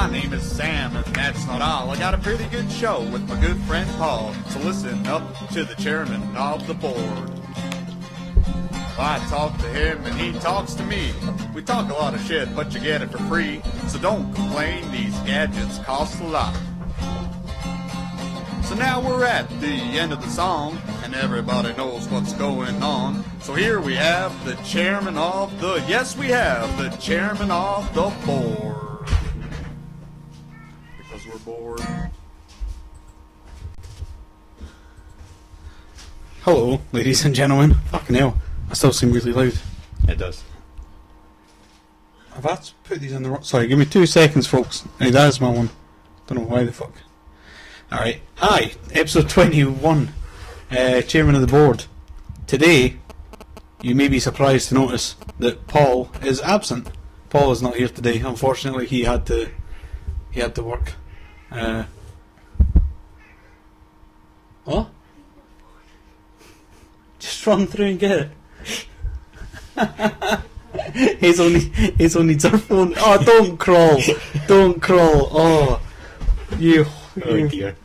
My name is Sam, and that's not all. I got a pretty good show with my good friend Paul. So listen up to the chairman of the board. I talk to him and he talks to me. We talk a lot of shit, but you get it for free. So don't complain, these gadgets cost a lot. So now we're at the end of the song, and everybody knows what's going on. So here we have the chairman of the, yes we have the chairman of the board. Because we're bored. Hello, ladies and gentlemen. Fucking hell, I still seem really loud. It does. I've had to put these in the wrong... Sorry, give me 2 seconds, folks. Hey, that is my one. Don't know why the fuck. Alright. Hi, episode 21. Chairman of the board. Today, you may be surprised to notice that Paul is absent. Paul is not here today. Unfortunately, he had to work. What? Just run through and get it. He's only her phone. Oh, don't crawl. Don't crawl. Oh, you. Oh dear.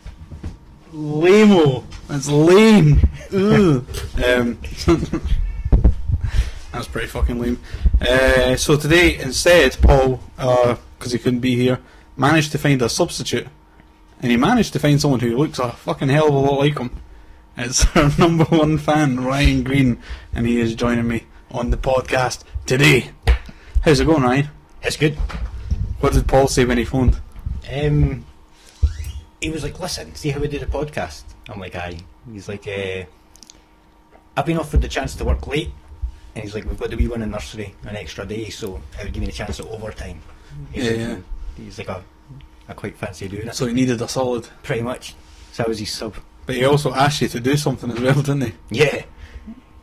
Lame-o. That's lame. Ooh. That's pretty fucking lame. So today, instead, Paul, because he couldn't be here, managed to find a substitute. And he managed to find someone who looks a fucking hell of a lot like him. It's our number one fan, Ryan Green, and he is joining me on the podcast today. How's it going, Ryan? It's good. What did Paul say when he phoned? He was like, listen, see how we do the podcast? I'm like, aye. He's like, I've been offered the chance to work late, and he's like, we've got the wee one in nursery an extra day, so it would give me the chance at overtime. He's like, I quite fancy doing it. So he needed a solid. Pretty much. So I was his sub. But he also asked you to do something as well, didn't he? Yeah.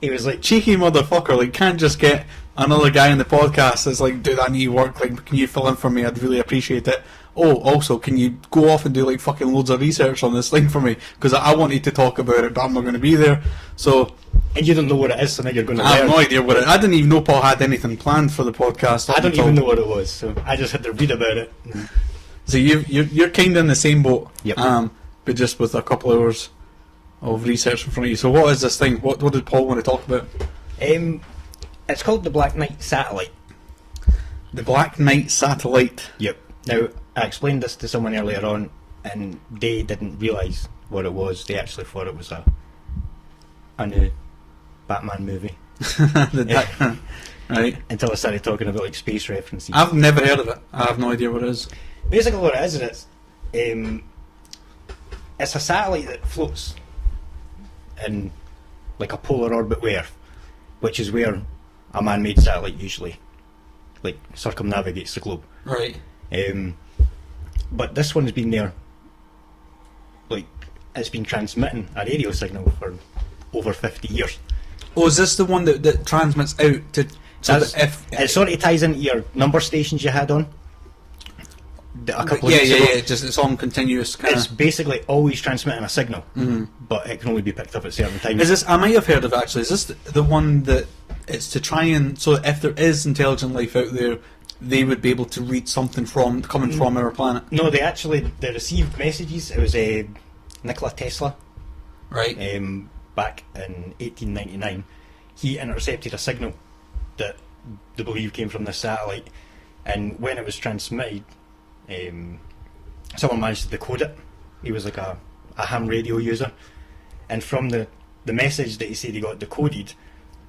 He was like, cheeky motherfucker, like, can't just get another guy in the podcast that's like, dude, I need work, like, can you fill in for me? I'd really appreciate it. Oh, also, can you go off and do like fucking loads of research on this thing for me? Because I wanted to talk about it, but I'm not going to be there. So, and you don't know what it is, so now you're going to learn. I have no idea what it is. I didn't even know Paul had anything planned for the podcast. I don't even know what it was, so I just had to read about it. So you're kind of in the same boat, yep. But just with a couple hours of research in front of you. So what is this thing? What did Paul want to talk about? It's called the Black Knight Satellite. The Black Knight Satellite. Yep. Now, I explained this to someone earlier on, and they didn't realise what it was. They actually thought it was a new Batman movie. Right. Until I started talking about like space references. I've never heard of it. I have no idea what it is. Basically what it is it's a satellite that floats in like a polar orbit with Earth, which is where a man-made satellite usually like circumnavigates the globe. Right. But this one's been there, like, it's been transmitting a radio signal for over 50 years. Oh, is this the one that transmits out to... So it sort of ties into your number stations you had on. A couple yeah, of weeks ago. Just it's on continuous kind It's basically always transmitting a signal, but it can only be picked up at certain times. Is this? I might have heard of it actually. Is this the one that it's to try and... So if there is intelligent life out there, they would be able to read something coming from our planet? No, they received messages. It was Nikola Tesla. Right. Back in 1899, he intercepted a signal that they believe came from this satellite, and when it was transmitted, someone managed to decode it. He was like a ham radio user, and from the message that he said he got decoded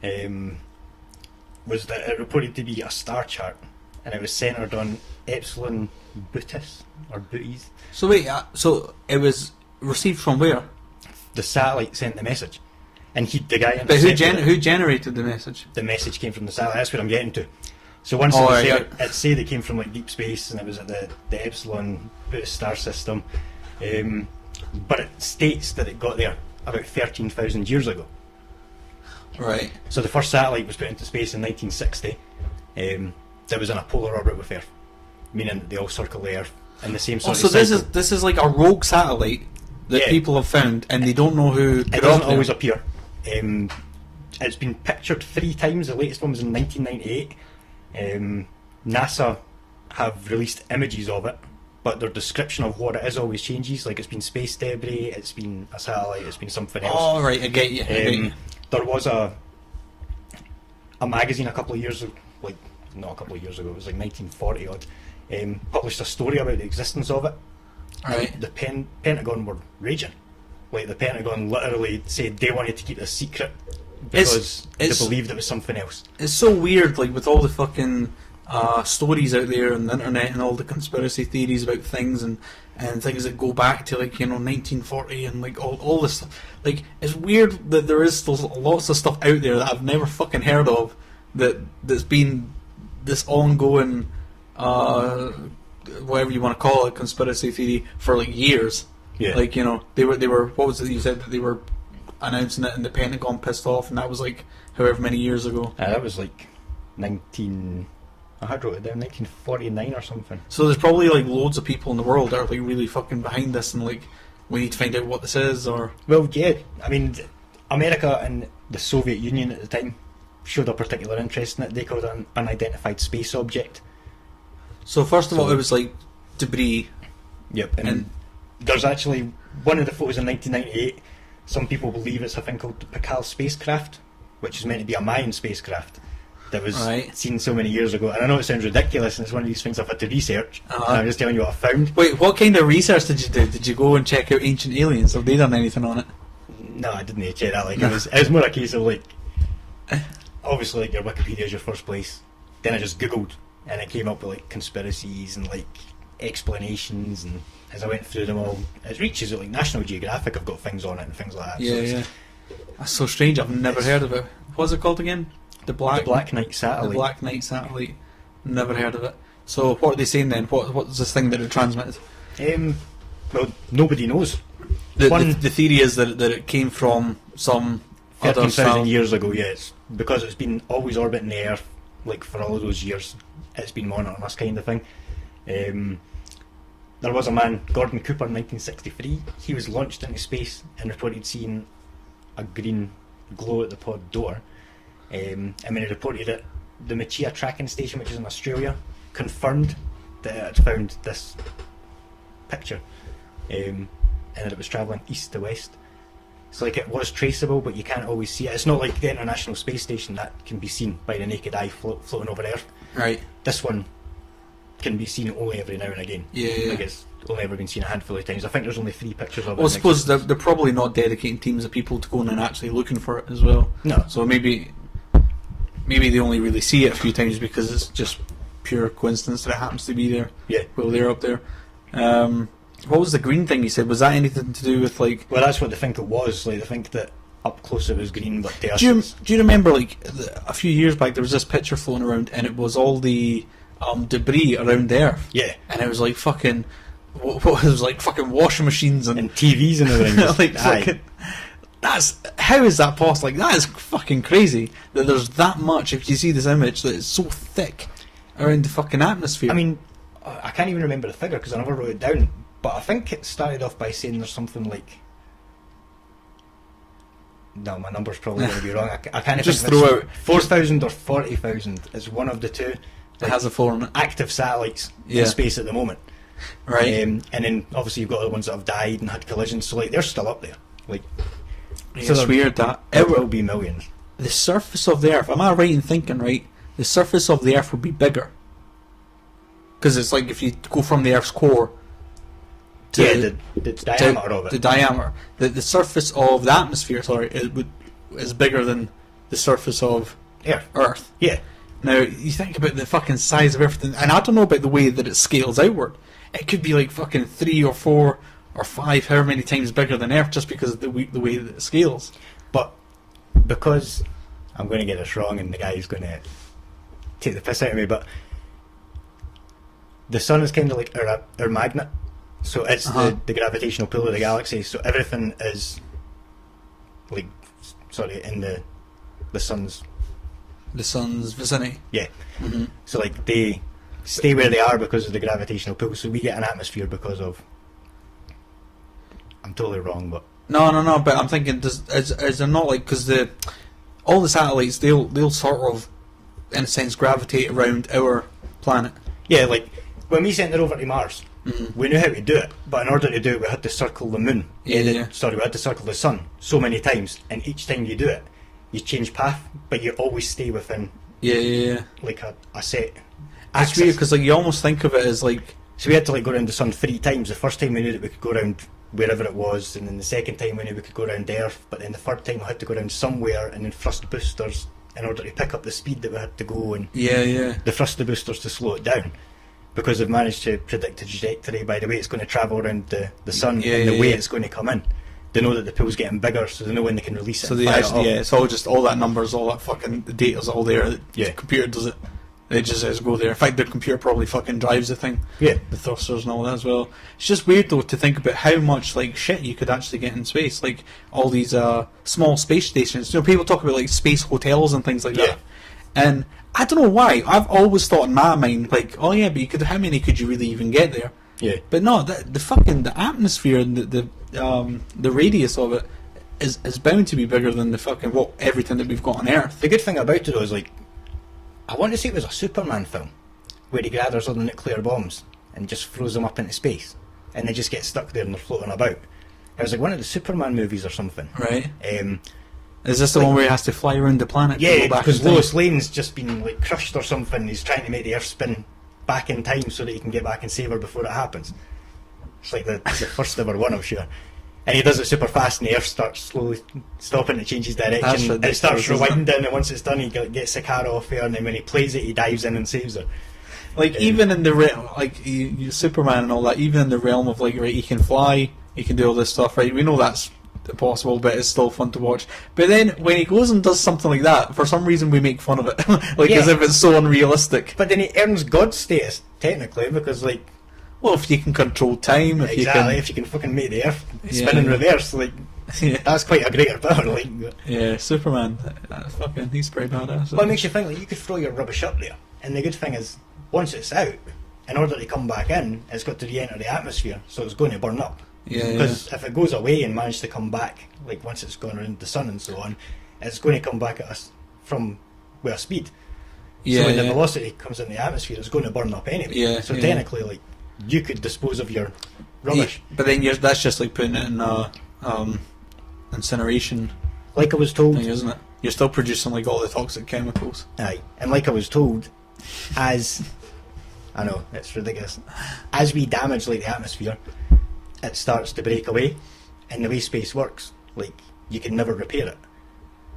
was that it reported to be a star chart, and it was centred on Epsilon Bootis or Booties. So wait, so it was received from where? The satellite sent the message, and the guy. But who generated the message? The message came from the satellite. That's what I'm getting to. So once it said it came from like deep space, and it was at the Epsilon Bootis star system, but it states that it got there about 13,000 years ago. Right. So the first satellite was put into space in 1960. That was in a polar orbit with Earth, meaning that they all circle the Earth in the same sort of cycle. So this is like a rogue satellite that people have found, and they don't know who. It doesn't always appear. It's been pictured 3 times. The latest one was in 1998. NASA have released images of it, but their description of what it is always changes. Like, it's been space debris, it's been a satellite, it's been something else. Oh, right, I get you. There was a magazine a couple of years ago, like, not a couple of years ago, it was like 1940 odd, published a story about the existence of it. Right. The Pentagon were raging. Like, the Pentagon literally said they wanted to keep this secret because they believed it was something else. It's so weird, like, with all the fucking stories out there on the internet and all the conspiracy theories about things and things that go back to, like, 1940 and, like, all this stuff. Like, it's weird that there is still lots of stuff out there that I've never fucking heard of that's been this ongoing whatever you want to call it, conspiracy theory for, like, years. Yeah. Like, they were what was it you said, that they were announcing it and the Pentagon pissed off, and that was like however many years ago. That was like I had wrote it down, 1949 or something. So there's probably like loads of people in the world that are like really fucking behind this, and like we need to find out what this is. Or well, yeah, I mean, America and the Soviet Union at the time showed a particular interest in it. They called it an unidentified space object. So first of all, it was like debris. Yep, and there's actually one of the photos in 1998. Some people believe it's a thing called the Pikal spacecraft, which is meant to be a Mayan spacecraft that was seen so many years ago. And I know it sounds ridiculous, and it's one of these things I've had to research. And I'm just telling you what I found. Wait, what kind of research did you do? Did you go and check out ancient aliens? Have they done anything on it? No, I didn't check that. Like, it was more a case of like, obviously, like, your Wikipedia is your first place. Then I just googled, and it came up with like conspiracies and like explanations, and as I went through them all, it reaches like National Geographic have got things on it and things like that. Yeah, so that's so strange. I've never heard of it. What's it called again? The Black Knight satellite. The Black Knight satellite. Never heard of it. So what are they saying then? What's this thing that it transmitted? Well, nobody knows. The theory is that it came from some 13,000 years ago. Yes, because it's been always orbiting the Earth, like for all of those years. It's been monitoring us, kind of thing. There was a man, Gordon Cooper, in 1963. He was launched into space and reported seeing a green glow at the pod door. And when he reported it, the Machia tracking station, which is in Australia, confirmed that it had found this picture, and that it was travelling east to west. So like, it was traceable, but you can't always see it. It's not like the International Space Station that can be seen by the naked eye floating over Earth. Right. This one can be seen only every now and again. Yeah. Like, it's only ever been seen a handful of times. I think there's only 3 pictures of it. Well, I suppose they're probably not dedicating teams of people to going and actually looking for it as well. No. So maybe they only really see it a few times because it's just pure coincidence that it happens to be there. Yeah. While they're up there. What was the green thing you said? Was that anything to do with like? Well, that's what they think it was. Like, they think that up close it was green, but do you remember, like, a few years back there was this picture floating around, and it was all the debris around the Earth. Yeah. And it was like fucking, what it was like fucking washing machines and TVs and everything. like fucking, how is that possible? Like, that is fucking crazy that there's that much. If you see this image, that it's so thick around the fucking atmosphere. I mean, I can't even remember the figure because I never wrote it down. But I think it started off by saying there's something like. No, my number's probably going to be wrong. I can't just think throw out 4,000 or 40,000 is one of the two. It has a 4 on it. Active satellites in space at the moment. Right. And then obviously you've got the ones that have died and had collisions, so like they're still up there. Like, so it's weird that it will be millions. The surface of the Earth. Am I right in thinking? Right, the surface of the Earth would be bigger because it's like if you go from the Earth's core. The diameter of it. The diameter. The surface of the atmosphere, is bigger than the surface of Earth. Yeah. Now, you think about the fucking size of everything, and I don't know about the way that it scales outward. It could be like fucking 3 or 4 or 5, however many times bigger than Earth, just because of the way that it scales. But because I'm going to get this wrong, and the guy's going to take the piss out of me, but the sun is kind of like our magnet. So it's the gravitational pull of the galaxy. So everything is like in the sun's vicinity. Yeah. Mm-hmm. So like they stay where they are because of the gravitational pull. So we get an atmosphere because of. I'm totally wrong, but no. But I'm thinking, is there not like because all the satellites they'll sort of in a sense gravitate around our planet. Yeah, like when we sent it over to Mars. We knew how to do it, but in order to do it, we had to circle the moon. Sorry, we had to circle the sun so many times, and each time you do it, you change path, but you always stay within like a set. It's weird because like you almost think of it as like. So we had to like go around the sun 3 times. The first time we knew that we could go around wherever it was, and then the second time we knew we could go around Earth, but then the third time we had to go around somewhere and then thrust boosters in order to pick up the speed that we had to go, and the thrust the boosters to slow it down, because they've managed to predict the trajectory by the way it's going to travel around the sun and the way it's going to come in. They know that the pool's getting bigger, so they know when they can release it. So they actually, it's all just all that numbers, all that fucking the data's all there. The computer does it. It just says go there. In fact, the computer probably fucking drives the thing. Yeah. The thrusters and all that as well. It's just weird though to think about how much like shit you could actually get in space. Like all these small space stations. You know, people talk about like space hotels and things like that. And I don't know why. I've always thought in my mind like, oh yeah, but you could. How many could you really even get there? Yeah. But no, the atmosphere and the radius of it is bound to be bigger than the fucking everything that we've got on Earth. The good thing about it though is like, I want to say it was a Superman film where he gathers all the nuclear bombs and just throws them up into space, and they just get stuck there and they're floating about. It was like one of the Superman movies or something. Right. Is this the one where he has to fly around the planet? Yeah, because Lois Lane's just been like crushed or something. He's trying to make the Earth spin back in time so that he can get back and save her before it happens. It's like the first ever one, I'm sure. And he does it super fast, and the Earth starts slowly stopping. It changes direction. And it starts rewinding, and once it's done, he gets the car off her, and then when he plays it, he dives in and saves her. Like even in the realm, like Superman and all that, even in the realm of like, right, he can fly, he can do all this stuff, right? We know that's impossible, but it's still fun to watch. But then when he goes and does something like that, for some reason we make fun of it, like as if it's so unrealistic. But then he earns God status technically, because like. Well, if you can control time, if you can fucking make the Earth spin in reverse, like that's quite a greater power. Like, yeah, Superman, he's pretty badass. Well, it makes you think like you could throw your rubbish up there, and the good thing is, once it's out, in order to come back in, it's got to re-enter the atmosphere, so it's going to burn up. Because if it goes away and manages to come back, like once it's gone around the sun and so on, it's going to come back at us from with a speed. So when the velocity comes in the atmosphere, it's going to burn up anyway. So technically, like. You could dispose of your rubbish. But then that's just like putting it in incineration. Like I was told, thing, isn't it? You're still producing like all the toxic chemicals. Aye, and like I was told, as I know it's ridiculous, as we damage like the atmosphere, it starts to break away, and the way space works, like you can never repair it.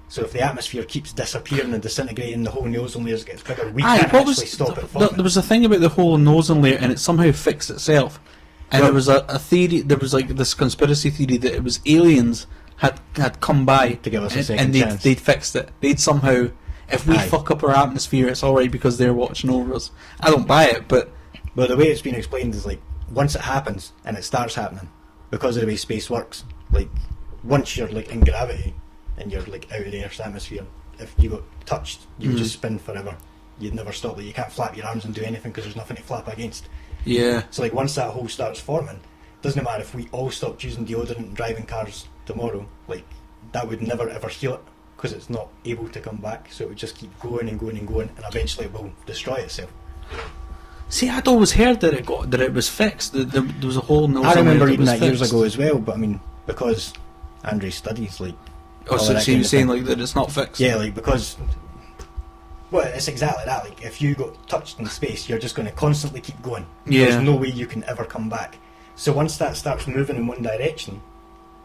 So if the atmosphere keeps disappearing and disintegrating, the whole ozone layer gets bigger. We can't actually stop it forming. There was a thing about the whole ozone layer, and it somehow fixed itself. And there was a theory. There was like this conspiracy theory that it was aliens had come by to give us a second and chance. they'd fixed it. They'd somehow, if we fuck up our atmosphere, it's all right because they're watching over us. I don't buy it, but the way it's been explained is like once it happens and it starts happening, because of the way space works, like once you're like in gravity. And you're like out of the Earth's atmosphere, if you got touched, you would just spin forever. You'd never stop. Like, you can't flap your arms and do anything because there's nothing to flap against. Yeah. So like once that hole starts forming, doesn't matter if we all stopped using deodorant and driving cars tomorrow, like that would never ever heal it because it's not able to come back. So it would just keep going and going and going, and eventually it will destroy itself. See, I'd always heard that it was fixed. That there was a whole. I remember reading that years ago as well, but I mean because Andre's studies like. Oh, so you're saying like that it's not fixed? Yeah, like because, well, it's exactly that. Like if you got touched in space, you're just going to constantly keep going. Yeah. There's no way you can ever come back. So once that starts moving in one direction,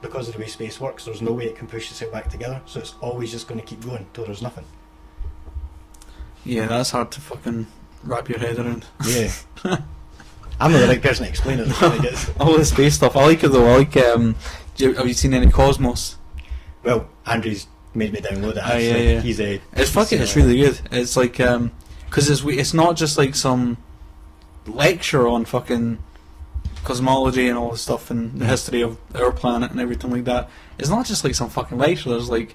because of the way space works, there's no way it can push itself back together. So it's always just going to keep going till there's nothing. Yeah, that's hard to fucking wrap your head around. Yeah. I'm not the right person to explain it. All the space stuff. I like it though. I like. Have you seen any Cosmos? Well, Andrew's made me download it. Yeah. He's a. It's really good. It's like because it's not just like some lecture on fucking cosmology and all this stuff and the history of our planet and everything like that. It's not just like some fucking lecture. There's like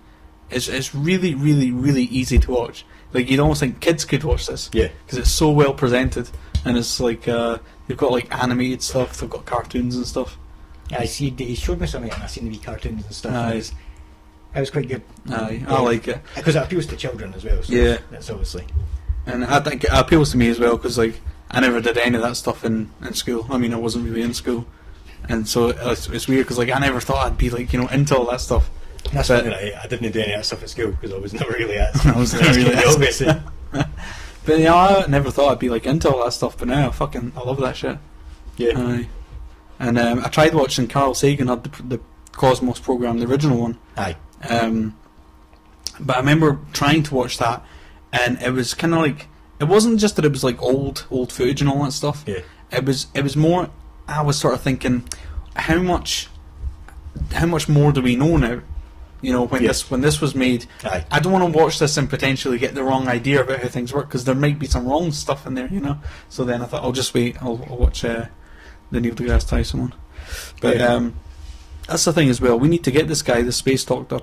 it's really really really easy to watch. Like you'd almost think kids could watch this. Yeah. Because it's so well presented and it's like they've got like animated stuff. They've got cartoons and stuff. Yeah, I see. He showed me something and I seen the wee cartoons and stuff. It was quite good. I like it because it appeals to children as well. So yeah, that's obviously. And I think it appeals to me as well because like I never did any of that stuff in school. I mean, I wasn't really in school, and so it's weird because like I never thought I'd be like into all that stuff. That's funny, right? I didn't do any of that stuff at school because I was never really at school. I was never really at obviously. But yeah, I never thought I'd be like into all that stuff. But now I love that shit. Yeah. And I tried watching Carl Sagan had the Cosmos program, the original one. Aye. But I remember trying to watch that, and it was kind of like, it wasn't just that it was like old footage and all that stuff. Yeah. It was more. I was sort of thinking, how much more do we know now? When this was made, Aye. I don't want to watch this and potentially get the wrong idea about how things work because there might be some wrong stuff in there, So then I thought I'll just wait. I'll watch the Neil deGrasse Tyson one. But that's the thing as well. We need to get this guy, the space doctor.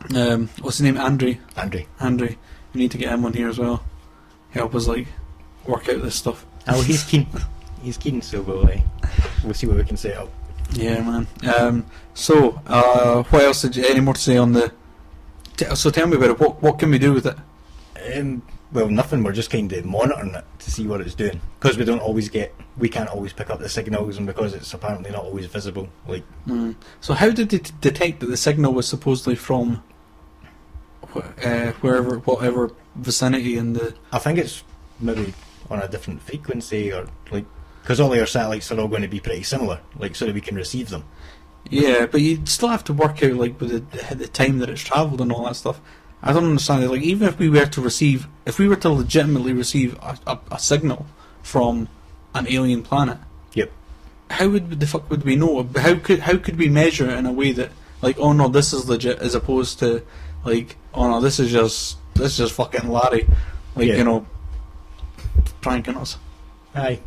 What's his name? Andrew. We need to get him on here as well. Help us work out this stuff. Oh, he's keen. He's keen, so we'll see what we can set up. Yeah, man. So, what else any more to say on the? So tell me about it. What can we do with it? Well, nothing. We're just kind of monitoring it to see what it's doing because we can't always pick up the signals, and because it's apparently not always visible. So how did they detect that the signal was supposedly from whatever vicinity in the? I think it's maybe on a different frequency, or because all our satellites are all going to be pretty similar, so that we can receive them. Yeah, but you still have to work out with the time that it's travelled and all that stuff. I don't understand it. Even if we were to legitimately receive a signal from an alien planet, yep. How the fuck would we know? How could we measure it in a way that oh no, this is legit, as opposed to oh no, this is just fucking Larry, pranking us. Aye.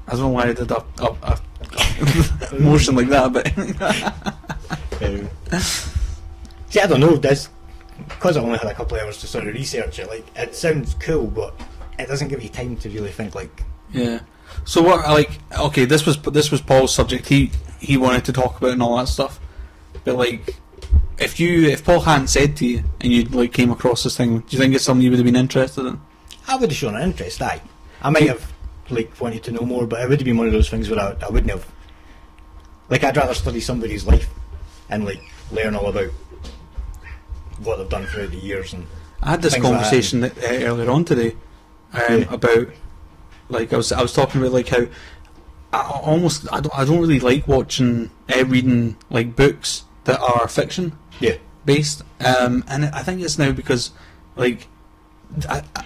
I don't know why I did a motion like that, but see, I don't know. Because I only had a couple of hours to sort of research it. It sounds cool, but it doesn't give you time to really think. Yeah. So what? Okay, this was Paul's subject. He wanted to talk about it and all that stuff. But if Paul hadn't said to you and you came across this thing, do you think it's something you would have been interested in? I would have shown an interest. Aye. I might have wanted to know more, but it would have been one of those things where I wouldn't have. I'd rather study somebody's life and learn all about what they've done throughout the years. And I had this conversation earlier on today about I was talking about how I don't really like watching reading books that are fiction based, and I think it's now because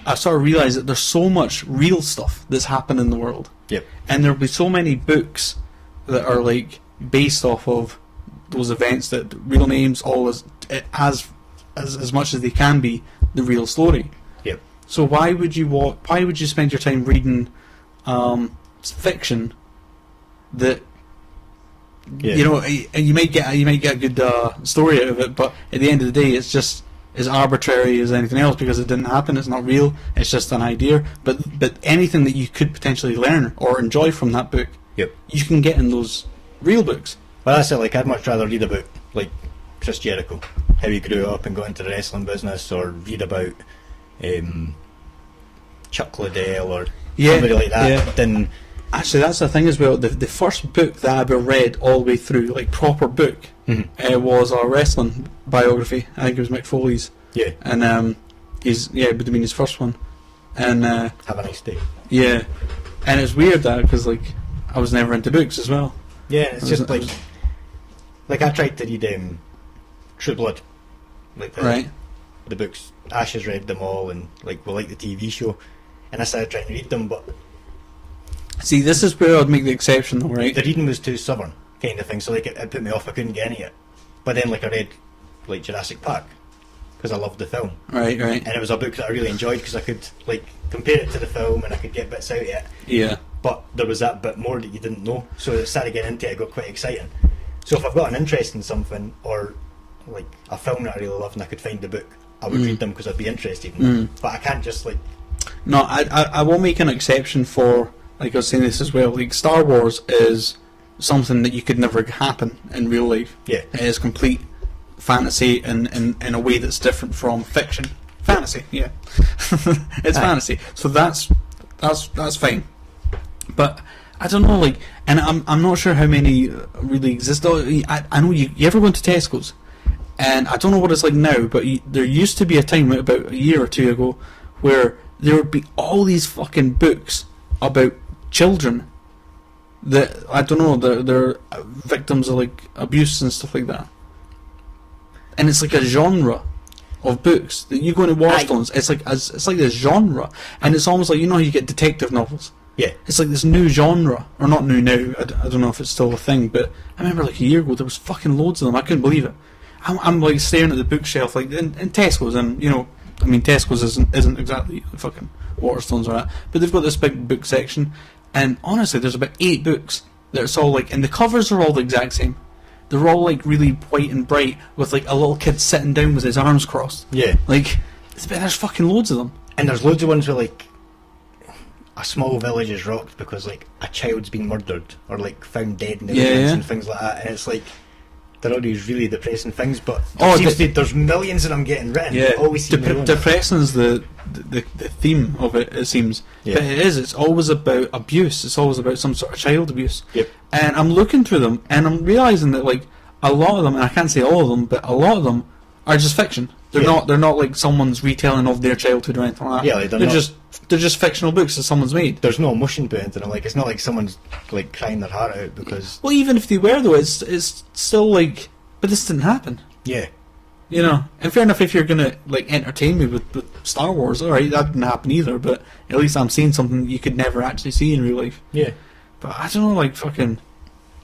I sort of realise that there's so much real stuff that's happened in the world. Yep. And there'll be so many books that are based off of those events, that real names, all as much as they can be the real story. Yep. So why would you spend your time reading fiction that you might get a good story out of it, but at the end of the day it's just as arbitrary as anything else because it didn't happen. It's not real. It's just an idea. But anything that you could potentially learn or enjoy from that book, yep, you can get in those real books. Well, that's it. I'd much rather read about Chris Jericho, how he grew up and got into the wrestling business, or read about Chuck Liddell or somebody like that. Than actually, that's the thing as well. The first book that I ever read all the way through, proper book, was a wrestling biography. I think it was Mick Foley's. Yeah. And it would have been his first one. And Have a Nice Day. Yeah. And it's weird that because I was never into books as well. Yeah, it's just I tried to read True Blood, the books. Ash has read them all, and we like the TV show, and I started trying to read them, but see, this is where I'd make the exception, though, right? The reading was too stubborn, kind of thing. So it put me off. I couldn't get any of it. But then I read Jurassic Park because I loved the film. Right. And it was a book that I really enjoyed because I could compare it to the film and I could get bits out of it. Yeah. But there was that bit more that you didn't know, so it started getting into it. It got quite exciting. So if I've got an interest in something, or a film that I really love and I could find the book, I would read them because I'd be interested in them. But I can't just No, I will make an exception for, I was saying this as well, Star Wars is something that you could never happen in real life. Yeah. It is complete fantasy in a way that's different from fiction. Fantasy, yeah. It's fantasy. So that's fine. But I don't know, like, and I'm not sure how many really exist. I know you ever go to Tesco's, and I don't know what it's like now, but there used to be a time about a year or two ago where there would be all these fucking books about children that, I don't know, they're victims of like abuse and stuff like that, and it's like a genre of books that you go into Waterstones. It's like this genre, and it's almost like, you know how you get detective novels. Yeah. It's like this new genre, or not new now, I don't know if it's still a thing, but I remember like a year ago there was fucking loads of them. I couldn't believe it. I'm like staring at the bookshelf like in Tesco's, and you know, I mean Tesco's isn't exactly fucking Waterstones or that, but they've got this big book section, and honestly there's about 8 books that it's all like, and the covers are all the exact same. They're all like really white and bright with like a little kid sitting down with his arms crossed. Yeah. Like, there's fucking loads of them. And there's loads of ones where like a small village is rocked because like a child's been murdered or like found dead in the woods and things like that, and it's like they're all these really depressing things, but there's millions of them getting written. Yeah, always depressing is the theme of it. It seems, but it is. It's always about abuse. It's always about some sort of child abuse. Yep. And I'm looking through them, and I'm realizing that like a lot of them, and I can't say all of them, but a lot of them are just fiction. They're not like someone's retelling of their childhood or anything like that. Yeah, like they're just fictional books that someone's made. There's no emotion behind them. Like, it's not like someone's like crying their heart out because. Well, even if they were though, it's still like, but this didn't happen. Yeah. You know, and fair enough, if you're gonna like entertain me with Star Wars, alright, that didn't happen either. But at least I'm seeing something you could never actually see in real life. Yeah. But I don't know, like fucking.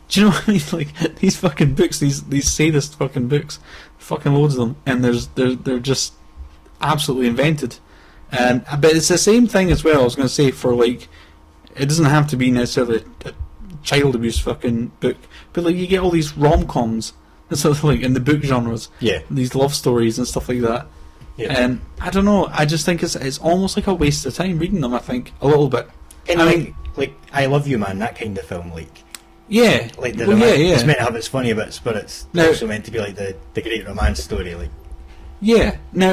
Do you know what I mean? Like these fucking books, these sadist fucking books, fucking loads of them, and they're just absolutely invented. And but it's the same thing as well. I was going to say, for like, it doesn't have to be necessarily a child abuse fucking book, but like you get all these rom-coms and sort of like in the book genres, these love stories and stuff like that. Yeah. And I don't know. I just think it's almost like a waste of time reading them. I think a little bit. And I mean, like I Love You Man, that kind of film, like. Yeah, like it's meant to have its funny bits, but it's also meant to be like the great romance story, like. Yeah, now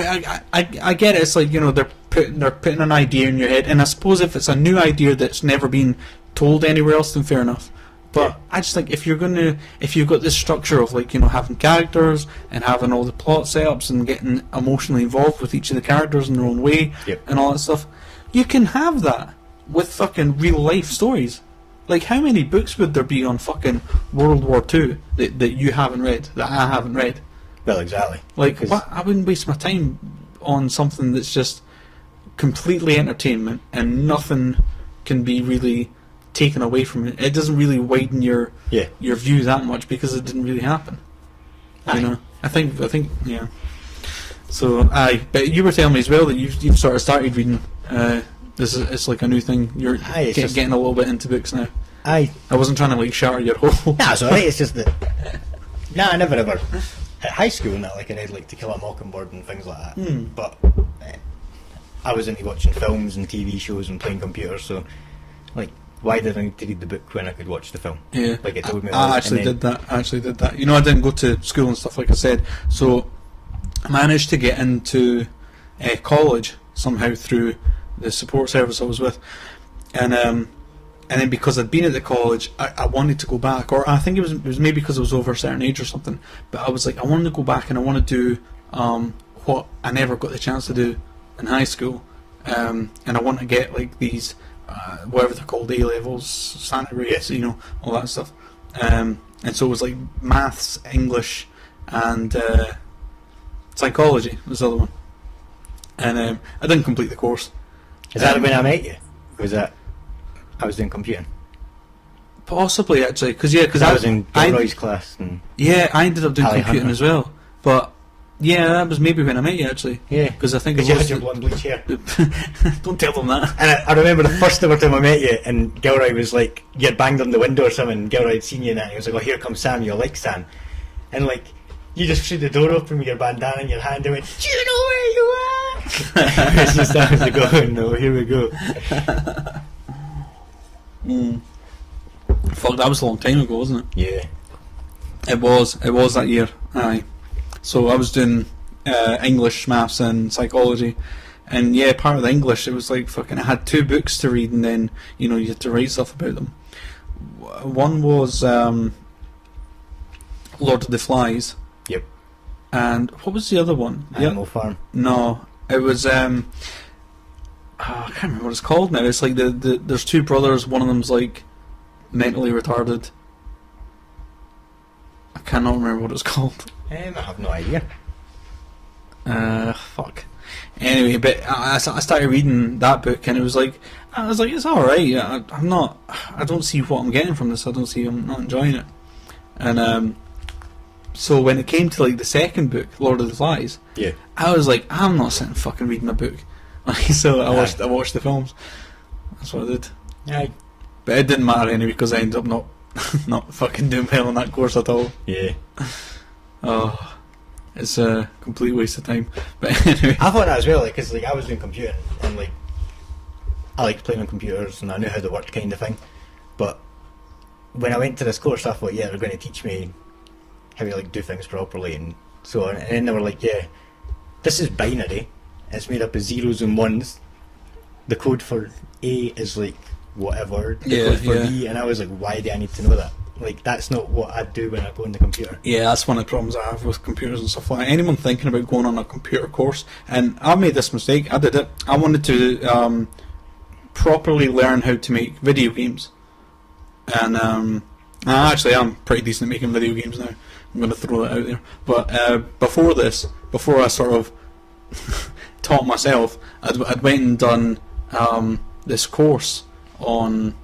I get it. It's like, you know, they're putting an idea in your head, and I suppose if it's a new idea that's never been told anywhere else, then fair enough. But I just think if you've got this structure of like, you know, having characters and having all the plot setups and getting emotionally involved with each of the characters in their own way and all that stuff, you can have that with fucking real life stories. Like, how many books would there be on fucking World War II that you haven't read, that I haven't read? Well, exactly. Like, what? I wouldn't waste my time on something that's just completely entertainment and nothing can be really taken away from it. It doesn't really widen your view that much because it didn't really happen. You know, I think, yeah. So, but you were telling me as well that you've sort of started reading. It's like a new thing. You're getting a little bit into books now. I wasn't trying to like shatter your whole. Nah, it's alright. It's just that. Nah, I never ever. At high school and that, like, I read like To Kill a Mockingbird and things like that. But I was into watching films and TV shows and playing computers. So, like, why did I need to read the book when I could watch the film? Yeah, like it told me. I actually did that. You know, I didn't go to school and stuff like I said. So I managed to get into college somehow through the support service I was with, and then because I'd been at the college, I wanted to go back, or I think it was maybe because I was over a certain age or something. But I was like, I wanted to go back and I want to do what I never got the chance to do in high school, and I want to get like these whatever they're called, A levels, standard rates, you know, all that stuff. And so it was like maths, English, and psychology was the other one. And I didn't complete the course. Is that when I met you? Was that I was doing computing? Possibly, actually, because I was in Gilroy's class. And I ended up doing computing as well. But yeah, that was maybe when I met you, actually. Yeah, because I think you had your blonde bleach hair. Don't tell them that. And I remember the first ever time I met you, and Gilroy was like, you had banged on the window or something. And Gilroy had seen you, and he was like, "Oh, here comes Sam. You'll like Sam." And like, you just threw the door open with your bandana in your hand and went, "Do you know where you are?" It's just I was like, "Oh no, here we go." Fuck, that was a long time ago, wasn't it? Yeah. It was that year. Aye. So I was doing English, maths and psychology, And yeah, part of the English, it was like fucking, I had 2 books to read, and then, you know, you had to write stuff about them. One was Lord of the Flies. Yep. And what was the other one? Animal Farm. No, it was I can't remember what it's called now. It's like there's 2 brothers. One of them's like mentally retarded. I cannot remember what it's called. I have no idea. Fuck. Anyway, but I started reading that book, and it was like, I was like, it's all right. I don't see what I'm getting from this. I'm not enjoying it. And so when it came to like the second book, Lord of the Flies, yeah, I was like, I'm not sitting fucking reading a book. So I watched the films. That's what I did. Aye. But it didn't matter anyway, because I ended up not fucking doing well on that course at all. Yeah. Oh, it's a complete waste of time. But anyway, I thought that as well, like, because like I was doing computing, and like I liked playing on computers, and I knew how they worked, kind of thing. But when I went to this course, I thought, yeah, they're going to teach me how to like do things properly, and so on. And then they were like, yeah, this is binary. It's made up of zeros and ones. The code for A is like whatever. The code for B, and I was like, why do I need to know that? Like, that's not what I do when I go on the computer. Yeah, that's one of the problems I have with computers and stuff like that. Anyone thinking about going on a computer course, and I made this mistake, I did it. I wanted to properly learn how to make video games. And actually, I'm pretty decent at making video games now. I'm going to throw that out there. But before I sort of taught myself, I'd went and done this course on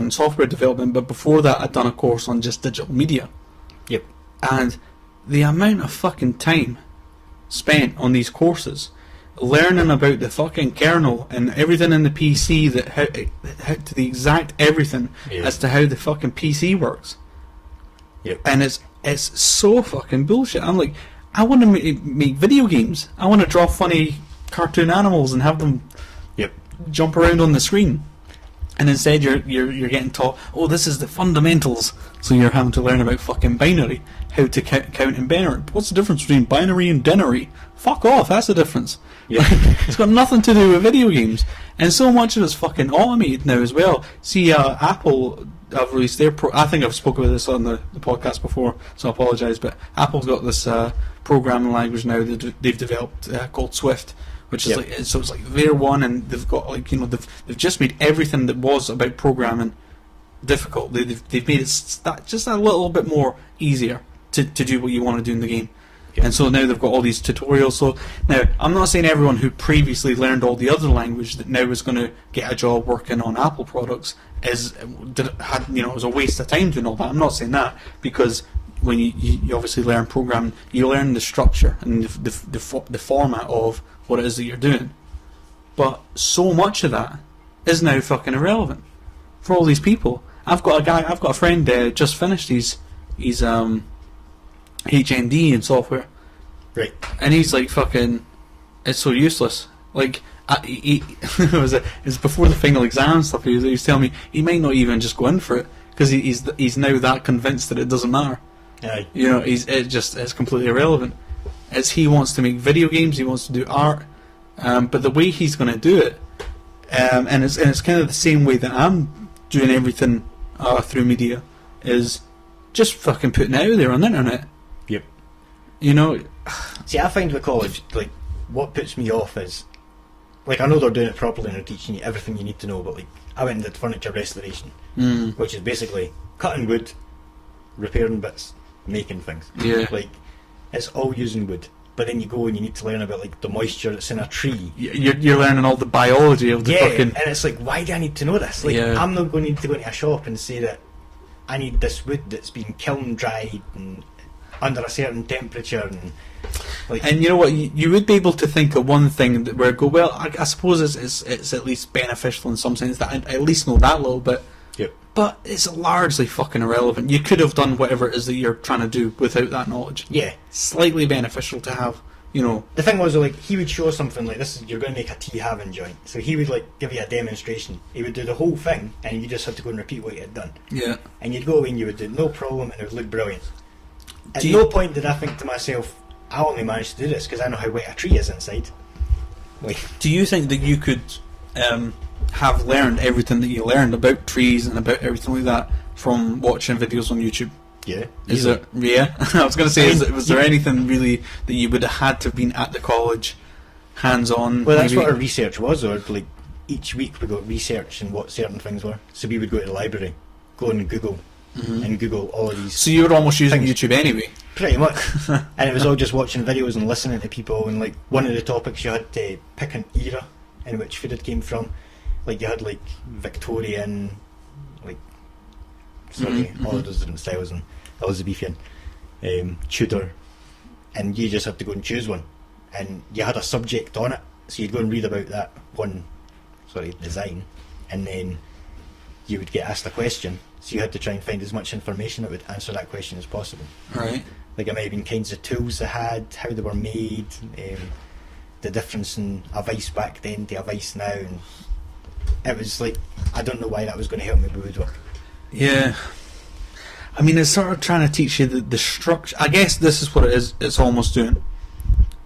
software development, but before that I'd done a course on just digital media. Yep. And the amount of fucking time spent on these courses learning about the fucking kernel and everything in the PC, how to the exact everything as to how the fucking PC works. Yep. And it's so fucking bullshit. I'm like, I want to make video games. I want to draw funny cartoon animals and have them jump around on the screen. And instead you're getting taught, oh, this is the fundamentals. So you're having to learn about fucking binary, how to count in binary. What's the difference between binary and denary? Fuck off, that's the difference. Yeah. It's got nothing to do with video games. And so much of it's fucking automated now as well. See, Apple have released their I think I've spoken about this on the podcast before, so I apologise, but Apple's got this programming language now that they've developed called Swift, which is like, so it's like their one, and they've got like, you know, they've just made everything that was about programming difficult. They've made it just a little bit more easier to do what you want to do in the game. And so now they've got all these tutorials. So now, I'm not saying everyone who previously learned all the other language that now is going to get a job working on Apple products it was a waste of time doing all that. I'm not saying that, because when you obviously learn programming, you learn the structure and the format of what it is that you're doing. But so much of that is now fucking irrelevant for all these people. I've got a friend just finished his HND in software, right? And he's like, fucking, it's so useless. Like, it was before the final exam and stuff. He was telling me he might not even just go in for it, because he's now that convinced that it doesn't matter. Aye. You know, it's completely irrelevant. He wants to make video games, he wants to do art, but the way he's going to do it, and it's kind of the same way that I'm doing everything through media, is just fucking putting it out there on the internet. Yep. You know. See, I find with college, like, what puts me off is, like, I know they're doing it properly and they're teaching you everything you need to know, but like, I went and did furniture restoration, which is basically cutting wood, repairing bits, making things. Yeah. Like, it's all using wood. But then you go and you need to learn about like the moisture that's in a tree. You're learning all the biology of the fucking. And it's like, why do I need to know this? Like, I'm not going to need to go into a shop and say that I need this wood that's been kiln dried and under a certain temperature, and like. And you know what? You would be able to think of one thing where I go, well, I suppose it's at least beneficial in some sense that I at least know that little bit. Yep. But it's largely fucking irrelevant. You could have done whatever it is that you're trying to do without that knowledge. Yeah. Slightly beneficial to have, you know. The thing was, like, he would show something like this: you're going to make a tea having joint. So he would like give you a demonstration. He would do the whole thing, and you just had to go and repeat what you had done. Yeah. And you'd go away and you would do no problem, and it would look brilliant. At no point did I think to myself, I only managed to do this because I know how wet a tree is inside. Like, Do you think that you could have learned everything that you learned about trees and about everything like that from watching videos on YouTube? yeah. Is easily. it? Yeah, I was going to say, I mean, was there anything really that you would have had to have been at the college, hands-on? Well, that's maybe? what our research was, or like each week we got research in what certain things were. So we would go to the library, go and Google, and Google all of these. So you were almost using things. YouTube anyway. Pretty much. And it was all just watching videos and listening to people, and like one of the topics you had to pick an era in which food it came from. Like you had like Victorian, like all of those different styles, and Elizabethan, Tudor, and you just had to go and choose one, and you had a subject on it, so you'd go and read about that one design, and then you would get asked a question, so you had to try and find as much information that would answer that question as possible. Right. Like it might have been kinds of tools they had, how they were made, the difference in a vice back then to a vice now, and it was like, I don't know why that was going to help me with woodwork. Yeah. I mean, it's sort of trying to teach you the structure. I guess this is what it is. It's almost doing.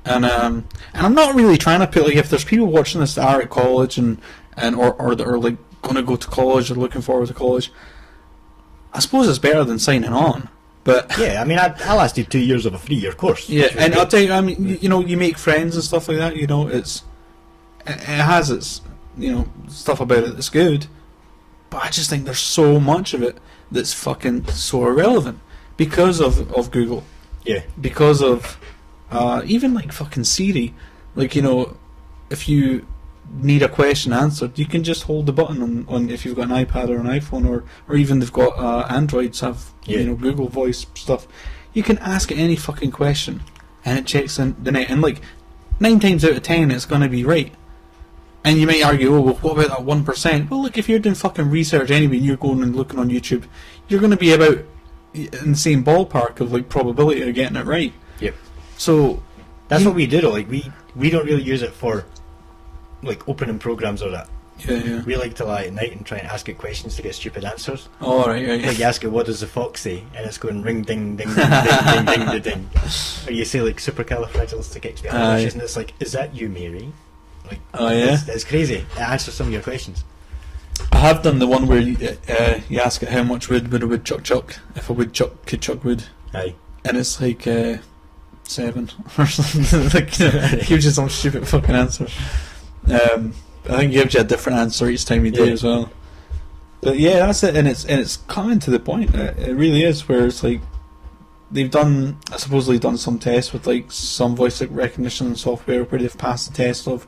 And I'm not really trying to put, like, if there's people watching this that are at college or that are like going to go to college or looking forward to college, I suppose it's better than signing on. But yeah, I mean, I lasted 2 years of a 3-year course. yeah, and I'll tell you, I mean, you know, you make friends and stuff like that. You know, it has its, you know, stuff about it that's good. But I just think there's so much of it that's fucking so irrelevant because of Google. Yeah. Because of even like fucking Siri. Like, you know, if you need a question answered, you can just hold the button on if you've got an iPad or an iPhone, or even they've got Androids have you know, Google Voice stuff. You can ask it any fucking question and it checks in the net, and like 9 times out of 10 it's going to be right. And you might argue, oh, well, what about that 1%? Well, look, if you're doing fucking research anyway and you're going and looking on YouTube, you're going to be about in the same ballpark of like probability of getting it right. Yep. So that's what we do though. Like we don't really use it for like opening programs or that. yeah. We like to lie at night and try and ask it questions to get stupid answers. Oh, right. Like you ask it, what does the fox say? And it's going ring ding ding ding ding ding ding ding. Or you say like supercalifragilisticexpialidocious, and it's like, is that you, Mary? Like, Oh, yeah. it's crazy. It answers some of your questions. I have done the one where you ask it how much wood would a woodchuck chuck if a woodchuck could chuck wood, Aye. and it's like 7 or something. Like, it gives you some stupid fucking answer. I think it gives you a different answer each time you do as well. But yeah, that's it, and it's coming to the point. It really is, where it's like they've supposedly done some tests with like some voice recognition software where they've passed the test of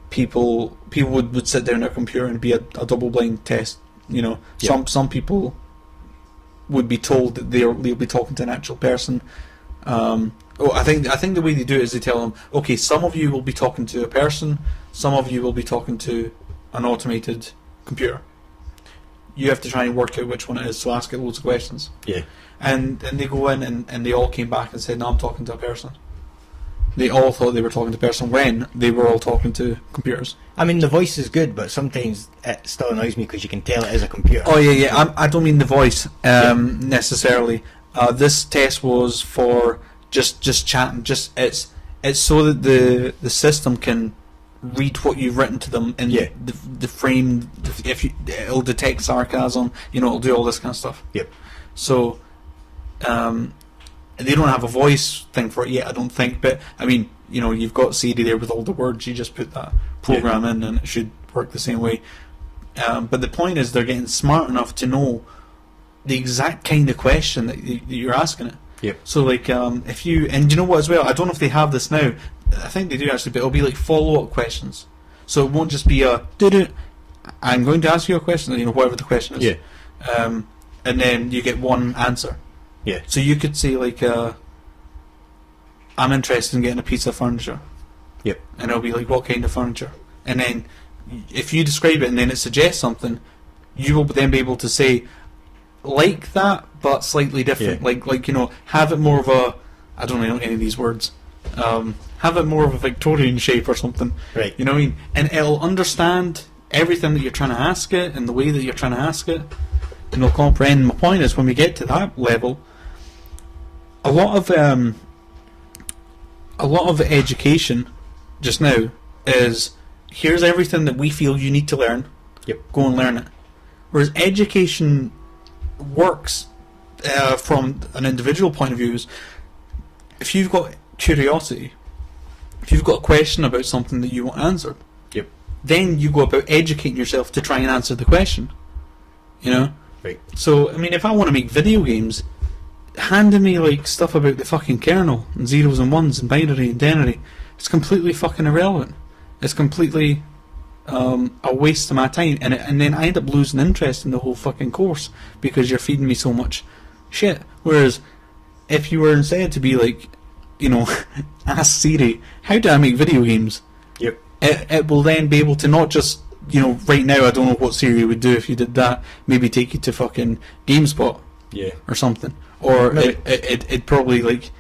people would sit down at a computer and be a double blind test. You know, some people would be told that they'll be talking to an actual person. I think the way they do it is they tell them, okay, some of you will be talking to a person, some of you will be talking to an automated computer. You have to try and work out which one it is, so ask it loads of questions. Yeah. And they go in and they all came back and said, no, I'm talking to a person. They all thought they were talking to a person when they were all talking to computers. I mean, the voice is good, but sometimes it still annoys me because you can tell it is a computer. Oh yeah. I don't mean the voice necessarily. This test was for just chatting. Just it's so that the system can read what you've written to them in the frame. If it'll detect sarcasm, you know, it'll do all this kind of stuff. Yep. So they don't have a voice thing for it yet, I don't think. But I mean, you know, you've got Siri there with all the words. You just put that program in, and it should work the same way. But the point is, they're getting smart enough to know the exact kind of question that you're asking it. Yep. So like, if you, and you know what as well, I don't know if they have this now. I think they do actually, but it'll be like follow-up questions. So it won't just be I'm going to ask you a question, you know, whatever the question is. Yeah. And then you get one answer. Yeah. So you could say like, I'm interested in getting a piece of furniture. Yep. And it'll be like, what kind of furniture? And then if you describe it and then it suggests something, you will then be able to say, like that, but slightly different. Yeah. Like you know, have it more of a, I don't know any of these words. Have it more of a Victorian shape or something. Right. You know what I mean? And it'll understand everything that you're trying to ask it and the way that you're trying to ask it, and it'll comprehend. My point is, when we get to that level, a lot of a lot of education just now is, here's everything that we feel you need to learn. Yep. Go and learn it. Whereas education works from an individual point of view is, if you've got curiosity, if you've got a question about something that you want answered, Yep. then you go about educating yourself to try and answer the question. You know? Right. So, I mean, if I want to make video games, handing me like stuff about the fucking kernel and zeros and ones and binary and denary, it's completely fucking irrelevant. It's completely a waste of my time, and then I end up losing interest in the whole fucking course because you're feeding me so much shit. Whereas if you were instead to be like, you know, ask Siri, how do I make video games? Yep. It will then be able to not just, you know, right now I don't know what Siri would do if you did that, maybe take you to fucking GameSpot, Yeah. or something, or Right. it'd probably like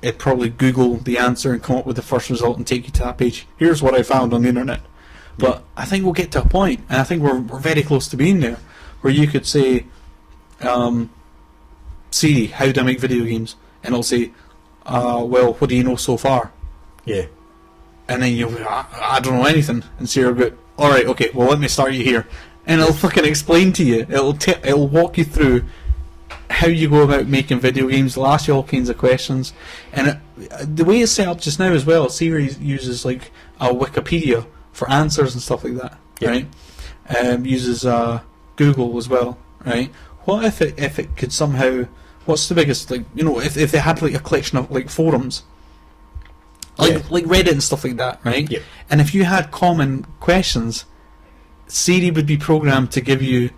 it'd probably Google the answer and come up with the first result and take you to that page. Here's what I found on the internet. But I think we'll get to a point, and I think we're very close to being there, where you could say, Siri, how do I make video games? And it'll say, well, what do you know so far? Yeah. And then you'll be, I don't know anything. And Siri will go, alright, okay, well, let me start you here. And it'll fucking explain to you. It'll walk you through how you go about making video games. It'll ask you all kinds of questions. And the way it's set up just now as well, Siri uses like a Wikipedia for answers and stuff like that, Yeah. right? Uses Google as well, right? What if it could somehow, what's the biggest, like, you know, if they had like a collection of like forums, like Reddit and stuff like that, right? Yeah. And if you had common questions, Siri would be programmed to give you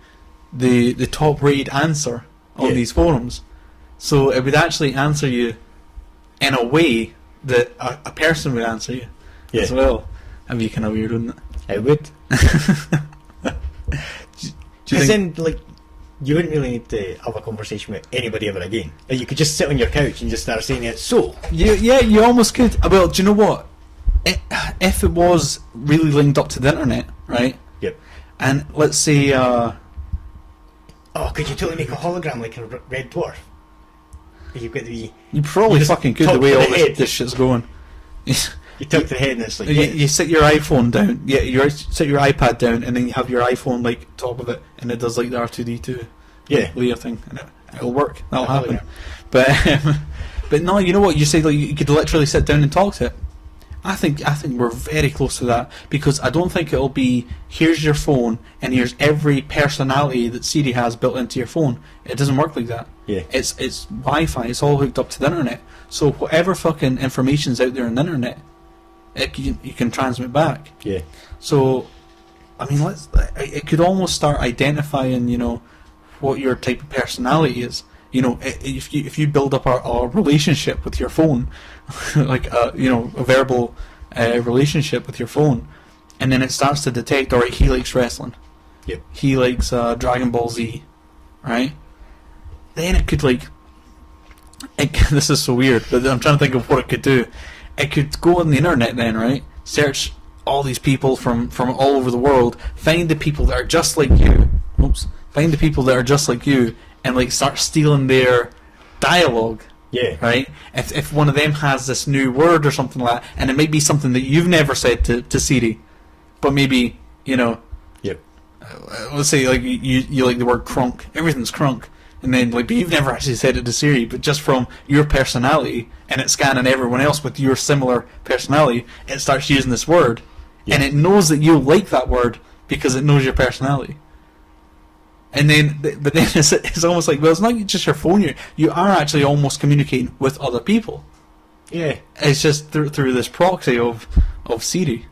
the top rated answer on these forums. So it would actually answer you in a way that a person would answer you as well. That'd be kind of weird, wouldn't it? It would. Do you Because think, then, like, you wouldn't really need to have a conversation with anybody ever again. Like, you could just sit on your couch and just start saying it. So, you almost could. Well, do you know what? If it was really linked up to the internet, right? Yep. And let's say, oh, could you totally make a hologram like a red dwarf? You've got to be. you probably You just fucking could, talk the way to all the head. this shit's going. You tuck the head and it's like. You sit your iPhone down, you sit your iPad down, and then you have your iPhone like top of it, and it does like the R2D2 layer thing, and it'll work. That'll happen. But no, you know what? You say like you could literally sit down and talk to it. I think we're very close to that, because I don't think it'll be, here's your phone and here's every personality that Siri has built into your phone. It doesn't work like that. Yeah. It's Wi-Fi. It's all hooked up to the internet. So whatever fucking information's out there on the internet, you can transmit back. Yeah. So, I mean, it could almost start identifying, you know, what your type of personality is. You know, if you build up a relationship with your phone, like you know, a verbal relationship with your phone, and then it starts to detect, alright, he likes wrestling. Yep. He likes Dragon Ball Z, right? Then it could like, this is so weird, but I'm trying to think of what it could do. It could go on the internet then, right? Search all these people from all over the world, find the people that are just like you. Find the people that are just like you, and like start stealing their dialogue. Yeah. Right? If one of them has this new word or something like that, and it might be something that you've never said to Siri, but maybe, you know, Yep. let's say like you like the word crunk, everything's crunk, and then like, but you've never actually said it to Siri, but just from your personality, and it's scanning everyone else with your similar personality, it starts using this word, and it knows that you like that word because it knows your personality. And then, but then it's almost like, well, it's not just your phone. You are actually almost communicating with other people. Yeah. It's just through this proxy of Siri.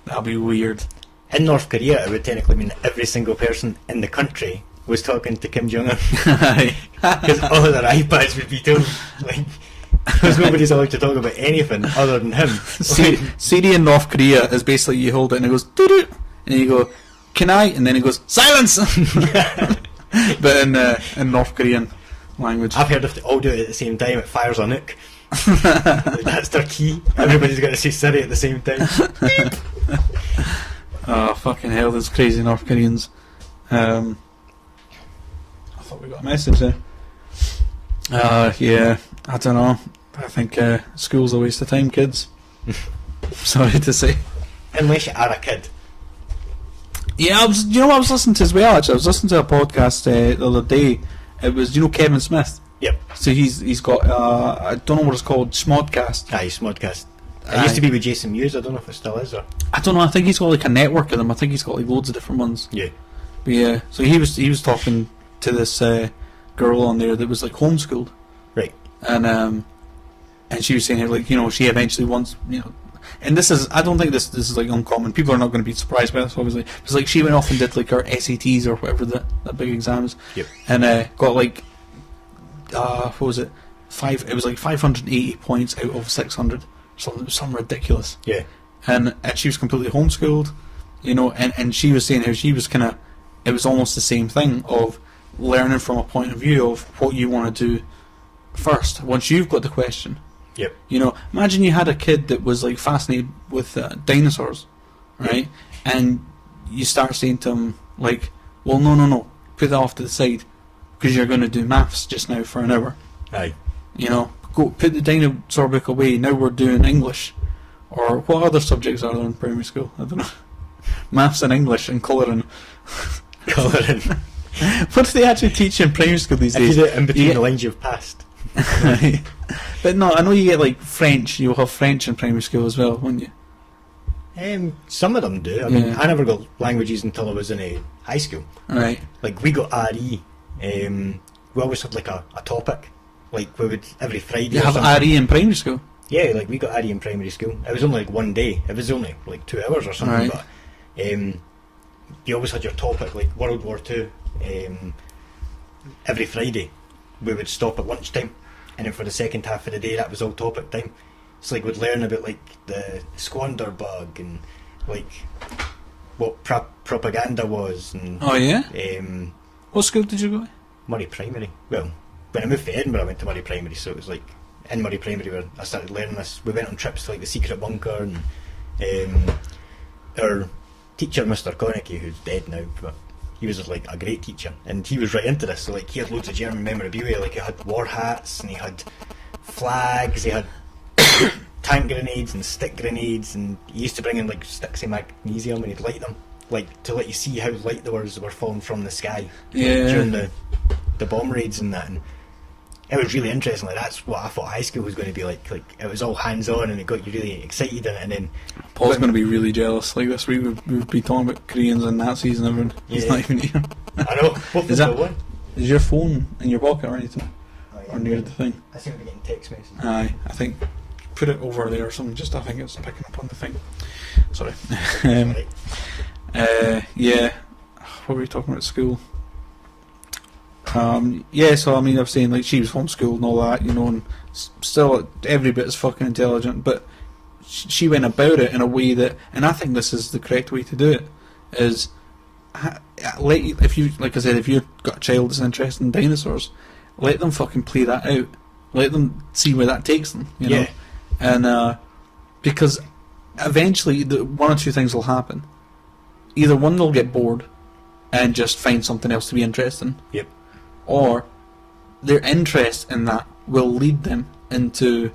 That'd be weird. In North Korea, it would technically mean that every single person in the country was talking to Kim Jong Un, because all their iPads would be told, like, because nobody's allowed to talk about anything other than him. Siri in North Korea is basically, you hold it and it goes doo-doo, and you go, can I? And then it goes silence. But in North Korean language, I've heard if they all do it at the same time, it fires a nuke. Like, that's their key. Everybody's got to say Siri at the same time. Oh fucking hell! Those crazy North Koreans. I thought we got a message there. Yeah, I don't know. I think school's a waste of time, kids. Sorry to say. Unless you are a kid. Yeah, I was listening to as well. Actually, I was listening to a podcast the other day. It was Kevin Smith. Yep. So he's got I don't know what it's called, Smodcast. Aye, Smodcast. It used to be with Jason Mewes. I don't know if it still is or. I don't know. I think he's got like a network of them. I think he's got like loads of different ones. Yeah. But yeah, so he was talking to this girl on there that was like homeschooled. Right. And she was saying like she eventually wants and this is, I don't think this is like uncommon. People are not going to be surprised by this, obviously. It's like she went off and did like her SATs or whatever the big exams. Yep. And got like what was it? It was like 580 points out of 600. Something ridiculous. Yeah. And she was completely homeschooled, and she was saying how she was it was almost the same thing of learning from a point of view of what you want to do first once you've got the question. Yep. Imagine you had a kid that was like fascinated with dinosaurs, right? And you start saying to him like, well, no, put that off to the side because you're going to do maths just now for an hour. Aye. Go put the dinosaur book away. Now we're doing English, or what other subjects are there in primary school? I don't know. Maths and English and colouring. Colouring. What do they actually teach in primary school these days? If you do it in between the lines you've passed. But no, I know you get like French. You'll have French in primary school as well, won't you? Some of them do. I mean, I never got languages until I was in high school. Right. Like we got RE. We always had like a topic. Like we would every Friday. You have RE in primary school? Yeah, like we got RE in primary school. It was only like one day. It was only like 2 hours or something. Right. But you always had your topic, like World War II. Every Friday we would stop at lunchtime, and then for the second half of the day that was all topic time. It's like we'd learn about like the squander bug and like what propaganda was. And, oh yeah. What school did you go to? Murray Primary. Well, when I moved to Edinburgh, I went to Murray Primary, so it was like in Murray Primary where I started learning this. We went on trips to like the secret bunker, and our teacher, Mr. Connicky, who's dead now, but he was like a great teacher, and he was right into this. So like he had loads of German memorabilia, like he had war hats, and he had flags, he had tank grenades and stick grenades, and he used to bring in like sticks of magnesium and he'd light them, like to let you see how light the were falling from the sky during the bomb raids and that. And it was really interesting. Like that's what I thought high school was going to be like. Like it was all hands on and it got you really excited. And then Paul's going to be really jealous. Like this week we've been talking about Koreans and Nazis and everything. Yeah. He's not even here. I know. Is your phone in your pocket or anything? Oh, yeah, or near the thing? I seem to be getting text messages. Aye, I think put it over there or something. Just I think it's picking up on the thing. Sorry. Yeah. What were we talking about? School. Yeah, so I mean, I was saying like she was homeschooled and all that, and still every bit is fucking intelligent, but she went about it in a way that, and I think this is the correct way to do it, is if you, like I said, if you've got a child that's interested in dinosaurs, let them fucking play that out, let them see where that takes them, you know, and because eventually one or two things will happen. Either one, they'll get bored and just find something else to be interested in. Yep. Or their interest in that will lead them into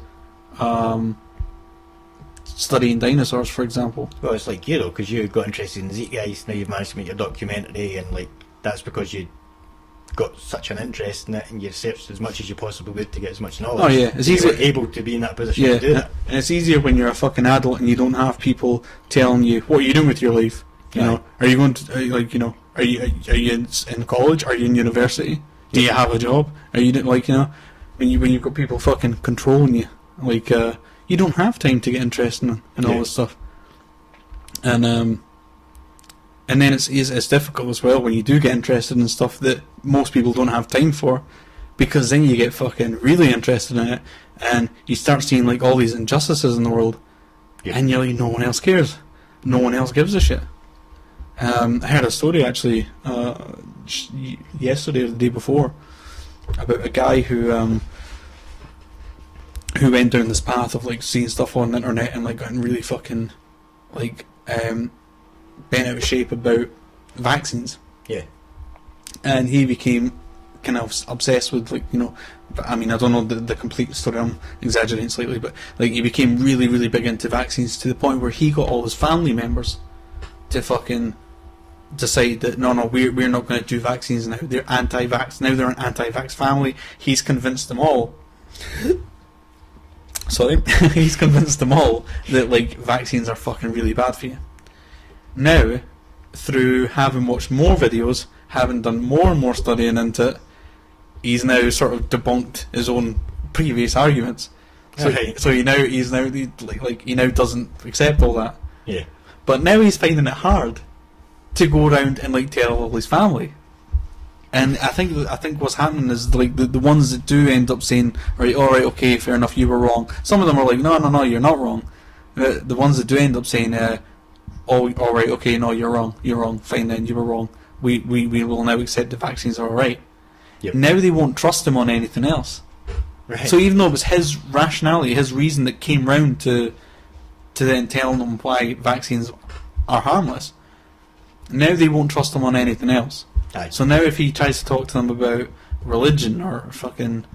studying dinosaurs, for example. Well, it's like you though, because you got interested in the Zeitgeist, now you've managed to make your documentary, and like that's because you got such an interest in it, and you researched as much as you possibly would to get as much knowledge. Oh yeah, it's easy. You were able to be in that position to do that. And it's easier when you're a fucking adult and you don't have people telling you what are you doing with your life. You know, are you going to are you in college? Are you in university? Do you have a job? Are you when you've got people fucking controlling you, like you don't have time to get interested in all this stuff. And then it's difficult as well when you do get interested in stuff that most people don't have time for, because then you get fucking really interested in it and you start seeing like all these injustices in the world, and you're like, no one else cares, no one else gives a shit. I heard a story actually yesterday or the day before about a guy who went down this path of like seeing stuff on the internet and like getting really fucking like bent out of shape about vaccines. Yeah. And he became kind of obsessed with, like, you know, I mean, I don't know the complete story, I'm exaggerating slightly, but like he became really, really big into vaccines to the point where he got all his family members to fucking decide that no, we're not going to do vaccines now. They're anti-vax. Now they're an anti-vax family. He's convinced them all. Sorry, he's convinced them all that like vaccines are fucking really bad for you. Now, through having watched more videos, having done more and more studying into it, he's now sort of debunked his own previous arguments. So, Right. so he now doesn't accept all that. Yeah. But now he's finding it hard to go around and like tell all his family. And I think what's happening is like the ones that do end up saying, right, all right, okay, fair enough, you were wrong. Some of them are like, no, you're not wrong. The ones that do end up saying, oh, all right, okay, no, you're wrong, fine then, you were wrong. We will now accept the vaccines are all right. Yep. Now they won't trust him on anything else. Right. So even though it was his rationality, his reason that came round to then telling them why vaccines are harmless, now they won't trust him on anything else. Aye. So now if he tries to talk to them about religion or fucking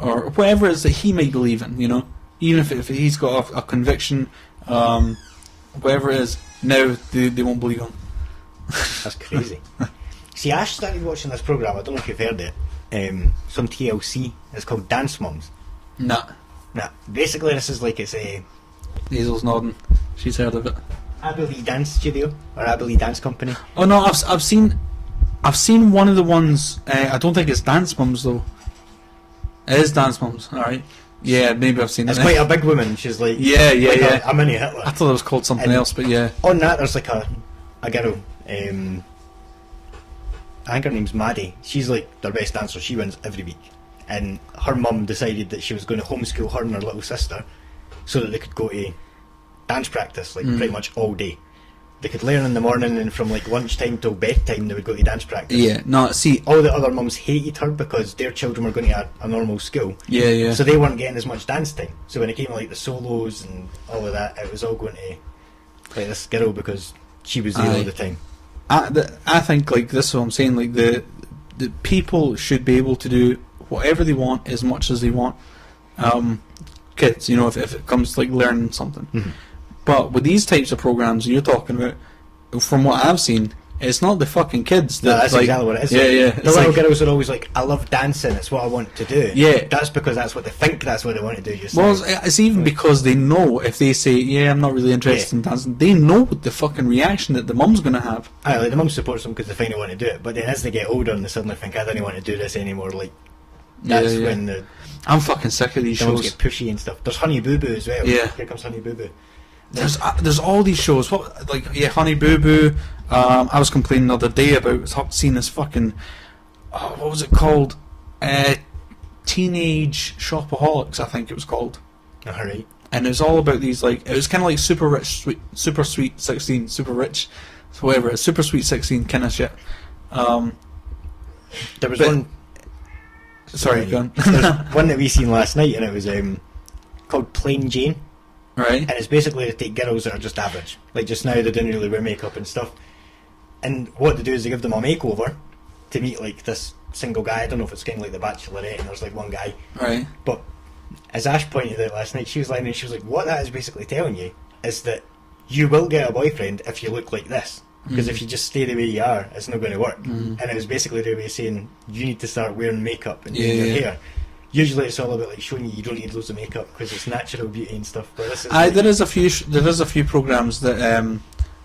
or whatever it is that he might believe in, you know, even if he's got a conviction, whatever it is, now they won't believe him. That's crazy. See, Ash started watching this programme, I don't know if you've heard it, some TLC, it's called Dance Moms. Nah. Nah, basically this is like, it's a Hazel's nodding. She's heard of it. Abilene Dance Studio, or Abilene Dance Company. Oh no, I've seen one of the ones. I don't think it's Dance Mums though. It is Dance Mums. All right. Yeah, maybe I've seen it. It's quite a big woman, she's like... Yeah. A mini Hitler. I thought it was called something And else, but yeah. On that there's like a girl, I think her name's Maddie. She's like their best dancer, she wins every week. And her mum decided that she was going to homeschool her and her little sister so that they could go to dance practice, like pretty much all day. They could learn in the morning, and from like lunchtime till bedtime they would go to dance practice. Yeah, no, see... All the other mums hated her because their children were going to a normal school. Yeah. So they weren't getting as much dance time. So when it came to like the solos and all of that, it was all going to like this girl because she was there all the time. I think, like, this is what I'm saying, like, the people should be able to do whatever they want as much as they want. Kids, you know, if it comes to, like, learning something. Mm-hmm. But with these types of programs you're talking about, from what I've seen, it's not the fucking kids that... No, that's like, exactly what it is. Yeah. The little girls are always like, I love dancing, it's what I want to do. Yeah. That's because that's what they think that's what they want to do just Well, now. it's even because they know if they say, yeah, I'm not really interested in dancing, they know the fucking reaction that the mum's going to have. Aye, like the mum supports them because they finally want to do it, but then as they get older and they suddenly think, I don't want to do this anymore, like, that's when the I'm fucking sick of these mums shows. get pushy and stuff. There's Honey Boo Boo as well. Yeah. Here comes Honey Boo Boo. There's all these shows. Honey Boo Boo. I was complaining the other day about seeing this fucking... what was it called? Teenage Shopaholics, I think it was called. Alright. And it was all about these, like... It was kind of like Super Sweet 16, Super Rich, whatever. It's Super Sweet 16 kind of shit. There was one... Sorry, go on. There's one that we seen last night, and it was called Plain Jane. Right. And it's basically to take girls that are just average. Like just now they don't really wear makeup and stuff. And what they do is they give them a makeover to meet like this single guy. I don't know if it's kind of like The Bachelorette and there's like one guy. Right. But as Ash pointed out last night, she was lying and she was like, what that is basically telling you is that you will get a boyfriend if you look like this. Because if you just stay the way you are, it's not going to work. And it was basically their way of saying you need to start wearing makeup and doing your hair. Usually it's all about like showing you don't need loads of makeup because it's natural beauty and stuff. But this is like, there is a few programs that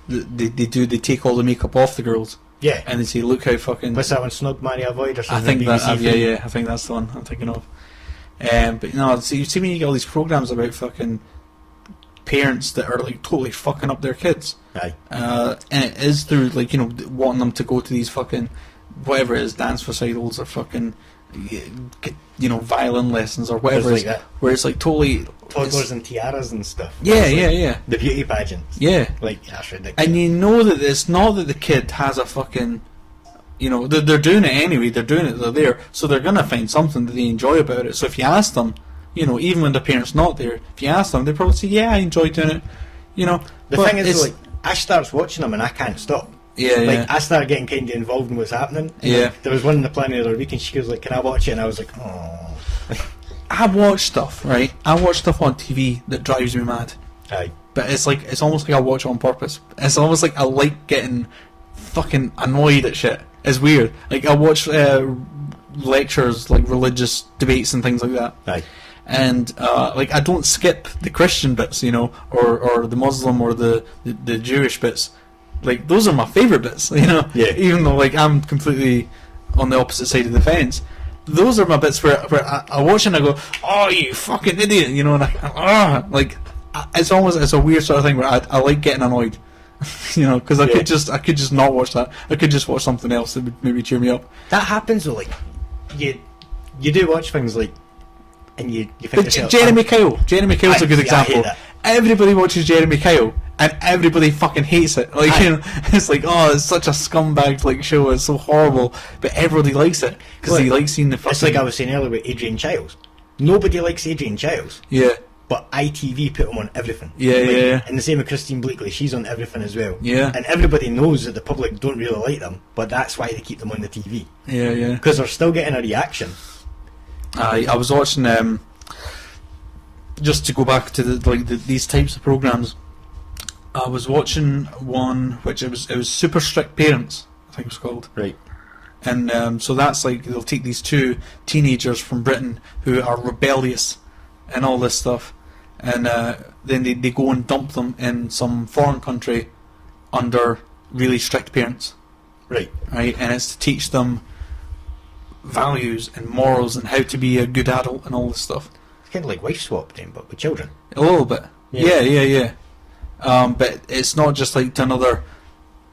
they take all the makeup off the girls. Yeah. And they say, look how fucking... What's that one, Snug Marry Avoid or I something? think that, BBC I think that's the one I'm thinking of. But no, you see when you get all these programs about fucking parents that are like totally fucking up their kids. Aye. And it is through like, you know, wanting them to go to these fucking whatever it is, dance recitals or fucking, you know, violin lessons or whatever it is, like that. where it's like totally Toddlers and tiaras and stuff. Yeah, That's like yeah. The beauty pageants. Yeah. Like, that's ridiculous. And you know that it's not that the kid has a fucking, you know, they're doing it anyway, they're there, so they're going to find something that they enjoy about it. So if you ask them, you know, even when the parent's not there, if you ask them, they probably say, yeah, I enjoy doing it, you know. The thing is, like, Ash starts watching them and I can't stop. Yeah, like yeah. I started getting kind of involved in what's happening. And Yeah. there was one in the plan the other week, and she was like, "Can I watch it?" And I was like, "Oh." I watch stuff, right? I watch stuff on TV that drives me mad. Aye. But it's almost like I watch it on purpose. It's almost like I like getting fucking annoyed at shit. It's weird. Like I watch lectures, like religious debates and things like that. Aye. And like I don't skip the Christian bits, you know, or the Muslim or the Jewish bits. Like those are my favourite bits, you know. Yeah. Even though like I'm completely on the opposite side of the fence. Those are my bits where I watch and I go, "Oh, you fucking idiot," you know, and it's a weird sort of thing where I like getting annoyed, you know, because I could just not watch that. I could just watch something else that would maybe cheer me up. That happens though. Like you do watch things like, and you think to yourself, Jeremy Kyle. Jeremy Kyle's a good I hate example. that. Everybody watches Jeremy Kyle, and everybody fucking hates it. Like you know, it's like, oh, it's such a scumbag like show. It's so horrible, but everybody likes it because they like seeing the. It's like I was saying earlier with Adrian Childs. Nobody likes Adrian Childs. Yeah. But ITV put him on everything. Yeah, like, yeah. And the same with Christine Bleakley. She's on everything as well. Yeah. And everybody knows that the public don't really like them, but that's why they keep them on the TV. Yeah, yeah. Because they're still getting a reaction. I was watching just to go back to these types of programs. I was watching one which it was Super Strict Parents, I think it was called. Right. And so that's like they'll take these two teenagers from Britain who are rebellious and all this stuff, and then they go and dump them in some foreign country under really strict parents. Right. Right, and it's to teach them values and morals and how to be a good adult and all this stuff. It's kind of like Wife Swap then, but with children. A little bit. Yeah. Yeah. But it's not just like to another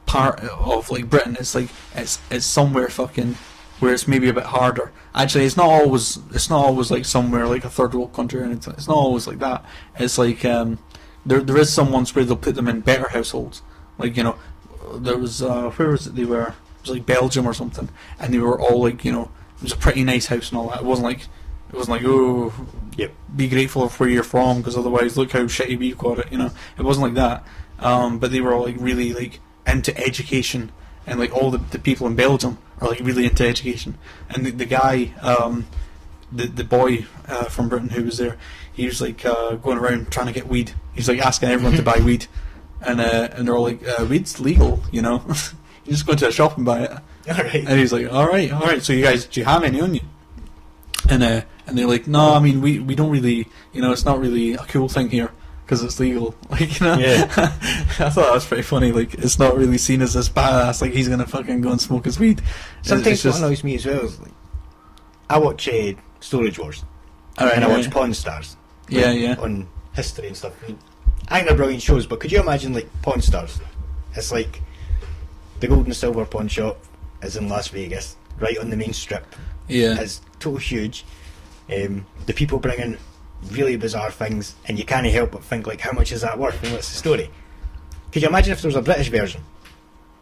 part of like Britain. It's like it's somewhere fucking where it's maybe a bit harder. Actually, it's not always like somewhere like a third world country, and it's not always like that. It's like there is some ones where they'll put them in better households. Like, you know, there was where was it? It was like Belgium or something, and they were all like, you know, it was a pretty nice house and all that. It wasn't like oh, Yep. be grateful for where you're from because otherwise look how shitty we've got it. You know, it wasn't like that. But they were all like really like into education, and like all the people in Belgium are like really into education. And the guy, the boy from Britain who was there, he was like going around trying to get weed. He's like asking everyone to buy weed, and they're all like, weed's legal, you know. You just go to a shop and buy it. Alright. And he's like, all right. So you guys, do you have any on you? And they're like, no, I mean we don't really, you know, it's not really a cool thing here because it's legal. Like, you know. Yeah. I thought that was pretty funny. Like, it's not really seen as this badass. Like, he's gonna fucking go and smoke his weed. Sometimes It's what annoys me as well is like, I watch Storage Wars. Alright, and I watch alright. Pawn Stars. Yeah, yeah. On history and stuff. I think they're brilliant shows, but could you imagine like Pawn Stars? It's like the gold and silver pawn shop is in Las Vegas, right on the main strip. Yeah. It's total huge. The people bring in really bizarre things, and you can't help but think like, how much is that worth and what's the story? Could you imagine if there was a British version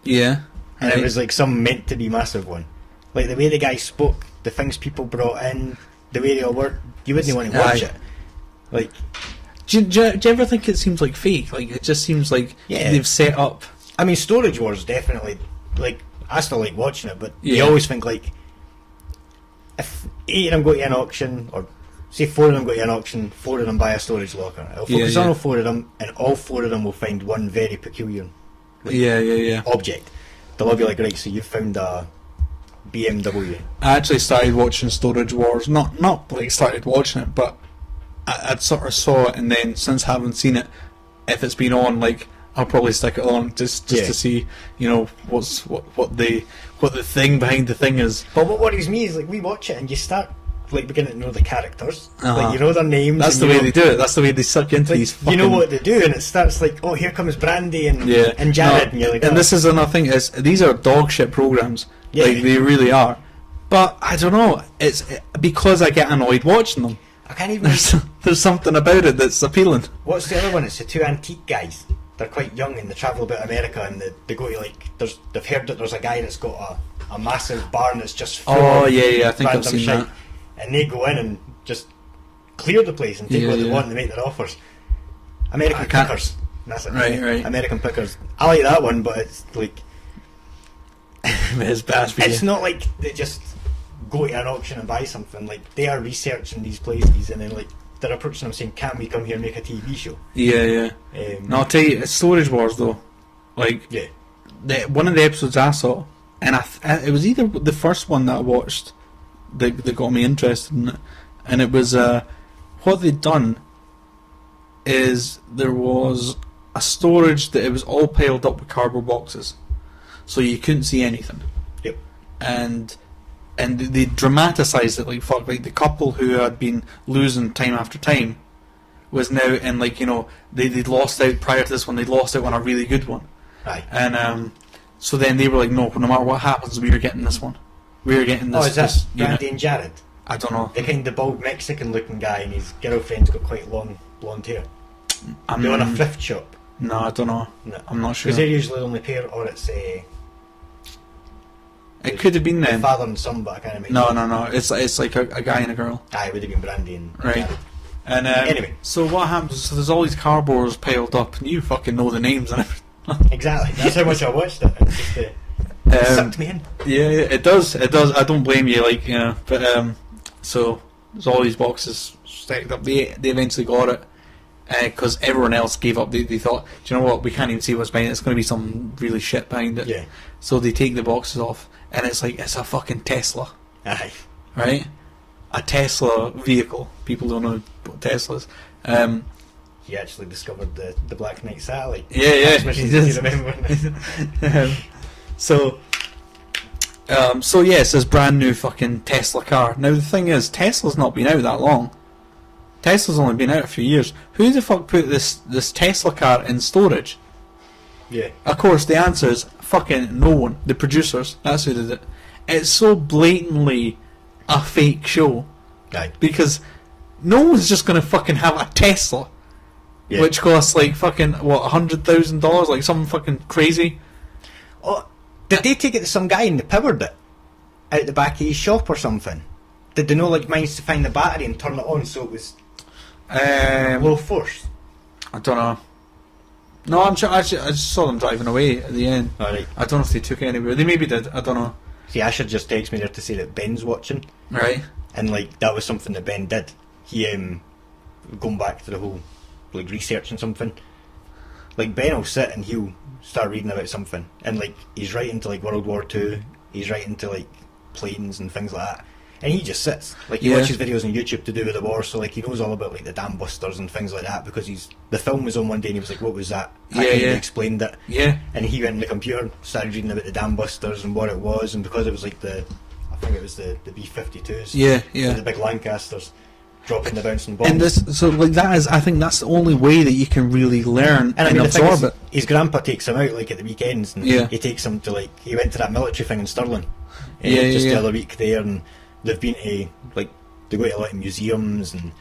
Yeah. and Right. it was like some meant to be massive one? Like the way the guy spoke, the things people brought in, the way they all worked, you wouldn't want to watch Aye. it. Like, Do you ever think it seems like fake? Like, it just seems like Yeah. they've set up. I mean, Storage Wars definitely, like, I still like watching it, but you Yeah. always think like, if 8 of them go to an auction, or say 4 of them go to an auction, 4 of them buy a storage locker. I'll focus Yeah, on yeah. all 4 of them, and all 4 of them will find one very peculiar Yeah. object. They'll all be like, right, so you found a BMW. I actually started watching Storage Wars. Not like started watching it, but I'd sort of saw it, and then since having seen it, if it's been on, like, I'll probably stick it on just Yeah. to see, you know, what the thing behind the thing is. But what worries me is like we watch it and you start like beginning to know the characters, Uh-huh. like you know their names. That's and the you way know- they do it. That's the way they suck into like, these fucking... you know what they do, and it starts like, oh, here comes Brandy and Yeah. and Jared, No, and you're like, and oh. this is another thing, is these are dog shit programs. Yeah. Like, they really are. But I don't know, it's because I get annoyed watching them. I can't even. There's something about it that's appealing. What's the other one? It's the 2 antique guys. They're quite young and they travel about America, and they go to like, they've heard that there's a guy that's got a massive barn that's just full Oh, of yeah, I think I've random seen shite. that. And they go in and just clear the place and take Yeah, what they yeah. want and make their offers. American I can't- Pickers. That's it. Right. American Pickers. I like that one, but it's like His best video. It's not like they just go to an auction and buy something. Like, they are researching these places, and then like they're approaching them saying, "Can we come here and make a TV show?" Yeah. No, I'll tell you, it's Storage Wars though. Like, Yeah. one of the episodes I saw, and it was either the first one that I watched that got me interested in it, and it was what they'd done is there was a storage that it was all piled up with cardboard boxes, so you couldn't see anything. Yep. And they dramatised it like fuck. Like, the couple who had been losing time after time was now in, like, you know, they'd lost out prior to this one. They'd lost out on a really good one. Aye. And so then they were like, no matter what happens, we are getting this one. We are getting this. Oh, is that this unit. Randy and Jared? I don't know. The kind of bald Mexican looking guy, and his girlfriend's got quite long blonde hair. They own a thrift shop. No, I don't know. No. I'm not sure. Because they're usually the only pair, or it's It could have been them. father and son, but I can't remember. No. It's like a guy and a girl. Aye, it would have been Brandy and Right. Jared. And Anyway. so what happens? So there's all these cardboards piled up, and you fucking know the names and everything. Exactly. That's how much I watched it. It just sucked me in. Yeah, it does. I don't blame you. Like, you know, but so there's all these boxes stacked up. They eventually got it because everyone else gave up. They thought, do you know what? We can't even see what's behind it. It's going to be some really shit behind it. Yeah. So they take the boxes off, and it's like it's a fucking Tesla, Aye. right? A Tesla vehicle. People don't know what Tesla is. He actually discovered the Black Knight satellite. Yeah, Transmission, he did. if you remember. So yeah, it's this brand new fucking Tesla car. Now the thing is, Tesla's not been out that long. Tesla's only been out a few years. Who the fuck put this Tesla car in storage? Yeah. Of course, the answer is fucking no one. The producers. That's who did it. It's so blatantly a fake show Aye. because no one's just gonna fucking have a Tesla, Yeah. which costs like fucking what $100,000, like something fucking crazy. Oh, did they take it to some guy and they powered it out the back of his shop or something? Did they know, like, manage to find the battery and turn it on so it was low force? I don't know. No, I'm sure. Actually, I just saw them driving away at the end. Alright. I don't know if they took it anywhere. They maybe did. I don't know. See, Asher just texted me there to say that Ben's watching, Right? and like that was something that Ben did. He going back to the whole like researching something. Like, Ben will sit and he'll start reading about something, and like he's right into like World War II. He's right into like planes and things like that. And he just sits, like, he Yeah. watches videos on YouTube to do with the war, so like he knows all about like the dam busters and things like that, because the film was on one day and he was like, what was that? I Yeah, kinda yeah. explained it. Yeah. And he went on the computer, started reading about the dam busters and what it was, and because it was like I think it was the B-52s, Yeah. the big Lancasters dropping the bouncing bombs. And this, so like that is, I think that's the only way that you can really learn And I and mean, the thing absorb is, it. his grandpa takes him out like at the weekends, and Yeah. he takes him to like, he went to that military thing in Stirling, Yeah, just yeah. the other week there, and they've been to like, they go to a lot of museums, and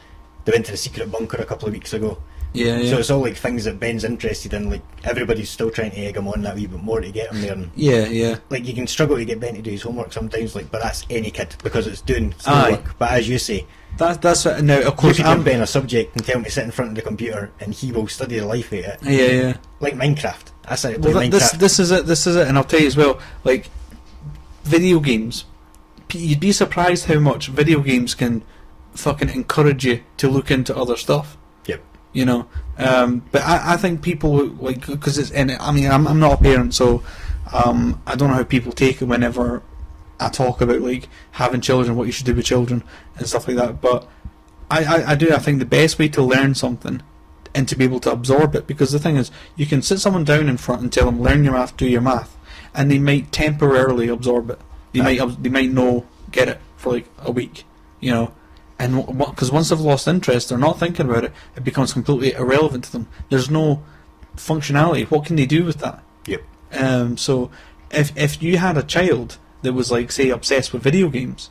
they went to the secret bunker a couple of weeks ago. Yeah, yeah. So it's all like things that Ben's interested in. Like, everybody's still trying to egg him on that wee bit more to get him there. And yeah. like, you can struggle to get Ben to do his homework sometimes, like, but that's any kid because it's doing Aye. schoolwork. But as you say, That's what, now of you course could I'm. give Ben a subject and tell him to sit in front of the computer, and he will study the life out of it. Yeah. Like Minecraft. That's how to Well, play Minecraft. this is it, and I'll tell you as well. Like, video games, you'd be surprised how much video games can fucking encourage you to look into other stuff. Yep. You know, but I think people like, because it's, and I mean, I'm not a parent, so I don't know how people take it whenever I talk about like having children, what you should do with children and stuff like that. But I think the best way to learn something and to be able to absorb it, because the thing is, you can sit someone down in front and tell them learn your math, do your math, and they might temporarily absorb it. They might get it for like a week, you know. And because once they've lost interest, they're not thinking about it. It becomes completely irrelevant to them. There's no functionality. What can they do with that? Yep. So if you had a child that was like, say, obsessed with video games,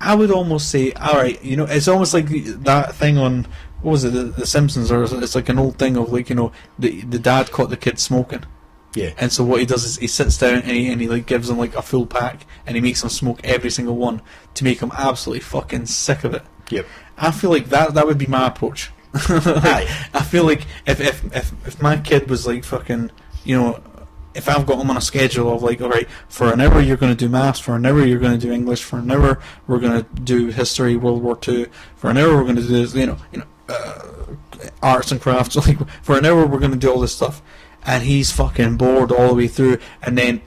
I would almost say, all right, you know, it's almost like that thing on, what was it, the Simpsons, or it's like an old thing of like, you know, the dad caught the kid smoking. Yeah. And so what he does is he sits down and he like gives them like a full pack, and he makes them smoke every single one to make them absolutely fucking sick of it. Yep. I feel like that would be my approach. Aye. I feel like if my kid was like fucking, you know, if I've got them on a schedule of like, all right, for an hour you're going to do maths, for an hour you're going to do English, for an hour we're going to do history, World War II, for an hour we're going to do this, arts and crafts, like for an hour we're going to do all this stuff, and he's fucking bored all the way through, and then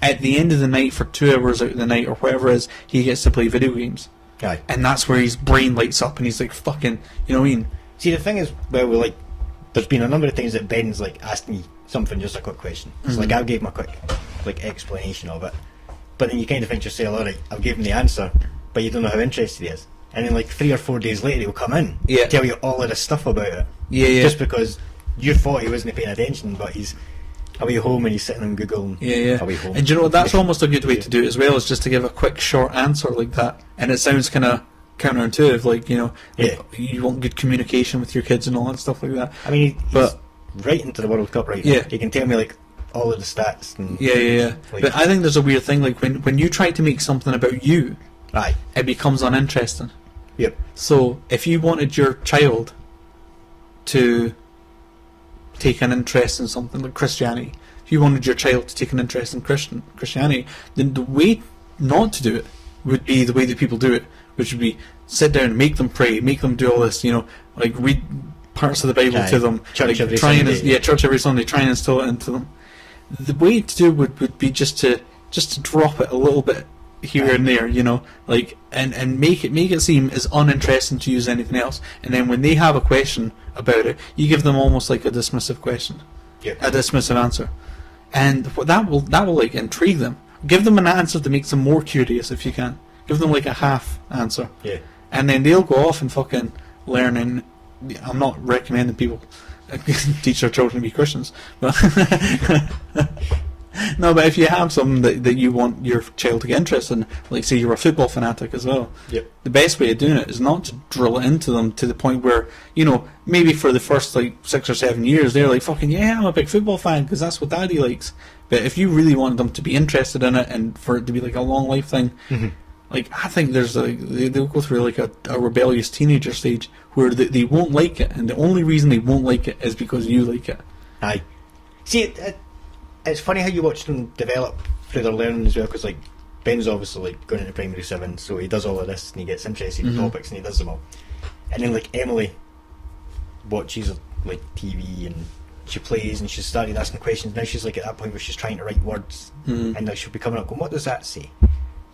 at the end of the night, for 2 hours out of the night or whatever it is, he gets to play video games. Aye. And that's where his brain lights up and he's like, fucking, you know what I mean? See, the thing is, well, like, there's been a number of things that Ben's like asked me something, just a quick question. It's like, I gave him a quick like explanation of it, but then you kind of think to yourself, alright, I've given him the answer, but you don't know how interested he is. And then like 3 or 4 days later he'll come in, tell you all of this stuff about it. Just because you thought he wasn't paying attention, but he's away home and he's sitting on Google and away home. And do you know what, that's almost a good way to do it as well, is just to give a quick short answer like that. And it sounds kind of counterintuitive, like, you know, like you want good communication with your kids and all that stuff like that. I mean, he's right into the World Cup right now. He can tell me like all of the stats and like, but I think there's a weird thing, like when you try to make something about you, it becomes uninteresting. So if you wanted your child to take an interest in something like Christianity, if you wanted your child to take an interest in Christianity, then the way not to do it would be the way that people do it, which would be sit down, make them pray, make them do all this, you know, like read parts of the Bible to them, church like every Sunday. church every Sunday, try and instill it into them. The way to do it would be just to drop it a little bit here and there, you know, like and make it seem as uninteresting to you as anything else. And then when they have a question about it, you give them almost like a dismissive question, a dismissive answer, and that will like intrigue them. Give them an answer that makes them more curious if you can. Give them like a half answer, and then they'll go off and fucking learn. And I'm not recommending people teach their children to be Christians, but no, but if you have something that you want your child to get interested in, like say you're a football fanatic as well, the best way of doing it is not to drill it into them to the point where, you know, maybe for the first like 6 or 7 years they're like, fucking I'm a big football fan because that's what daddy likes. But if you really want them to be interested in it and for it to be like a long life thing, like I think there's they'll go through like a rebellious teenager stage where they won't like it, and the only reason they won't like it is because you like it. Aye. See, it's funny how you watch them develop through their learning as well, because like Ben's obviously like going into primary 7, so he does all of this and he gets interested in topics and he does them all. And then like Emily watches like TV and she plays and she's started asking questions. Now she's like at that point where she's trying to write words, and like she'll be coming up going, what does that say?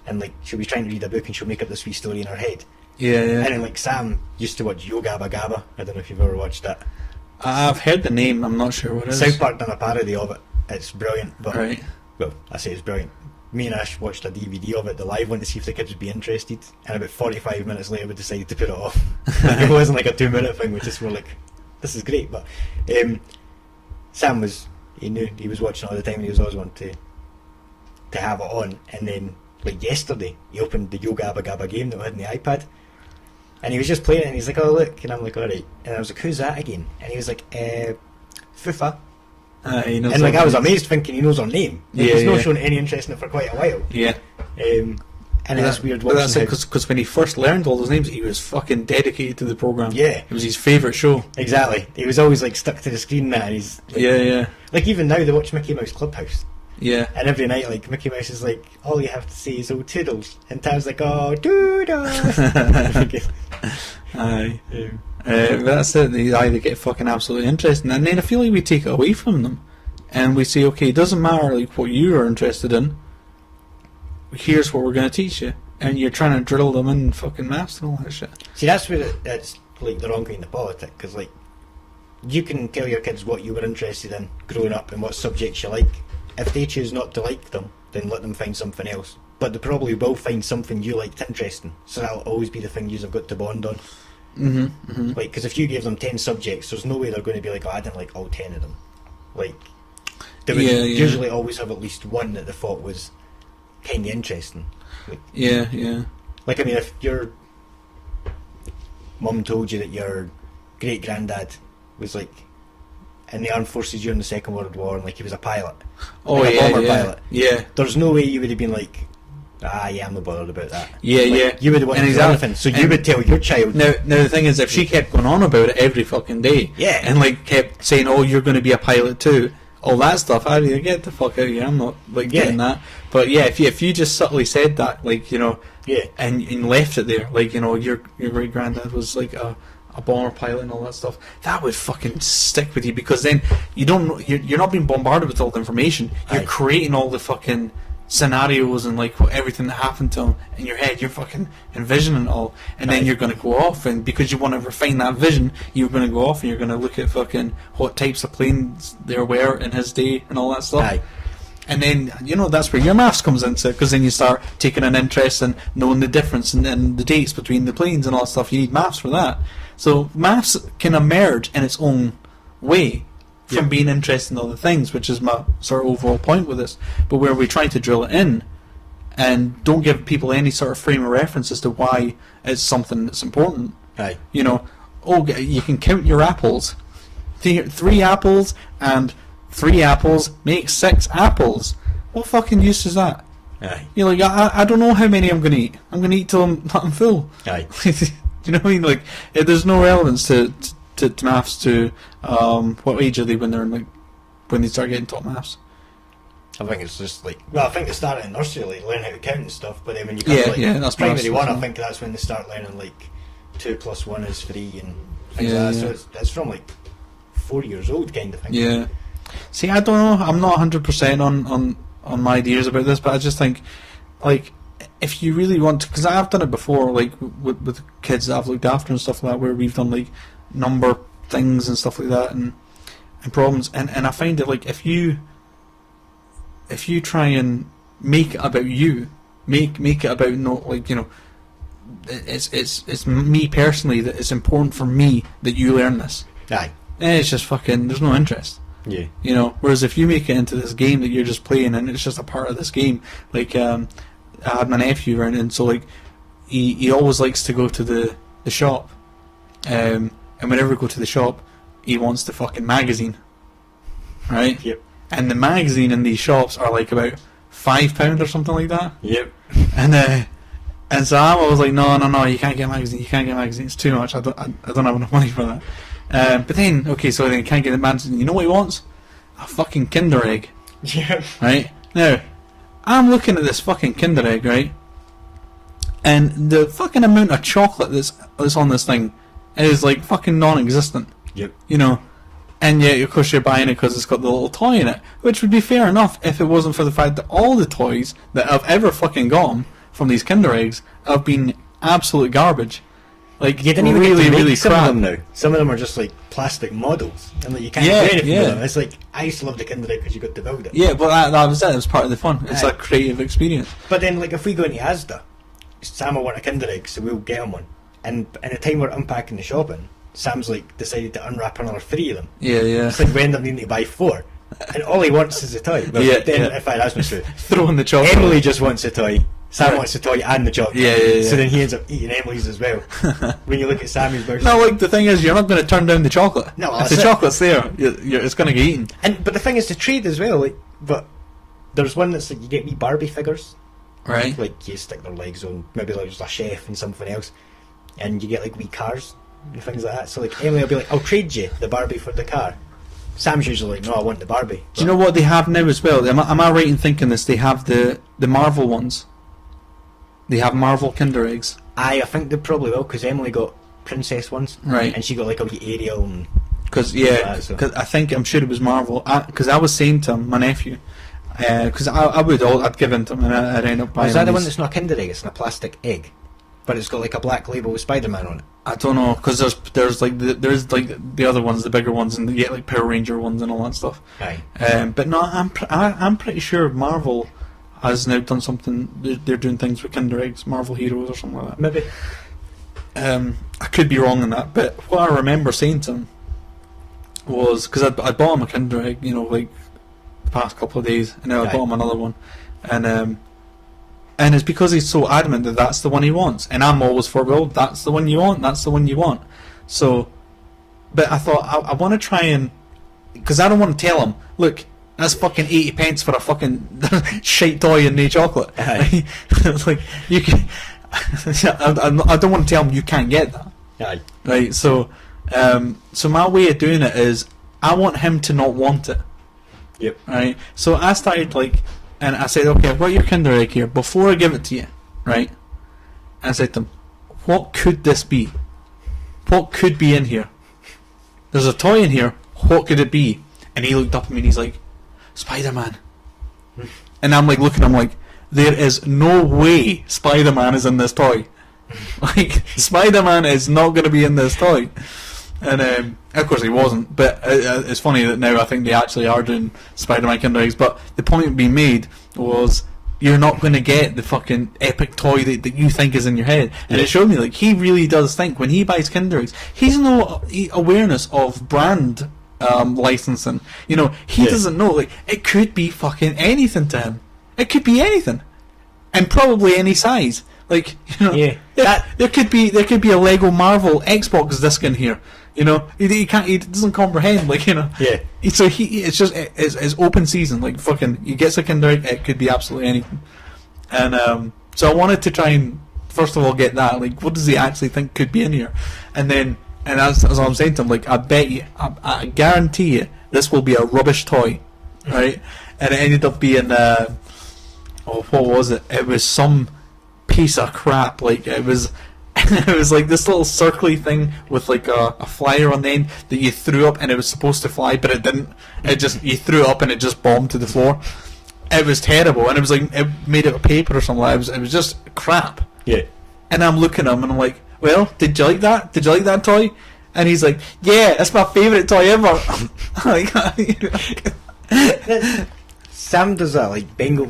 And like she'll be trying to read a book and she'll make up this wee story in her head. And then like Sam used to watch Yo Gabba Gabba. I don't know if you've ever watched that. I've heard the name, I'm not sure what it is. South Park done a parody of it. It's brilliant, but well, I say it's brilliant. Me and Ash watched a DVD of it, the live one, to see if the kids would be interested, and about 45 minutes later we decided to put it off. It wasn't like a 2-minute thing, we just were like, this is great. But Sam he knew he was watching all the time and he was always wanting to have it on. And then like yesterday he opened the Yo Gabba Gabba game that we had on the iPad, and he was just playing it and he's like, oh look, and I'm like, alright. And I was like, who's that again? And he was like, Fufa. And like I was amazed thinking he knows her name. Like, he's not shown any interest in it for quite a while. And that's weird watching. That's it, because when he first learned all those names, he was fucking dedicated to the program. It was his favourite show. Exactly. He was always like stuck to the screen now. And he's like, like even now they watch Mickey Mouse Clubhouse. And every night like Mickey Mouse is like, all you have to say is oh toodles, and Tam's like, oh doodles. Aye. That's it. They either get fucking absolutely interesting, and then I feel like we take it away from them, and we say, okay, it doesn't matter like what you are interested in. Here's what we're going to teach you, and you're trying to drill them in fucking maths and all that shit. See, that's where it's like the wrong kind of politics, because like you can tell your kids what you were interested in growing up and what subjects you like. If they choose not to like them, then let them find something else. But they probably will find something you liked interesting, so that'll always be the thing you've got to bond on. Like, because if you gave them 10 subjects, there's no way they're going to be like, oh, I didn't like all 10 of them. Like, they would usually always have at least one that they thought was kind of interesting. Like, like, I mean, if your mum told you that your great granddad was like in the armed forces during the Second World War and like he was a pilot, like a bomber pilot, there's no way you would have been like, I'm not bothered about that. You would have wanted to do anything, so you would tell your child. Now the thing is, if she kept going on about it every fucking day, and like kept saying, oh, you're going to be a pilot too, all that stuff, I mean, get the fuck out of here. I'm not like getting that. But yeah, if you just subtly said that, like, you know, and left it there, like, you know, your great granddad was like a bomber pilot and all that stuff, that would fucking stick with you, because then you're not being bombarded with all the information. You're creating all the fucking scenarios and like everything that happened to him in your head. You're fucking envisioning it all, and then you're going to go off, and because you want to refine that vision, you're going to go off and you're going to look at fucking what types of planes there were in his day and all that stuff. And then, you know, that's where your maths comes into it, because then you start taking an interest in knowing the difference and the dates between the planes and all that stuff. You need maths for that. So maths can emerge in its own way from being interested in other things, which is my sort of overall point with this. But where we try to drill it in and don't give people any sort of frame of reference as to why it's something that's important. You know, you can count your apples. 3 apples and 3 apples make 6 apples. What fucking use is that? You're like, I don't know how many I'm going to eat. I'm going to eat till I'm full. You know what I mean? Like, there's no relevance to maths to what age are they when they're in, like, when they start getting taught maths? I think it's just like, well, I think they start in nursery, like, learn how to count and stuff, but then when you come to like that's primary one, I think that's when they start learning like 2 + 1 is 3 and things like that. So it's from like 4 years old kind of thing. See, I don't know, I'm not 100% on my ideas about this, but I just think, like, if you really want to, because I've done it before, like with kids that I've looked after and stuff like that, where we've done like number things and stuff like that, and problems, and I find that, like, if you try and make it about you, make it about, not like, you know, it's me personally, that it's important for me that you learn this. It's just fucking, there's no interest. You know, whereas if you make it into this game that you're just playing and it's just a part of this game, like, I had my nephew around, and so, like, he always likes to go to the shop, and whenever we go to the shop, he wants the fucking magazine, right? And the magazine in these shops are like about £5 or something like that. And so I was like, no, you can't get a magazine. You can't get a magazine. It's too much. I don't have enough money for that. But then, okay, so then he can't get the magazine. You know what he wants? A fucking Kinder Egg. Right? Now, I'm looking at this fucking Kinder Egg, right? And the fucking amount of chocolate that's on this thing is like fucking non-existent. You know? And yet, of course, you're buying it because it's got the little toy in it, which would be fair enough if it wasn't for the fact that all the toys that I've ever fucking gotten from these Kinder Eggs have been absolute garbage. Like, you didn't even really some crap. Of them now. Some of them are just like plastic models, and like you can't do anything with them. It's like, I used to love the Kinder Egg because you got to build it. Yeah, but that was it. It was part of the fun. It's a creative experience. But then, like, if we go into Asda, Sam will want a Kinder Egg, so we'll get him one. And in the time we're unpacking the shopping, Sam's like decided to unwrap another 3 of them. It's like we end up needing to buy 4. And all he wants is a toy. Well, in fact, that's not true. Throwing the chocolate. Emily just wants a toy. Sam wants the toy and the chocolate. So then he ends up eating Emily's as well. When you look at Sammy's version. No, like, the thing is, you're not going to turn down the chocolate. No, if the chocolate's there, it's going to get eaten. But the thing is, to trade as well. Like, but there's one that's like, you get wee Barbie figures, right? Like, you stick their legs on, maybe like there's a chef and something else, and you get like wee cars and things like that. So like, Emily will be like, I'll trade you the Barbie for the car. Sam's usually like, no, I want the Barbie. Do you know what they have now as well? Am I right in thinking this? They have the Marvel ones. They have Marvel Kinder Eggs. I think they probably will, because Emily got princess ones, right? And she got like a wee Ariel and. Because I'm sure it was Marvel. Because I was saying to him, my nephew, because I'd give in to him, and I'd end up buying. Is that the one that's not a Kinder Egg? It's in a plastic egg, but it's got like a black label with Spider-Man on it. I don't know, because there's like the other ones, the bigger ones, and you get like Power Ranger ones and all that stuff. But no, I'm pretty sure Marvel has now done something. They're doing things with Kinder Eggs, Marvel Heroes or something like that. Maybe. I could be wrong in that, but what I remember saying to him was, because I bought him a Kinder Egg, you know, like the past couple of days, and now I bought him another one, and it's because he's so adamant that that's the one he wants, and I'm always for, well, that's the one you want, that's the one you want. So, but I thought I want to try and, because I don't want to tell him, look, that's fucking 80 pence for a fucking shite toy and no chocolate. It's like, you can. I don't want to tell him you can't get that. Right. So my way of doing it is, I want him to not want it. Yep. Right? So I started and I said, okay, I've got your Kinder Egg here. Before I give it to you, right? I said to him, what could this be? What could be in here? There's a toy in here. What could it be? And he looked up at me and he's like, Spider-Man. And I'm like looking, I'm like, there is no way Spider-Man is in this toy. Spider-Man is not going to be in this toy. And of course he wasn't. But it's funny that now I think they actually are doing Spider-Man Kinder Eggs. But the point being made was, you're not going to get the fucking epic toy that you think is in your head. And it showed me, he really does think, when he buys Kinder Eggs, he's no awareness of brand licensing. He doesn't know, it could be fucking anything to him. It could be anything. And probably any size. There could be a Lego Marvel Xbox disc in here. He doesn't comprehend. So it's open season. He gets a Kinder Egg. It could be absolutely anything. And so I wanted to try and first of all get that. What does he actually think could be in here? And as I'm saying to him, I bet you, I guarantee you, this will be a rubbish toy, right? And it ended up being what was it? It was some piece of crap. It was this little circly thing with a flyer on the end that you threw up, and it was supposed to fly, but it didn't. You threw it up and it just bombed to the floor. It was terrible, and it was it made out of paper or something. It was just crap. Yeah. And I'm looking at him and I'm like, well, did you like that? Did you like that toy? And he's like, yeah, that's my favourite toy ever. Sam does that, Bengal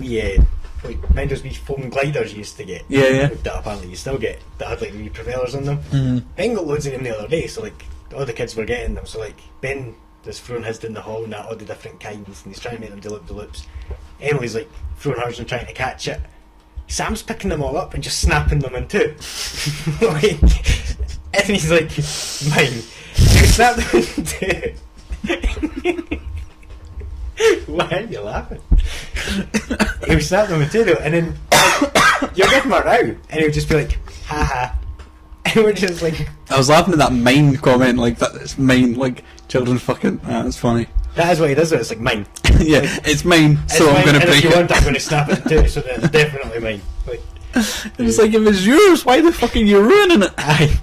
mine does these foam gliders you used to get. Yeah. That apparently you still get, that had wee propellers on them. Mm-hmm. Ben got loads of them the other day, so all the kids were getting them. So Ben is throwing his down the hall and all the different kinds, and he's trying to make them do the loops. Emily's throwing hers and trying to catch it. Sam's picking them all up and just snapping them in two. And he's like, mine. And he snapped them in two. Why are you laughing? He would snap them in two though, and then you'll give him a row, and he would just be like, ha ha. And we're just I was laughing at that mine comment, that's mine, children fucking, that's funny. That is what he does, it's mine. Yeah, it's mine, so I'm going to break it. If you it. want, I'm going to snap it too, so then it's definitely mine. It's if it's yours, why the fuck are you ruining it? Aye.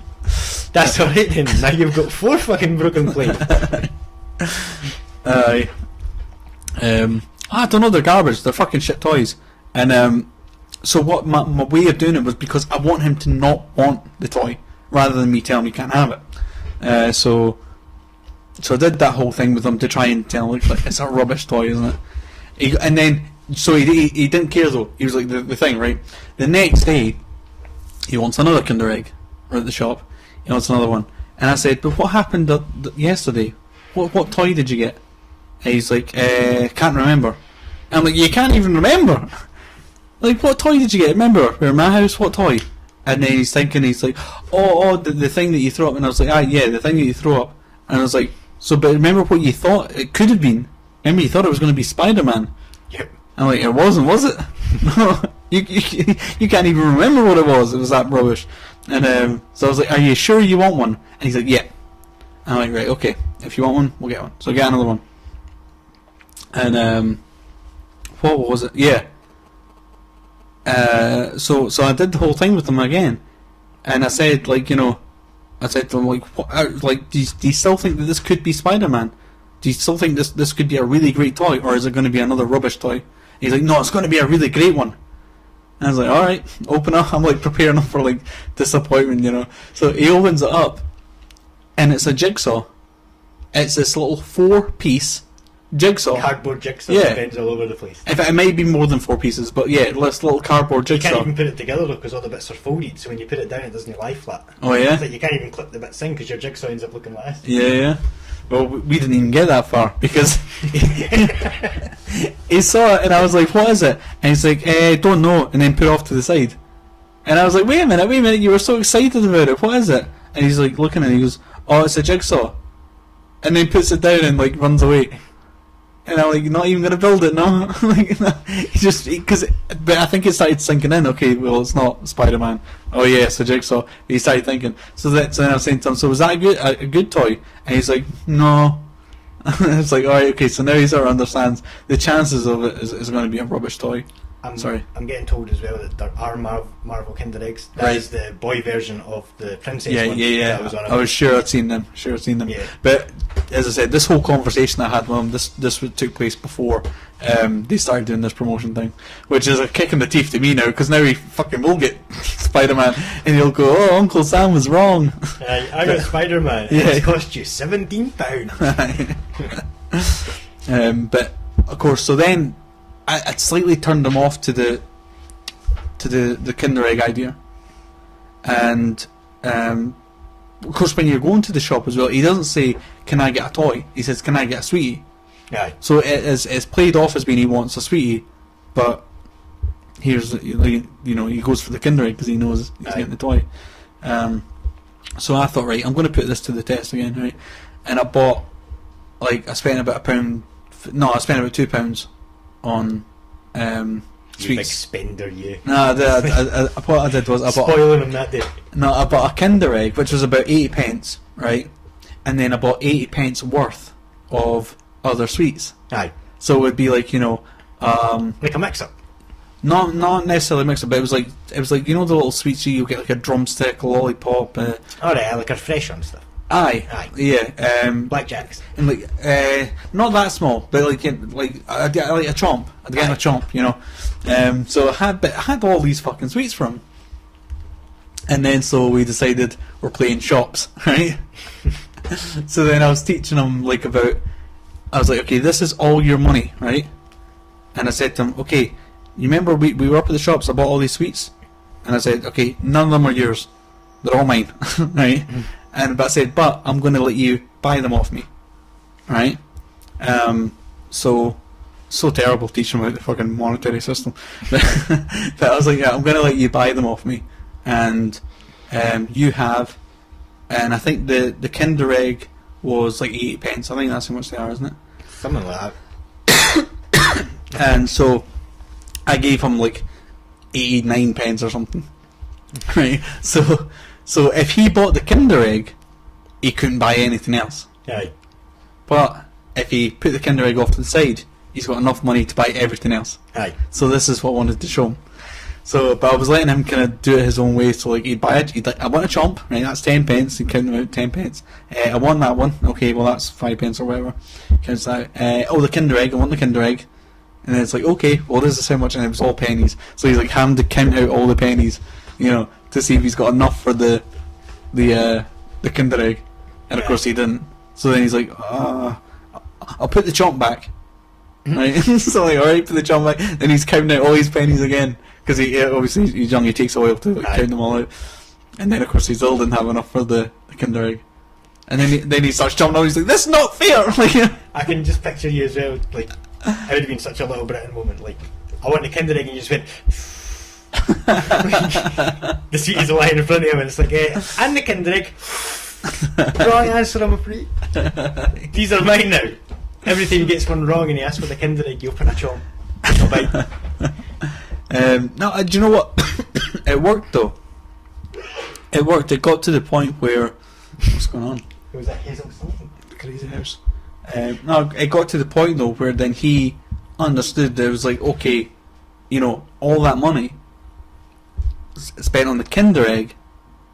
That's alright then, now you've got 4 fucking broken plates. Aye. I don't know, they're garbage, they're fucking shit toys. And so what my way of doing it was because I want him to not want the toy, rather than me telling him he can't have it. So I did that whole thing with him to try and tell him, it's a rubbish toy, isn't it? He didn't care though. He was the thing, right? The next day, he wants another Kinder Egg. We're at the shop. He wants another one. And I said, but what happened yesterday? What toy did you get? And he's like, can't remember. And I'm like, you can't even remember? What toy did you get? Remember, we're in my house, what toy? And then he's thinking, he's like, the thing that you throw up. And I was like, yeah, the thing that you throw up. And I was like, but remember what you thought it could have been? Remember you thought it was going to be Spider-Man? Yep. I'm like, it wasn't, was it? No, you can't even remember what it was. It was that rubbish. And so I was like, are you sure you want one? And he's like, yeah. I'm like, right, okay. If you want one, we'll get one. So I get another one. And what was it? Yeah. So I did the whole thing with them again, and I said, I said to him, what, do you still think that this could be Spider-Man? Do you still think this could be a really great toy, or is it going to be another rubbish toy? And he's like, no, it's going to be a really great one. And I was like, all right, open up. I'm preparing up for disappointment, So he opens it up, and it's a jigsaw. It's this little 4-piece jigsaw. Cardboard jigsaw, yeah. Bends all over the place. In fact, it may be more than 4 pieces, but yeah, this little cardboard jigsaw. You can't even put it together though, because all the bits are folded, so when you put it down it doesn't lie flat. Oh yeah? You can't even clip the bits in, because your jigsaw ends up looking like this. Yeah. Well, we didn't even get that far, because he saw it, and I was like, what is it? And he's like, don't know, and then put it off to the side. And I was like, wait a minute, you were so excited about it, what is it? And he's like, looking at it, he goes, oh, it's a jigsaw. And then puts it down and runs away. And I'm like, you're not even going to build it, no? But I think it started sinking in. Okay, well, it's not Spider-Man. Oh yeah, it's a jigsaw. But he started thinking. So then I was saying to him, so was that a good toy? And he's like, no. It's like, alright, okay, so now he sort of understands the chances of it is going to be a rubbish toy. I'm getting told as well that there are Marvel Kinder Eggs. That is the boy version of the princess one. Yeah. I was sure I'd seen them. Yeah. But as I said, this whole conversation I had with him, this took place before they started doing this promotion thing, which is a kick in the teeth to me now, because now he fucking will get Spider-Man, and he'll go, "Oh, Uncle Sam was wrong." I got Spider-Man. Yeah. It's cost you £17. But of course, so then I slightly turned him off to the Kinder Egg idea, and of course, when you're going to the shop as well, he doesn't say, "Can I get a toy?" He says, "Can I get a sweetie?" Aye. So it's played off as being he wants a sweetie, but here's he goes for the Kinder Egg because he knows he's getting the toy. So I thought, right, I'm going to put this to the test again, right? And I bought, I spent about £1. No, I spent about £2 on sweets. You big spender, you. No, what I did was I bought spoiling him that day. No, I bought a Kinder Egg, which was about 80 pence, right? And then I bought 80 pence worth of other sweets. Aye. So it would be like like a mix-up. Not necessarily mix-up, but it was like the little sweets you get, like a drumstick, a lollipop. Alright, like a fresh one stuff. Aye. Yeah. Blackjacks. And not that small, but like a chomp. I'd get a chomp, So I had all these fucking sweets from him. And then so we decided we're playing shops, right? So then I was teaching him I was like, okay, this is all your money, right? And I said to him, okay, you remember we were up at the shops, I bought all these sweets? And I said, okay, none of them are yours. They're all mine, right? But I said, but I'm going to let you buy them off me, right? So terrible teaching about the fucking monetary system. But I was like, yeah, I'm going to let you buy them off me. And you have, and I think the Kinder Egg was like 80 pence. I think that's how much they are, isn't it? Something like that. And so I gave him 89 pence or something. Right? So if he bought the Kinder Egg, he couldn't buy anything else. Aye. But if he put the Kinder Egg off to the side, he's got enough money to buy everything else. Aye. So this is what I wanted to show him. So, but I was letting him kind of do it his own way. So he'd buy it. He'd I want a chomp, right? That's 10 pence. He'd count them out, 10 pence. I want that one. Okay, well that's 5 pence or whatever. Counts that. The Kinder Egg. I want the Kinder Egg. And then it's like, okay, well this is how much, and it was all pennies. So he's having to count out all the pennies, to see if he's got enough for the Kinder Egg. And of course he didn't. So then he's like, I'll put the chomp back. Right? So alright, put the chomp back. Then he's counting out all his pennies again. Because obviously he's young, he takes a while to count them all out. And then of course he still didn't have enough for the Kinder Egg. And then he starts jumping out, he's like, "This is not fair!" I can just picture you as well, it would have been such a Little Britain moment, I want the Kinder Egg, and you just went the sweet is lying in front of him, and it's like, and the Kinder Egg. Wrong answer, I'm afraid. These are mine now. Every time he gets one wrong and he asks for the Kinder Egg, you open a chomp. A bite. No, do you know what? It worked though. It worked. It got to the point where what's going on? It was that Hazel something. Crazy house. No, it got to the point though where then he understood that it was like, okay, all that money spent on the Kinder Egg,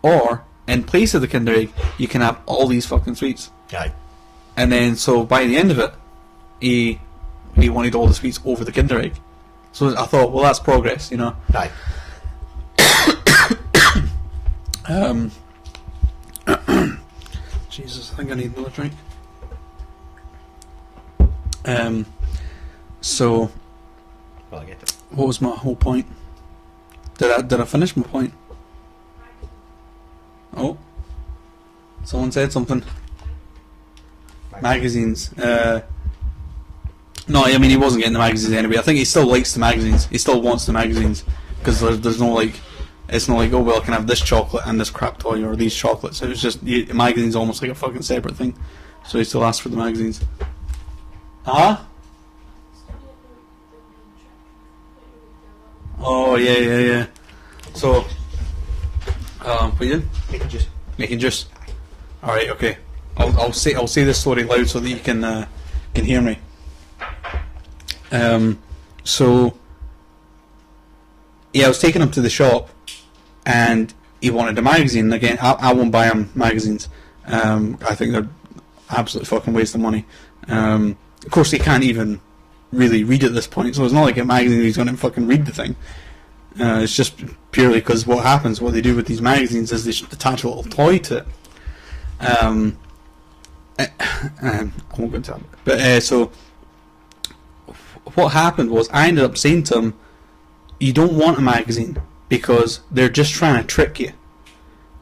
or in place of the Kinder Egg, you can have all these fucking sweets. Aye. And then so by the end of it, he wanted all the sweets over the Kinder Egg. So I thought, well, that's progress, Aye. Jesus, I think I need another drink. So, well, I get it. What was my whole point? Did I finish my point? Oh, someone said something. Magazines. No, I mean he wasn't getting the magazines anyway. I think he still likes the magazines. He still wants the magazines because there's no it's not like, oh well, I can have this chocolate and this crap toy or these chocolates. It was just magazines almost like a fucking separate thing. So he still asked for the magazines. Oh yeah. So, what you doing? Making juice. Making juice. All right, okay. I'll say this story loud so that you can can hear me. So yeah, I was taking him to the shop, and he wanted a magazine. Again, I won't buy him magazines. I think they're absolute fucking waste of money. Of course, he can't even really read at this point, so it's not like a magazine he's going to fucking read the thing. It's just purely because what they do with these magazines is they attach a little toy to it. I won't go into that. But so what happened was I ended up saying to him, you don't want a magazine because they're just trying to trick you.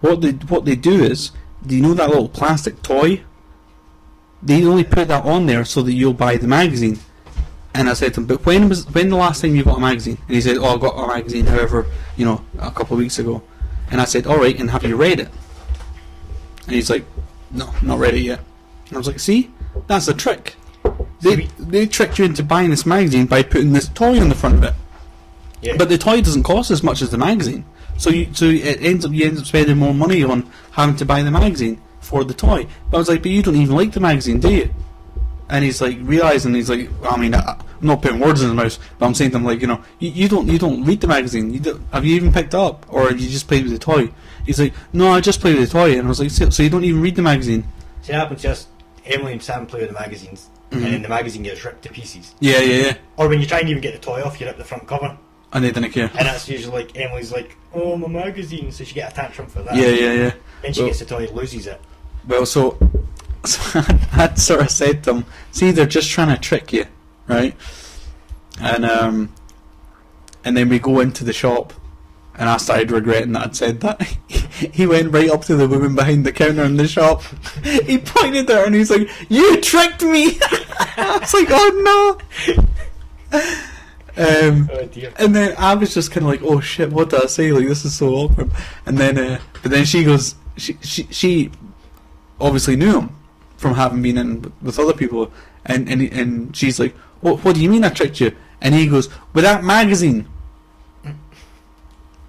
What they do is, do you know that little plastic toy? They only put that on there so that you'll buy the magazine. And I said to him, but when the last time you got a magazine? And he said, I got a magazine, however, a couple of weeks ago. And I said, alright, and have you read it? And he's like, no, not read it yet. And I was like, see? That's the trick. They tricked you into buying this magazine by putting this toy on the front of it. Yeah. But the toy doesn't cost as much as the magazine. So you end up spending more money on having to buy the magazine for the toy. But I was like, but you don't even like the magazine, do you? And he's like realising, he's like, I'm not putting words in his mouth, but I'm saying to him, like, you don't read the magazine. Have you even picked it up, or have you just played with the toy? He's like, no, I just played with the toy. And I was like, so you don't even read the magazine? See, it happens just Emily and Sam play with the magazines, and then the magazine gets ripped to pieces. Yeah. Or when you try and even get the toy off, you rip the front cover. And they didn't care. And that's usually like, Emily's like, oh, my magazine, so she get a tantrum for that. Yeah. Then she gets the toy, loses it. Well, so I'd sort of said to them, see, they're just trying to trick you, right? And then we go into the shop, and I started regretting that I'd said that. He went right up to the woman behind the counter in the shop. He pointed at her and he's like, you tricked me! I was like, oh no! Oh dear. And then I was just kind of like, oh shit, what did I say? Like, this is so awkward. And then, but then she goes, she obviously knew him from having been in with other people, and she's like, what do you mean I tricked you? And he goes, with that magazine.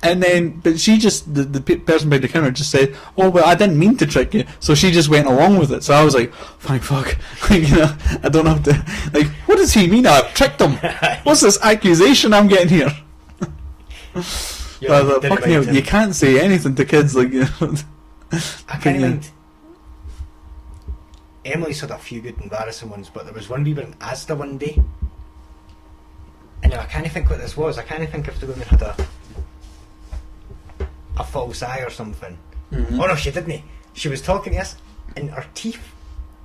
And then, but she just, the person behind the counter just said, oh, well, I didn't mean to trick you. So she just went along with it. So I was like, thank fuck. I don't have to, like, what does he mean I've tricked him? What's this accusation I'm getting here? Fucking hell, you can't say anything to kids like, I can't mind. Emily's had a few good embarrassing ones, but there was one we were in Asda one day, and I can't think what this was. I can't think if the woman had a false eye or something. Oh no, she didn't. She was talking to us, and her teeth,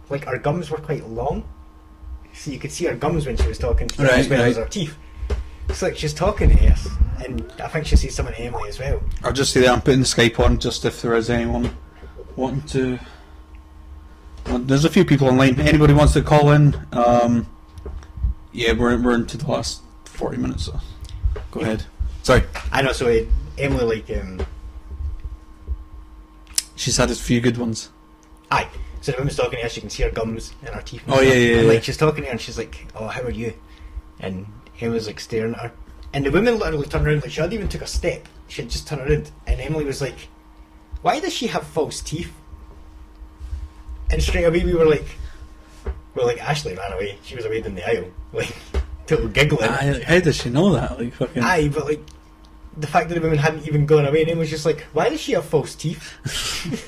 like her gums, were quite long, so you could see her gums when she was talking to us, as well as her teeth. It's like she's talking to us, and I think she sees someone to Emily as well. I'll just say that I'm putting the Skype on just if there is anyone wanting to. Well, there's a few people online. Anybody wants to call in? Yeah, we're into the last 40 minutes, so go ahead. Sorry. I know. So Emily, like, she's had a few good ones. Aye. So the woman's talking to us. You can see her gums and her teeth. Oh yeah. And like she's talking to her, and she's like, "Oh, how are you?" And Emily's like staring at her, and the woman literally turned around, like she hadn't even took a step. She had just turned around, and Emily was like, "Why does she have false teeth?" And straight away we were like, Ashley ran away. She was away down the aisle, like total giggling. How does she know that? Like fucking. Aye, but like the fact that the woman hadn't even gone away, and Emily was just like, "Why does she have false teeth?"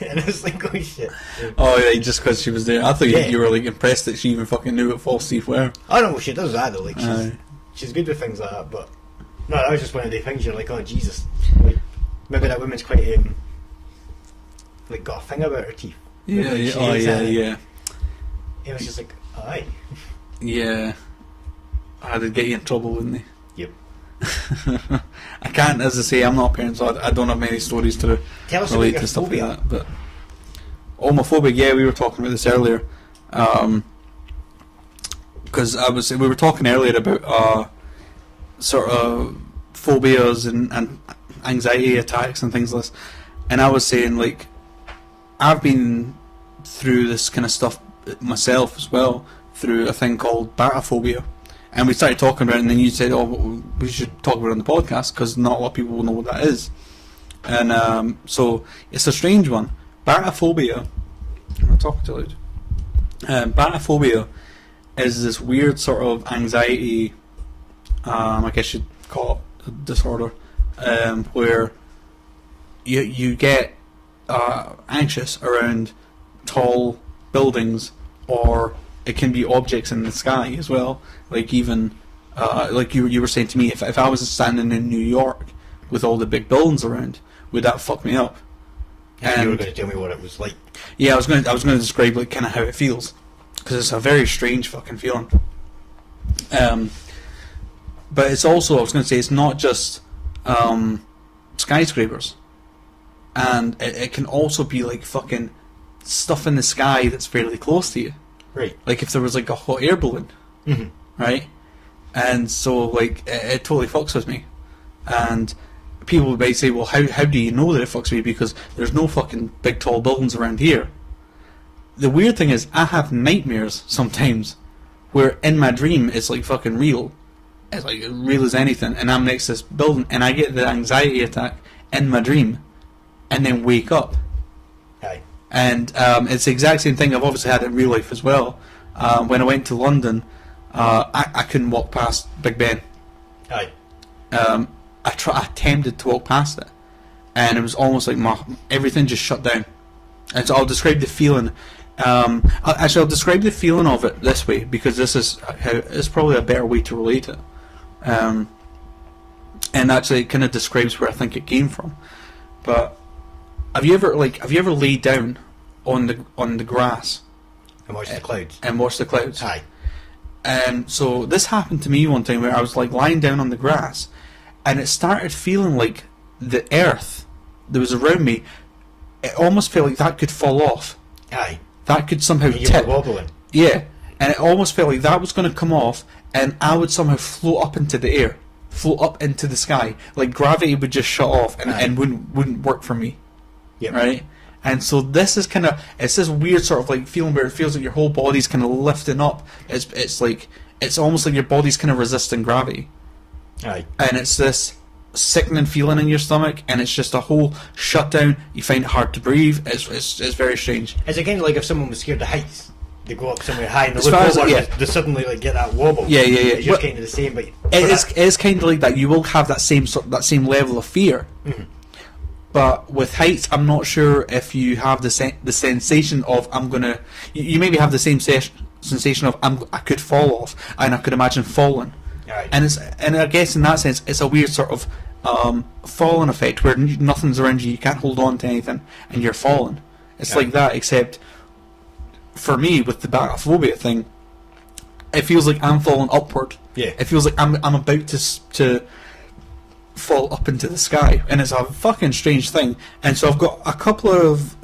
And I was like, "Oh shit!" Oh yeah, just because she was there. I thought you were like impressed that she even fucking knew what false teeth were. Oh no, she does that though. Like she's good with things like that. But no, that was just one of the things. You're like, "Oh Jesus!" Like, maybe that woman's quite like got a thing about her teeth. Yeah. It was just like, aye. Yeah. I'd get you in trouble, wouldn't they? Yep. I can't, as I say, I'm not a parent, so I don't have many stories to relate to stuff phobia. like that. But homophobic, yeah, we were talking about this earlier. Because we were talking earlier about sort of phobias and anxiety attacks and things like this. And I was saying, like, I've been through this kind of stuff myself as well, through a thing called batophobia. And we started talking about it, and then you said, oh, we should talk about it on the podcast, because not a lot of people will know what that is. And so, it's a strange one. Batophobia, I'm not talking too loud. Batophobia is this weird sort of anxiety, I guess you'd call it a disorder, where you get anxious around tall buildings, or it can be objects in the sky as well. Like even like you were saying to me, if I was standing in New York with all the big buildings around, would that fuck me up? And you were going to tell me what it was like. Yeah, I was going to describe like kind of how it feels, because it's a very strange fucking feeling. But it's also, I was going to say, it's not just skyscrapers, and it can also be like fucking stuff in the sky that's fairly close to you. Right. Like if there was like a hot air balloon, right? And so like it totally fucks with me. And people might say, well, how do you know that it fucks with me? Because there's no fucking big tall buildings around here. The weird thing is, I have nightmares sometimes where in my dream it's like fucking real. It's like real as anything, and I'm next to this building and I get the anxiety attack in my dream and then wake up. Aye. And it's the exact same thing I've obviously had in real life as well. When I went to London, I couldn't walk past Big Ben. Aye. I attempted to walk past it, and it was almost like everything just shut down. And so I'll describe the feeling. I'll describe the feeling of it this way, because it's probably a better way to relate it. And actually, it kind of describes where I think it came from. But have you ever laid down on the grass and watched the clouds? And watched the clouds. Aye. So this happened to me one time where I was like lying down on the grass, and it started feeling like the earth that was around me, it almost felt like that could fall off. Aye. That could somehow You tip. were wobbling. Yeah, and it almost felt like that was going to come off, and I would somehow float up into the air, float up into the sky. Like gravity would just shut off and wouldn't work for me. Yep. Right? And so this is kind of, it's this weird sort of like feeling where it feels like your whole body's kind of lifting up. It's like, it's almost like your body's kind of resisting gravity. Aye. And it's this sickening feeling in your stomach, and it's just a whole shutdown. You find it hard to breathe. It's very strange. Is it kind of like if someone was scared of heights? They go up somewhere high and they As look far as- over, yeah. they suddenly like get that wobble. Yeah. It's just Well, kind of the same, but it is kind of like that. You will have that same level of fear. Mm-hmm. But with heights, I'm not sure if you have the sensation of I'm gonna. You maybe have the same sensation of I could fall off, and I could imagine falling. Right. And I guess in that sense, it's a weird sort of falling effect where nothing's around you. You can't hold on to anything, and you're falling. It's like that, except for me with the baclophobia thing, it feels like I'm falling upward. Yeah. It feels like I'm about to fall up into the sky, and it's a fucking strange thing. And so I've got a couple of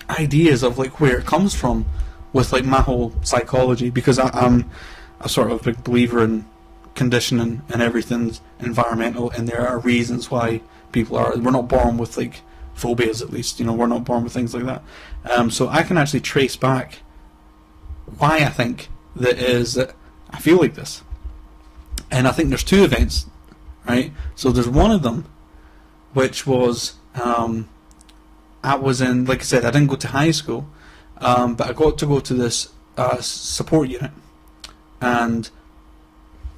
ideas of like where it comes from with like my whole psychology, because I'm a sort of big believer in conditioning and everything's environmental, and there are reasons why we're not born with like phobias, at least, we're not born with things like that. So I can actually trace back why I think that is that I feel like this. And I think there's two events, right? So there's one of them which was I was in, like I said, I didn't go to high school, but I got to go to this support unit, and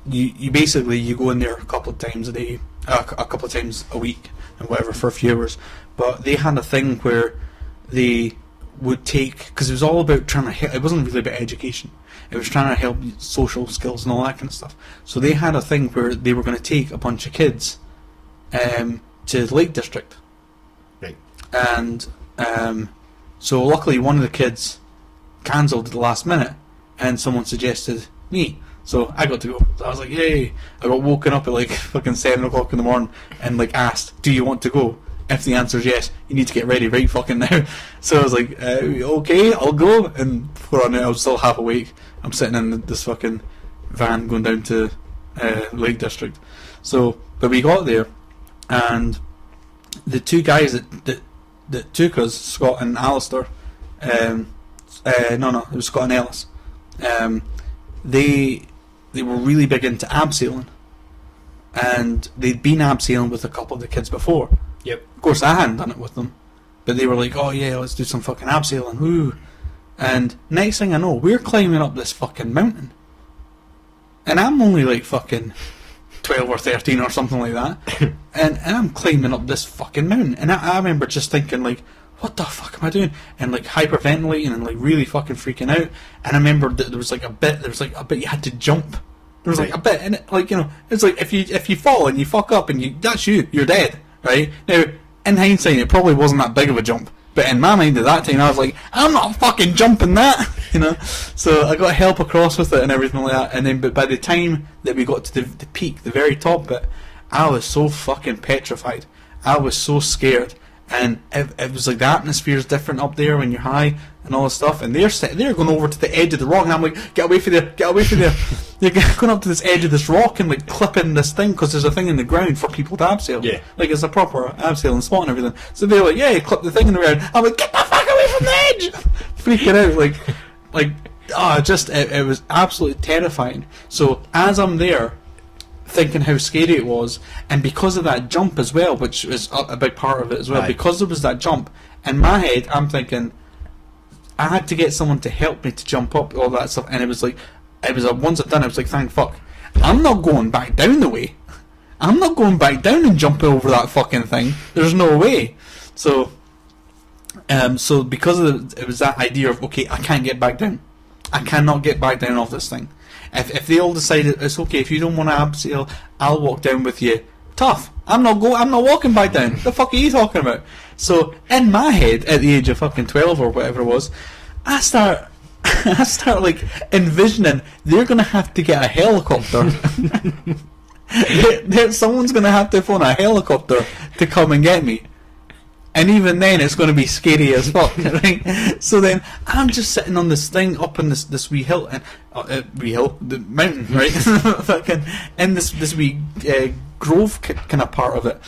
you basically you go in there a couple of times a day, a couple of times a week, and whatever, for a few hours. But they had a thing where they would take, because it was all about trying to help, it wasn't really about education, it was trying to help social skills and all that kind of stuff. So they had a thing where they were going to take a bunch of kids to the Lake District. Right. And so luckily one of the kids cancelled at the last minute, and someone suggested me. So I got to go. So I was like, yay! I got woken up at like fucking 7 o'clock in the morning and like asked, do you want to go? If the answer is yes, you need to get ready right fucking now. So I was like, okay, I'll go. And before I knew it, I was still half awake. I'm sitting in this fucking van going down to Lake District. So, but we got there, and the two guys that took us, Scott and Alistair, no, it was Scott and Ellis. They were really big into abseiling, and they'd been abseiling with a couple of the kids before. Yep. Of course, I hadn't done it with them, but they were like, "Oh yeah, let's do some fucking abseiling." Woo! And next thing I know, we're climbing up this fucking mountain. And I'm only like fucking 12 or 13 or something like that. and I'm climbing up this fucking mountain. And I remember just thinking like, what the fuck am I doing? And like hyperventilating and like really fucking freaking out. And I remember that there was like a bit you had to jump. There was like a bit, and like, you know, it's like if you fall and you fuck up and that's you're dead, right? Now, in hindsight, it probably wasn't that big of a jump. But in my mind at that time, I was like, I'm not fucking jumping that, you know. So I got help across with it and everything like that. And then, but by the time that we got to the peak, the very top bit, I was so fucking petrified. I was so scared. And it was like the atmosphere is different up there when you're high and all this stuff. And they're going over to the edge of the rock, and I'm like, get away from there, get away from there. They're going up to this edge of this rock and like clipping this thing because there's a thing in the ground for people to abseil. Yeah. Like it's a proper abseiling spot and everything. So they're like, yeah, clip the thing in the ground. I'm like, get the fuck away from the edge! Freaking out, it was absolutely terrifying. So as I'm there, thinking how scary it was, and because of that jump as well, which was a big part of it as well, Aye. because there was that jump, in my head I'm thinking I had to get someone to help me to jump up, all that stuff, and it was once I'd done it, I was like, thank fuck, I'm not going back down the way. I'm not going back down and jumping over that fucking thing. There's no way. So because it was that idea of, okay, I can't get back down. I cannot get back down off this thing. If they all decided it's okay, if you don't want to abseil, I'll walk down with you. Tough. I'm not walking back down. The fuck are you talking about? So in my head, at the age of fucking 12 or whatever it was, I start like envisioning they're gonna have to get a helicopter. Someone's gonna have to phone a helicopter to come and get me. And even then, it's going to be scary as fuck, right? So then, I'm just sitting on this thing up in this wee hill, and the mountain, right? Fucking in this wee grove kind of part of it,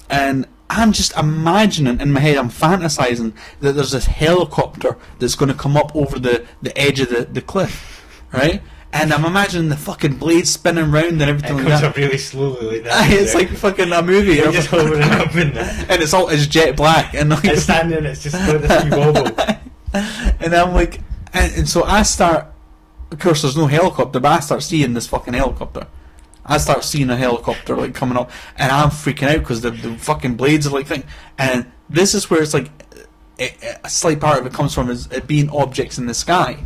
and I'm just imagining in my head, I'm fantasizing that there's this helicopter that's going to come up over the edge of the cliff, right? And I'm imagining the fucking blades spinning round and everything like that. It comes up really slowly like that. It's like fucking a movie. You're just hovering up in there. And it's jet black. And like, it's standing, it's just got this wee wobble. And I'm like, and so I start, of course there's no helicopter, but I start seeing this fucking helicopter. I start seeing a helicopter like coming up, and I'm freaking out because the fucking blades are like thing. And this is where it's like, a slight part of it comes from is it being objects in the sky.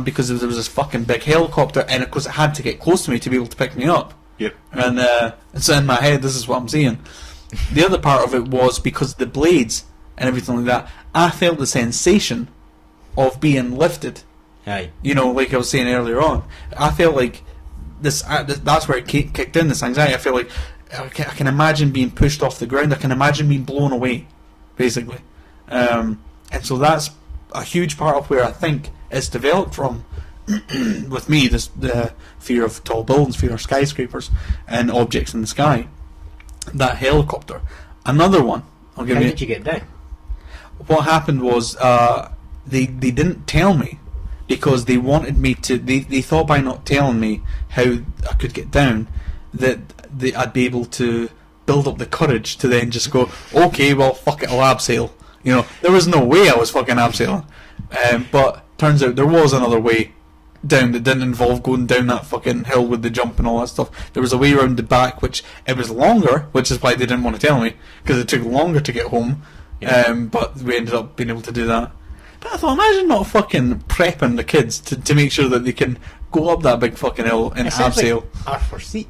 Because there was this fucking big helicopter, and of course it had to get close to me to be able to pick me up. Yep. And so in my head, this is what I'm seeing. The other part of it was because of the blades and everything like that, I felt the sensation of being lifted. Aye. You know, like I was saying earlier on, I felt like that's where it kicked in, this anxiety. I feel like I can imagine being pushed off the ground. I can imagine being blown away, basically. And so that's a huge part of where I think it's developed from with me, the fear of tall buildings, fear of skyscrapers and objects in the sky. That helicopter. Another one. How did you get down? What happened was they didn't tell me because they wanted me to. They thought by not telling me how I could get down that I'd be able to build up the courage to then just go, okay, well, fuck it, I'll abseil. You know, there was no way I was fucking abseiling. But turns out there was another way down that didn't involve going down that fucking hill with the jump and all that stuff. There was a way around the back, which it was longer, which is why they didn't want to tell me, because it took longer to get home. Yeah. But we ended up being able to do that. But I thought, imagine not fucking prepping the kids to make sure that they can go up that big fucking hill and abseil. Like R4C.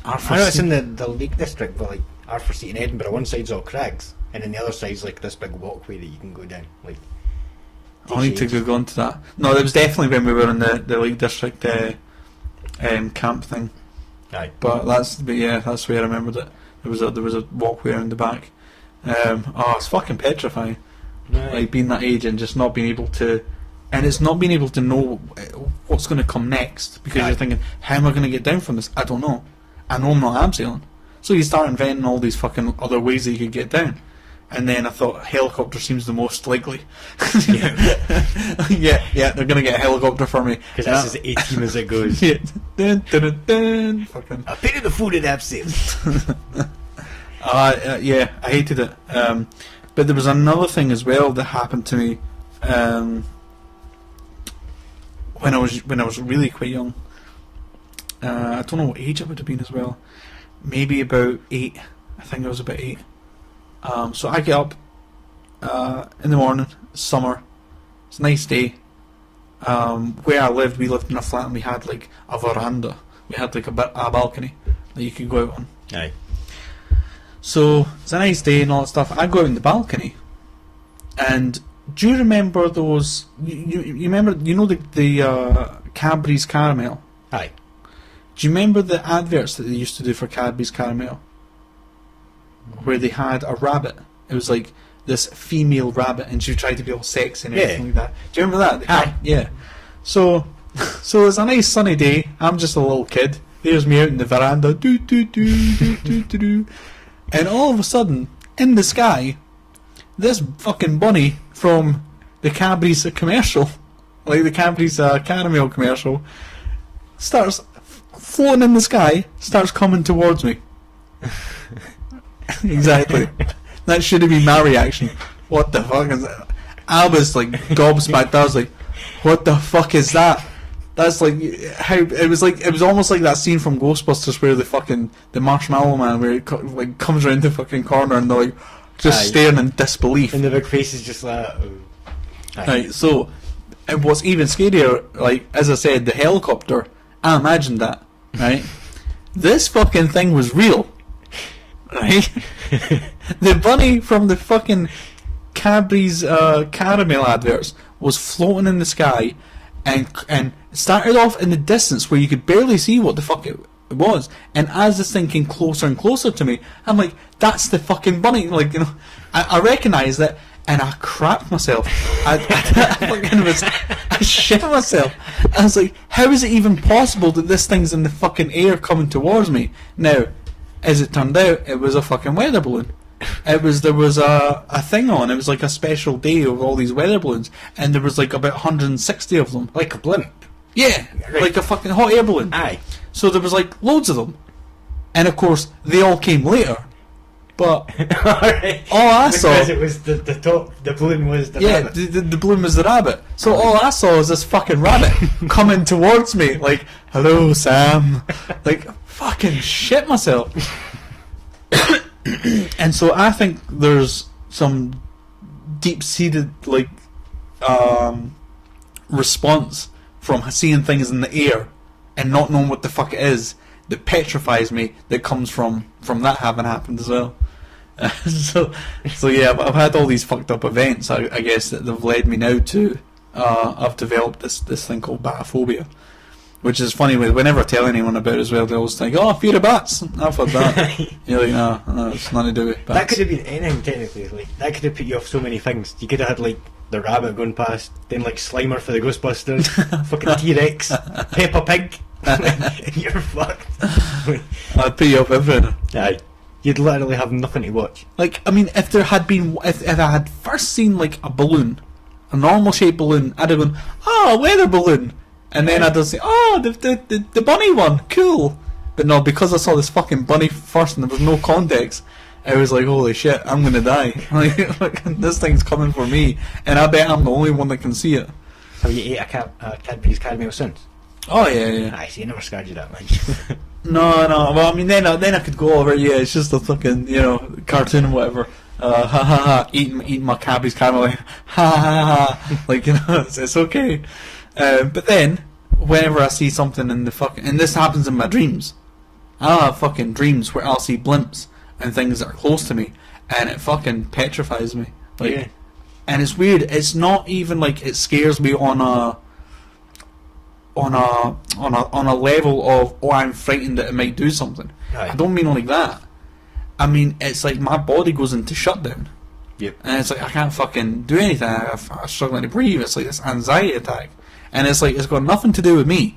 I know it's in the Lake District, but like R4C in Edinburgh, one side's all crags, and then the other side's like this big walkway that you can go down. Like, I'll need to go on to that. No, it was definitely when we were in the Lake District camp thing. Aye. But that's where I remembered it. There was a walkway around the back. It's fucking petrifying. Right. Like being that age and just not being able to, and it's not being able to know what's going to come next, because you're thinking, how am I going to get down from this? I don't know. I know I'm not abseiling. So you start inventing all these fucking other ways that you could get down. And then I thought helicopter seems the most likely. yeah, they're going to get a helicopter for me. Because that's as A-team as it goes. Yeah. Dun, dun, dun, dun. Fucking. I paid the food at abseil. Yeah, I hated it. But there was another thing as well that happened to me when I was really quite young. I don't know what age I would have been as well. Maybe about 8. I think I was about 8. So I get up in the morning. It's summer. It's a nice day. Where I lived, we lived in a flat and we had like a veranda. We had like a balcony that you could go out on. Aye. So it's a nice day and all that stuff. I go out on the balcony, and do you remember those? You remember? You know the Cadbury's caramel. Aye. Do you remember the adverts that they used to do for Cadbury's caramel, where they had a rabbit? It was like this female rabbit, and she tried to be all sexy and everything like that. Do you remember that? Aye. Yeah. So it's a nice sunny day. I'm just a little kid. There's me out in the veranda. Do do do do do do do. And all of a sudden, in the sky, this fucking bunny from the Cadbury's commercial, like the Cadbury's caramel commercial, starts floating in the sky, starts coming towards me. Exactly. That should have been my reaction. What the fuck is that? I was like gobsmacked. I was like, what the fuck is that? That's like how it was almost like that scene from Ghostbusters where the Marshmallow Man, where it like comes around the fucking corner and they're like just staring in disbelief. And the big face is just like, Right, so what's even scarier, like as I said, the helicopter, I imagined that, right? This fucking thing was real. Right? The bunny from the fucking Cadbury's caramel adverts was floating in the sky and started off in the distance where you could barely see what the fuck it was, and as this thing came closer and closer to me, I'm like, that's the fucking bunny. Like, you know, I recognised it and I crapped myself. I shit myself. I was like, how is it even possible that this thing's in the fucking air coming towards me? Now, as it turned out, it was a fucking weather balloon. There was a thing on. It was like a special day of all these weather balloons, and there was like about 160 of them. like a blimp. Yeah, Right. like a fucking hot air balloon. Aye. So there was like loads of them, and of course they all came later. But Alright. all I saw, Because it was the top, the balloon was the yeah, rabbit. the balloon was the rabbit. So all I saw was this fucking rabbit coming towards me, like, "Hello, Sam." Like, fucking shit myself. And so I think there's some deep-seated like response from seeing things in the air and not knowing what the fuck it is that petrifies me, that comes from that having happened as well. So yeah, I've had all these fucked up events, I guess, that have led me now to I've developed this thing called batophobia, which is funny. Whenever I tell anyone about it as well, they always think, "Oh, fear of bats." I've had that. You're like, no, it's nothing to do with bats. That could have been anything technically. Like, that could have put you off so many things. You could have had like the rabbit going past, then like Slimer for the Ghostbusters, fucking T-Rex, Peppa Pig. You're fucked. I'd put you off everything. Aye. You'd literally have nothing to watch. Like, I mean, if I had first seen like a balloon, a normal shaped balloon, I'd have gone, "Oh, a weather balloon," and then I'd have say, "Oh, the bunny one, cool." But no, because I saw this fucking bunny first and there was no context, I was like, "Holy shit, I'm gonna die!" Like, this thing's coming for me, and I bet I'm the only one that can see it. Have you ate a Cadbury's caramel since? Oh yeah. Aye, so you never scared you that much. No. Well, I mean, then I could go over. Yeah, it's just a fucking cartoon and whatever. Ha ha ha! Eating my Cadbury's caramel. Ha ha ha! Like, it's okay. But then, whenever I see something in the fucking, and this happens in my dreams, I'll have fucking dreams where I'll see blimps and things that are close to me, and it fucking petrifies me. Like, Yeah. And it's weird. It's not even like it scares me on a level of, oh, I'm frightened that it might do something. Aye. I don't mean like that. I mean, it's like my body goes into shutdown. Yep. And it's like I can't fucking do anything. I'm struggling to breathe. It's like this anxiety attack, and it's like it's got nothing to do with me.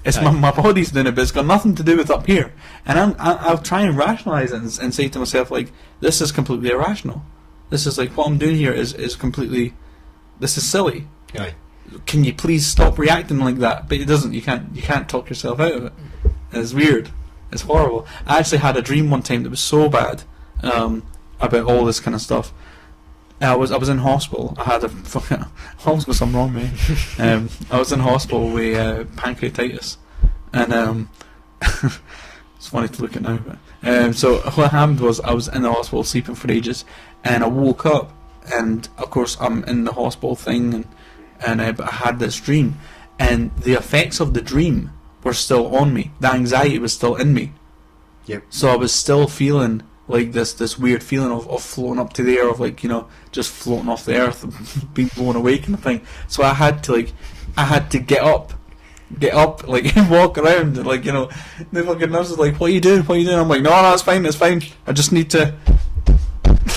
It's my body's doing it, but it's got nothing to do with up here. And I'll try and rationalise it and say to myself, like, this is completely irrational. This is like, what I'm doing here is completely, this is silly. Aye. Can you please stop reacting like that? But it doesn't. You can't talk yourself out of it. It's weird. It's horrible. I actually had a dream one time that was so bad about all this kind of stuff. I was in hospital. I had a fucking. I almost got something wrong, mate. I was in hospital with pancreatitis, and it's funny to look at now. But, so what happened was I was in the hospital sleeping for ages, and I woke up, and of course I'm in the hospital thing, and but I had this dream, and the effects of the dream were still on me. The anxiety was still in me. Yep. So I was still feeling like this weird feeling of floating up to the air, of like, you know, just floating off the earth and being blown away kind of thing. So I had to get up, like, and walk around, and, like, you know, the fucking nurse was like, what are you doing? I'm like, no, it's fine. I just need to,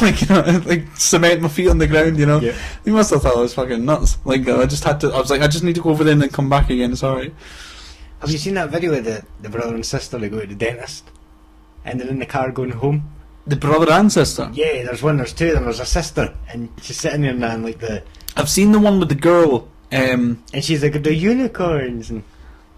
like, you know, like, cement my feet on the ground, you know. Yeah. He must have thought I was fucking nuts. Like, I was like, I just need to go over there and then come back again, it's alright. Have you seen that video of the brother and sister that go to the dentist? And they're in the car going home? The brother and sister? Yeah, there's two of them. There's a sister, and she's sitting there and like the... I've seen the one with the girl, and she's like, the unicorns, and...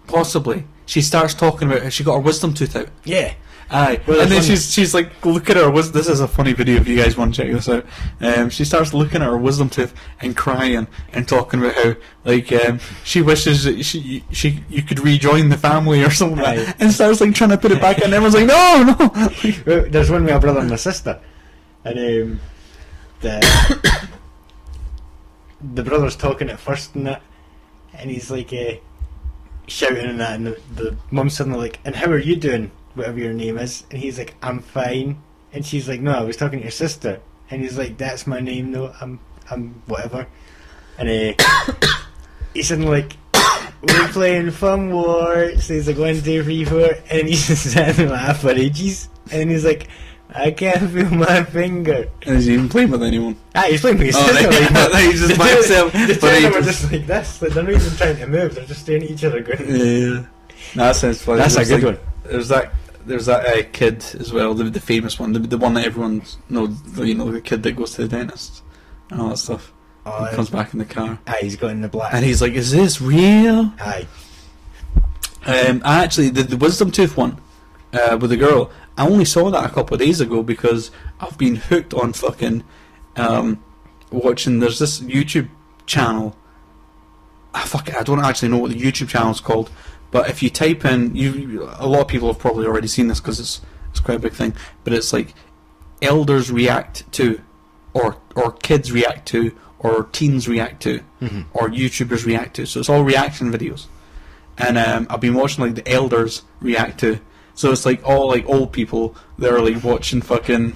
Possibly. She starts talking about how she got her wisdom tooth out. Yeah. Aye. Well, and then she's like, look at her wisdom. This is a funny video if you guys want to check this out. She starts looking at her wisdom tooth and crying and talking about how, like, she wishes that you could rejoin the family or something like that, and starts like trying to put it back in, and everyone's like, no. Well, there's one with a brother and a sister, and the brother's talking at first and that, and he's like shouting and that, and the mum's suddenly like, and how are you doing, whatever your name is? And he's like, I'm fine. And she's like, no, I was talking to your sister. And he's like, that's my name, no, I'm whatever. And he's suddenly like, we're playing Fun War. So he's like, 1, 2, 3, 4, and he's just sitting there laugh for ages. And he's like, I can't feel my finger. And is he even playing with anyone? He's playing with his sister. He's just by himself. The two of them are just like this. Like, they're not even trying to move. They're just staring at each other going, yeah. No, that sounds funny. That's a good one. There's that kid as well, the famous one, the one that everyone knows, you know, the kid that goes to the dentist and all that stuff. He comes back in the car. He's got in the black. And he's like, is this real? Aye. Actually, the wisdom tooth one with the girl, I only saw that a couple of days ago because I've been hooked on fucking watching. There's this YouTube channel. I don't actually know what the YouTube channel's called, but if you type in, a lot of people have probably already seen this because it's quite a big thing. But it's like elders react to, or kids react to, or teens react to, or YouTubers react to. So it's all reaction videos. And I've been watching like the elders react to. So it's like all like old people that are like watching fucking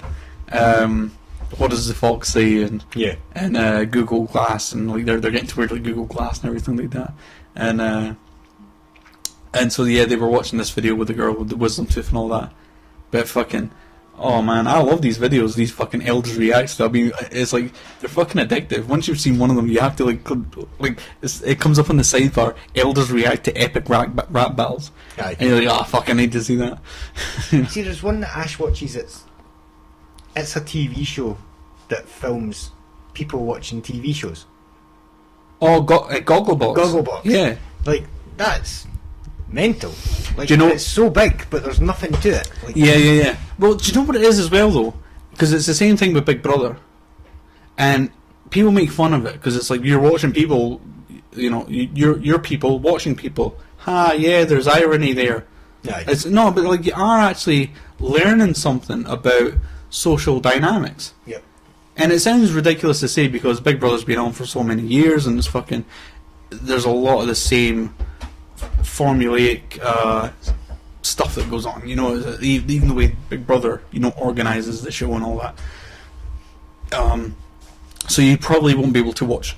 what does the fox say, and Google Glass, and like they're getting to wear like Google Glass and everything like that. And so yeah, they were watching this video with the girl with the wisdom tooth and all that. But fucking, oh man, I love these videos. These fucking elders react to. I mean, it's like they're fucking addictive. Once you've seen one of them, you have to like it comes up on the sidebar. Elders react to epic rap battles, and you're like, oh fuck, I need to see that. See, there's one that Ash watches. It's a TV show that films people watching TV shows. Oh, Gogglebox. Gogglebox. Yeah, like that's mental. Like, do you know, it's so big, but there's nothing to it. Like, yeah. Well, do you know what it is as well though? Because it's the same thing with Big Brother, and people make fun of it because it's like you're watching people, you know, you're people watching people. Yeah, there's irony there. Yeah. It's no, but like you are actually learning something about social dynamics. Yep. And it sounds ridiculous to say because Big Brother's been on for so many years, and it's fucking. There's a lot of the same formulaic stuff that goes on, you know, even the way Big Brother, you know, organises the show and all that. So you probably won't be able to watch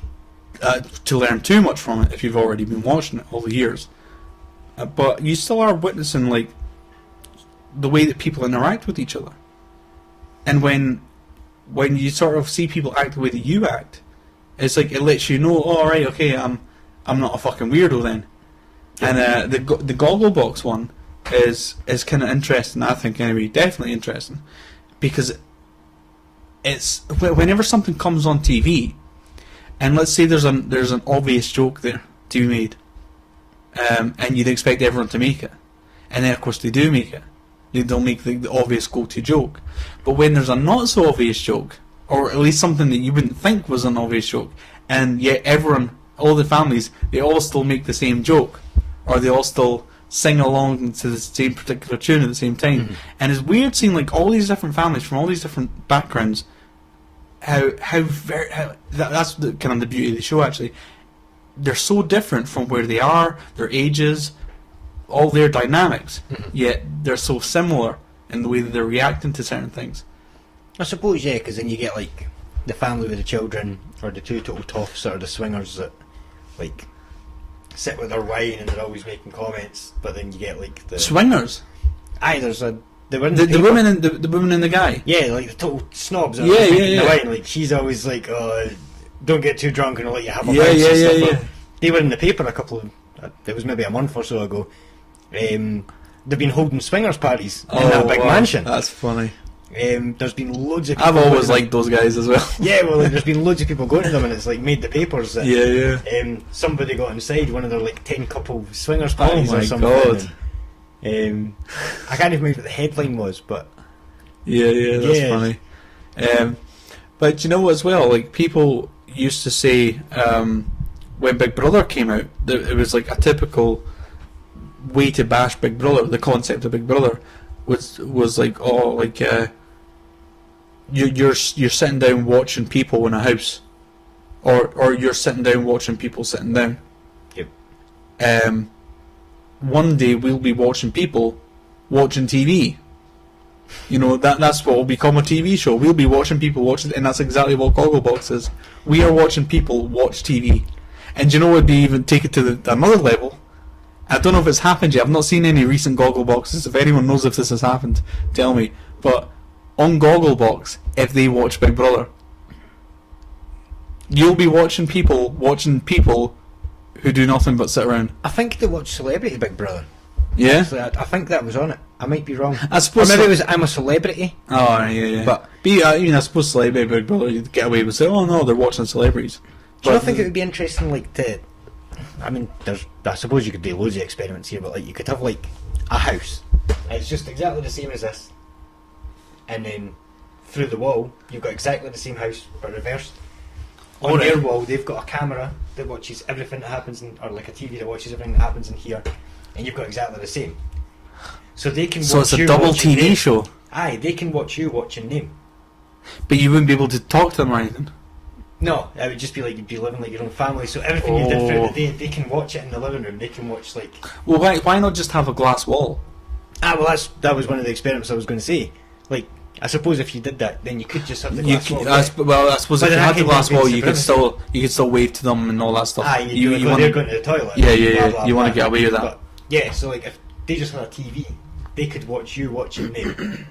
to learn too much from it if you've already been watching it all the years. But you still are witnessing like the way that people interact with each other, and when you sort of see people act the way that you act, it's like it lets you know, oh right, okay, I'm not a fucking weirdo then. And the Gogglebox one is kind of interesting, I think, anyway. Definitely interesting, because it's whenever something comes on TV, and let's say there's an obvious joke there to be made, and you'd expect everyone to make it, and then of course they do make it. They'll make the obvious go-to joke, but when there's a not so obvious joke, or at least something that you wouldn't think was an obvious joke, and yet everyone, all the families, they all still make the same joke, or they all still sing along to the same particular tune at the same time. Mm-hmm. And it's weird seeing like all these different families from all these different backgrounds. That's the kind of the beauty of the show. Actually, they're so different from where they are, their ages, all their dynamics. Yet they're so similar in the way that they're reacting to certain things. I suppose, yeah, because then you get like the family with the children, or the two total toffs, or the swingers that like sit with their wine and they're always making comments. But then you get like the Swingers. aye, there's a they were in The paper. women and the women and the guy. Yeah, like the total snobs. That Yeah, are always yeah, making yeah. the wine. Like she's always like, oh, don't get too drunk and I'll let you have a Yeah, bounce yeah, and yeah, stuff. yeah. They were in the paper a couple of. It was maybe a month or so ago. They've been holding swingers parties in that big wow. mansion. That's funny. There's been loads of people. I've always going liked those guys as well. to them. Yeah, well, like, there's been loads of people going to them, and it's like made the papers. That, Yeah. somebody got inside one of their like 10-couple swingers Oh parties my or something. God. And, I can't even remember what the headline was, but Yeah, that's Yeah. funny. But you know as well, like people used to say when Big Brother came out, that it was like a typical way to bash Big Brother. The concept of Big Brother was like, oh, like you're sitting down watching people in a house, or you're sitting down watching people sitting down. Yep. One day we'll be watching people watching TV. You know, that's what will become a TV show. We'll be watching people watching, and that's exactly what Gogglebox is. We are watching people watch TV. And you know what would be even take it to another level? I don't know if it's happened yet. I've not seen any recent Goggleboxes. If anyone knows if this has happened, tell me. But on Gogglebox, if they watch Big Brother, you'll be watching people who do nothing but sit around. I think they watched Celebrity Big Brother. Yeah? So I think that was on it. I might be wrong. I suppose Or maybe so. it was I'm a Celebrity. Oh, yeah. But- I suppose Celebrity Big Brother, you'd get away with saying, oh no, they're watching celebrities. Do you not But- think it would be interesting, like, to... I mean, I suppose you could do loads of experiments here, but, like, you could have, like, a house. It's just exactly the same as this. And then, through the wall, you've got exactly the same house, but reversed. On Alright. their wall, they've got a camera that watches everything that happens in... Or, like, a TV that watches everything that happens in here. And you've got exactly the same. So they can So watch it's a you double watching TV them. show. Aye, they can watch you watching them. But you wouldn't be able to talk to them or anything. No, it would just be like you'd be living like your own family. So everything you did throughout the day, they can watch it in the living room. They can watch like. Well, why not just have a glass wall? Well, that was one of the experiments I was going to say. Like, I suppose if you did that, then you could just have the You glass could, wall. I suppose But if you then had I the can glass do wall, bits you of could still wave to them and all that stuff. You like, wanna- they're going to the toilet. Yeah. blah, blah, You want to blah. get away with that. But, yeah, so like if they just had a TV, they could watch you watching them.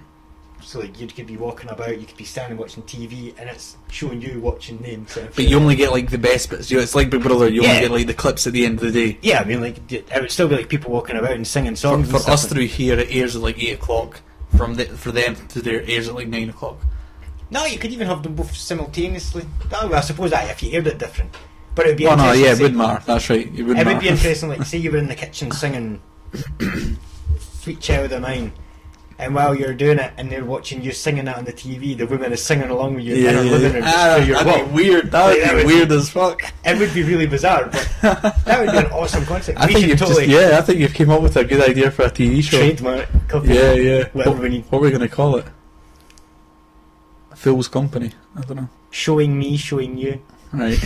So like you could be walking about, you could be standing watching TV, and it's showing you watching them. But you only get like the best bits. It's like Big Brother. You Yeah. only get like the clips at the end of the day. Yeah, I mean, like it would still be like people walking about and singing For, songs. for and stuff. us through here, it airs at like 8 o'clock. For them to there, it airs at like 9 o'clock. No, you could even have them both simultaneously. Oh, well, I suppose if you aired it different. But it would be Oh no, interesting. yeah, to it see- wouldn't matter. That's right. It wouldn't It would matter. be interesting, like, say you were in the kitchen singing Sweet Child of Mine, and while you're doing it, and they're watching you singing that on the TV, the woman is singing along with you in her living room just through your wall. That'd be weird. That Like, would that be would- weird as fuck. It would be really bizarre, but that would be an awesome concept. I We think should you've totally I think you've came up with a good idea for a TV show. trademark, copy, Yeah. whatever we need. What are we going to call it? Phil's Company. I don't know. Showing me, showing you. Right.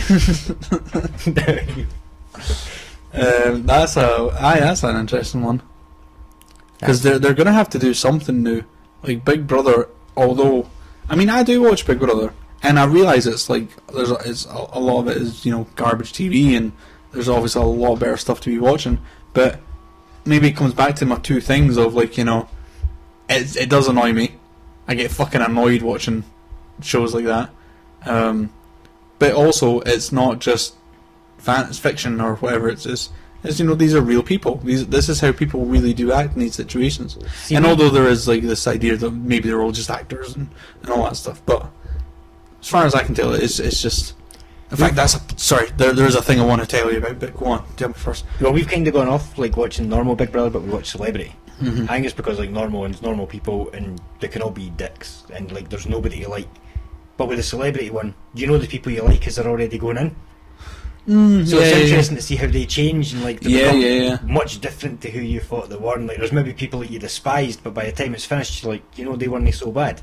That's an interesting one. Because they're going to have to do something new. Like Big Brother, although, I mean, I do watch Big Brother, and I realise it's like, it's a lot of it is, garbage TV, and there's obviously a lot better stuff to be watching, but maybe it comes back to my two things of, like, it does annoy me. I get fucking annoyed watching shows like that. But also, it's not just it's fiction or whatever. It's these are real people. This is how people really do act in these situations. See, and although there is like this idea that maybe they're all just actors and all that stuff, but as far as I can tell, it's just. In fact, there is a thing I want to tell you about. But go on, tell me first. Well, we've kind of gone off like watching normal Big Brother, but we watch Celebrity. Mm-hmm. I think it's because like normal people, and they can all be dicks, and like there's nobody to like. But with the celebrity one, you know the people you like because they're already going in. So yeah, it's yeah, interesting to see how they change and like they Yeah. become much different to who you thought they were. And like there's maybe people that you despised, but by the time it's finished, you're like, you know, they weren't so bad.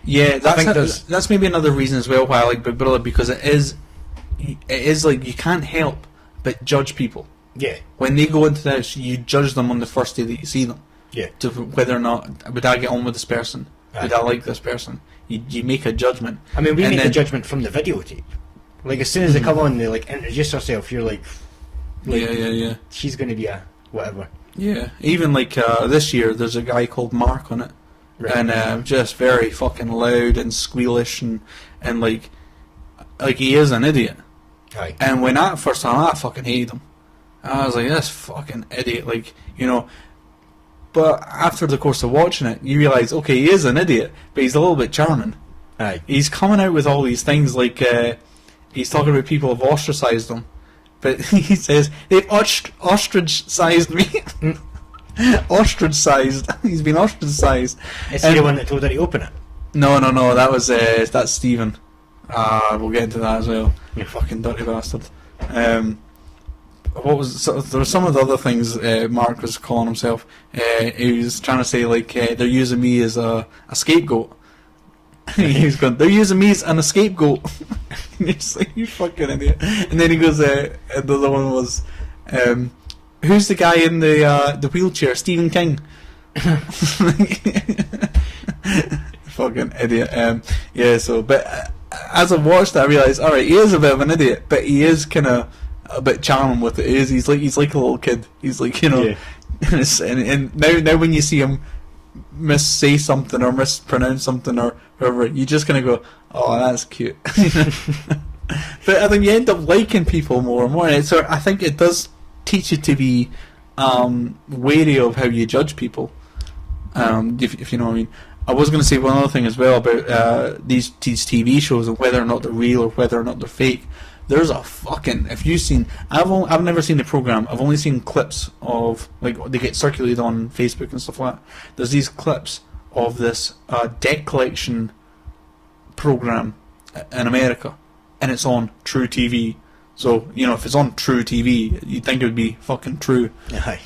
Yeah, I think that's maybe another reason as well why I like Big Brother, because it is like you can't help but judge people. Yeah. When they go into the house, you judge them on the first day that you see them. Yeah. To whether or not would I get on with this person, would I like this person. You make a judgment. I mean, we And make then- a judgment from the videotape. Like as soon as they come on, they like introduce herself. You're like yeah. she's going to be a whatever. Yeah, even like this year, there's a guy called Mark on it, Right. and just very fucking loud and squealish, and like he is an idiot. Aye. And when I first time I fucking hated him, I was like, this fucking idiot, like, you know. But after the course of watching it, you realise, okay, he is an idiot, but he's a little bit charming. Aye. He's coming out with all these things like he's talking about people have ostracised him, but he says they've ostrich-sized me. Ostrich-sized. He's been ostracised. Is he the one that told her to open it? No. That was that's Stephen. We'll get into that as well. You fucking dirty bastard. What was there were some of the other things Mark was calling himself. He was trying to say like they're using me as a scapegoat. He's going, they're using me as an scapegoat. And he's like, you fucking idiot. And then he goes, the other one was, who's the guy in the wheelchair? Stephen King. Fucking idiot. Yeah. So, but as I've watched it, I realised, all right, he is a bit of an idiot, but he is kind of a bit charming with it. He's like a little kid. He's like, you know, Yeah. and now when you see him missay something or mispronounce something or whatever, you just kind of go, oh, that's cute. But I think you end up liking people more and more. And so I think it does teach you to be wary of how you judge people. If you know what I mean. I was going to say one other thing as well about these TV shows and whether or not they're real or whether or not they're fake. There's a fucking, if you've seen, I've never seen the program. I've only seen clips of, like, they get circulated on Facebook and stuff like that. There's these clips of this debt collection program in America, and it's on True TV. So, you know, if it's on True TV, you'd think it would be fucking true. Aye.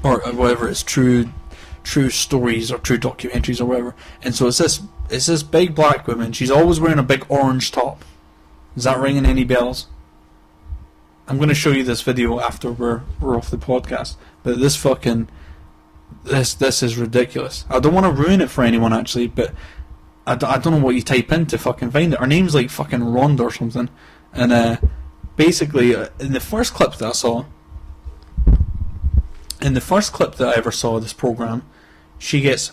Or whatever, it's true stories or true documentaries or whatever. And so it's this big black woman. She's always wearing a big orange top. Is that ringing any bells? I'm going to show you this video after we're off the podcast. But this fucking this is ridiculous. I don't want to ruin it for anyone actually, but I don't know what you type in to fucking find it. Her name's like fucking Rhonda or something. And basically, in the first clip that I saw, that I ever saw of this program, she goes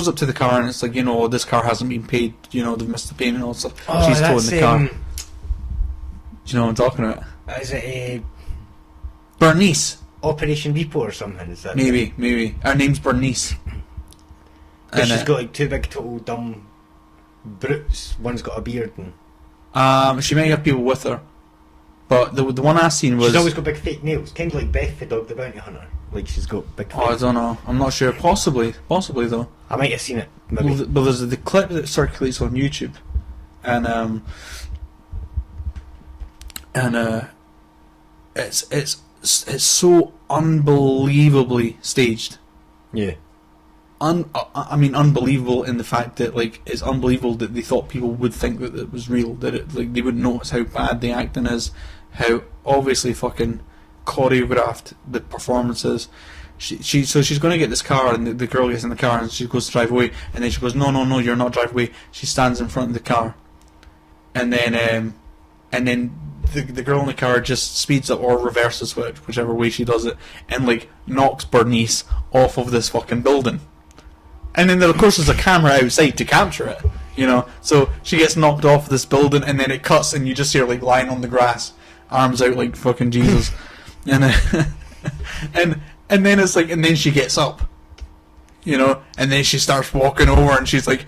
up to the car and it's like, you know, this car hasn't been paid, you know, they've missed the payment and all that stuff. Oh, She's towing the car. Do that's, you know what I'm talking about? Is it a Bernice. Operation Repo or something? Is that Maybe. Her name's Bernice. But she's got like two big total dumb brutes. One's got a beard and she might have people with her. But the one I seen was... she's always got big fake nails. Kind of like Beth the dog, the bounty hunter. Like she's got big fake. Oh, I don't know. I'm not sure. Possibly though. I might have seen it. Maybe. But there's the clip that circulates on YouTube, and it's so unbelievably staged. Yeah. I mean, unbelievable in the fact that, like, it's unbelievable that they thought people would think that it was real, that it, like, they wouldn't notice how bad the acting is, how obviously fucking choreographed the performance is. So she's going to get this car, and the girl gets in the car, and she goes to drive away, and then she goes, no, you're not driving away. She stands in front of the car, and then the girl in the car just speeds up or reverses whichever way she does it, and like knocks Bernice off of this fucking building. And then there, of course, there's a camera outside to capture it, you know. So she gets knocked off this building, and then it cuts, and you just see her like lying on the grass, arms out like fucking Jesus, and then it's like, and then she gets up, you know, and then she starts walking over, and she's like,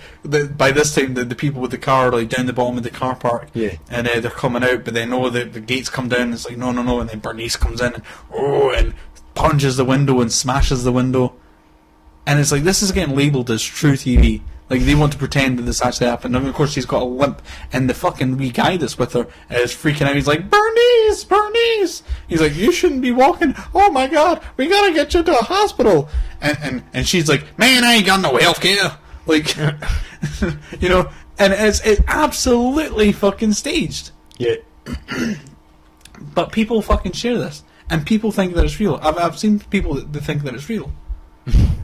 by this time the people with the car are like down the bottom of the car park, yeah, and they're coming out, but they know that the gates come down, and it's like no, and then Bernice comes in and punches the window and smashes the window. And it's like, this is getting labelled as true TV. Like, they want to pretend that this actually happened. And of course, she's got a limp, and the fucking wee guy that's with her is freaking out. He's like, Bernice! Bernice! He's like, you shouldn't be walking. Oh my god, we gotta get you to a hospital. And she's like, man, I ain't got no health care. Like, you know, and it's absolutely fucking staged. Yeah. But people fucking share this, and people think that it's real. I've seen people that think that it's real.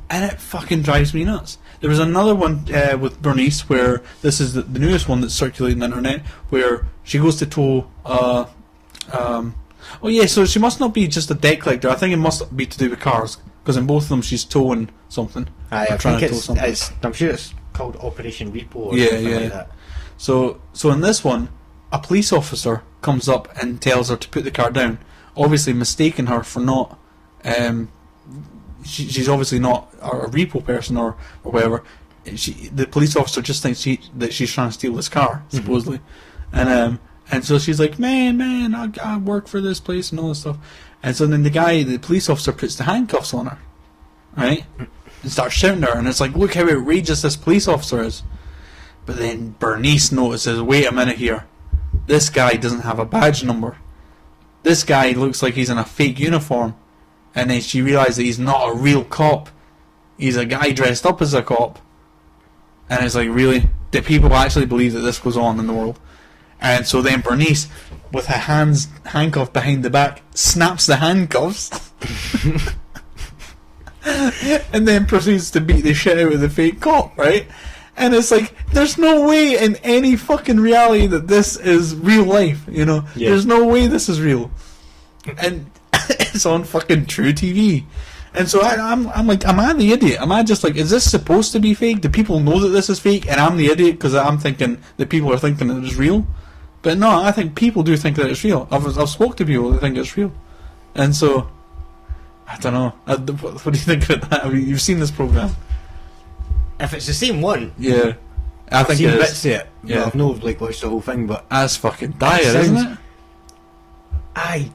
And it fucking drives me nuts. There was another one with Bernice, where this is the newest one that's circulating on the internet, where she goes to tow. Oh yeah, so she must not be just a debt collector. I think it must be to do with cars, because in both of them she's towing something. I Or trying think to tow something. I'm sure it's called Operation Repo or Yeah, something yeah. like that. So in this one, a police officer comes up and tells her to put the car down, obviously mistaking her for not. She's obviously not a repo person or whatever. The police officer just thinks that she's trying to steal this car, supposedly. And so she's like, man, I work for this place and all this stuff. And so then the police officer puts the handcuffs on her, right? And starts shouting at her, and it's like, look how outrageous this police officer is. But then Bernice notices, wait a minute here, this guy doesn't have a badge number. This guy looks like he's in a fake uniform. And then she realizes that he's not a real cop. He's a guy dressed up as a cop. And it's like, really? Do people actually believe that this goes on in the world? And so then Bernice, with her hands handcuffed behind the back, snaps the handcuffs. And then proceeds to beat the shit out of the fake cop, right? And it's like, there's no way in any fucking reality that this is real life, you know? Yeah. There's no way this is real. And it's on fucking True TV. And so I'm like, am I the idiot? Am I just like, is this supposed to be fake? Do people know that this is fake? And I'm the idiot because I'm thinking that people are thinking that it's real? But no, I think people do think that it's real. I've spoke to people that think it's real. And so, I don't know. What do you think of that? I mean, you've seen this program. If it's the same one, Yeah. I I've think seen it is. bits of it. Yeah. Yeah. I've not watched the whole thing, but That's fucking dire, It isn't sounds- it? aye.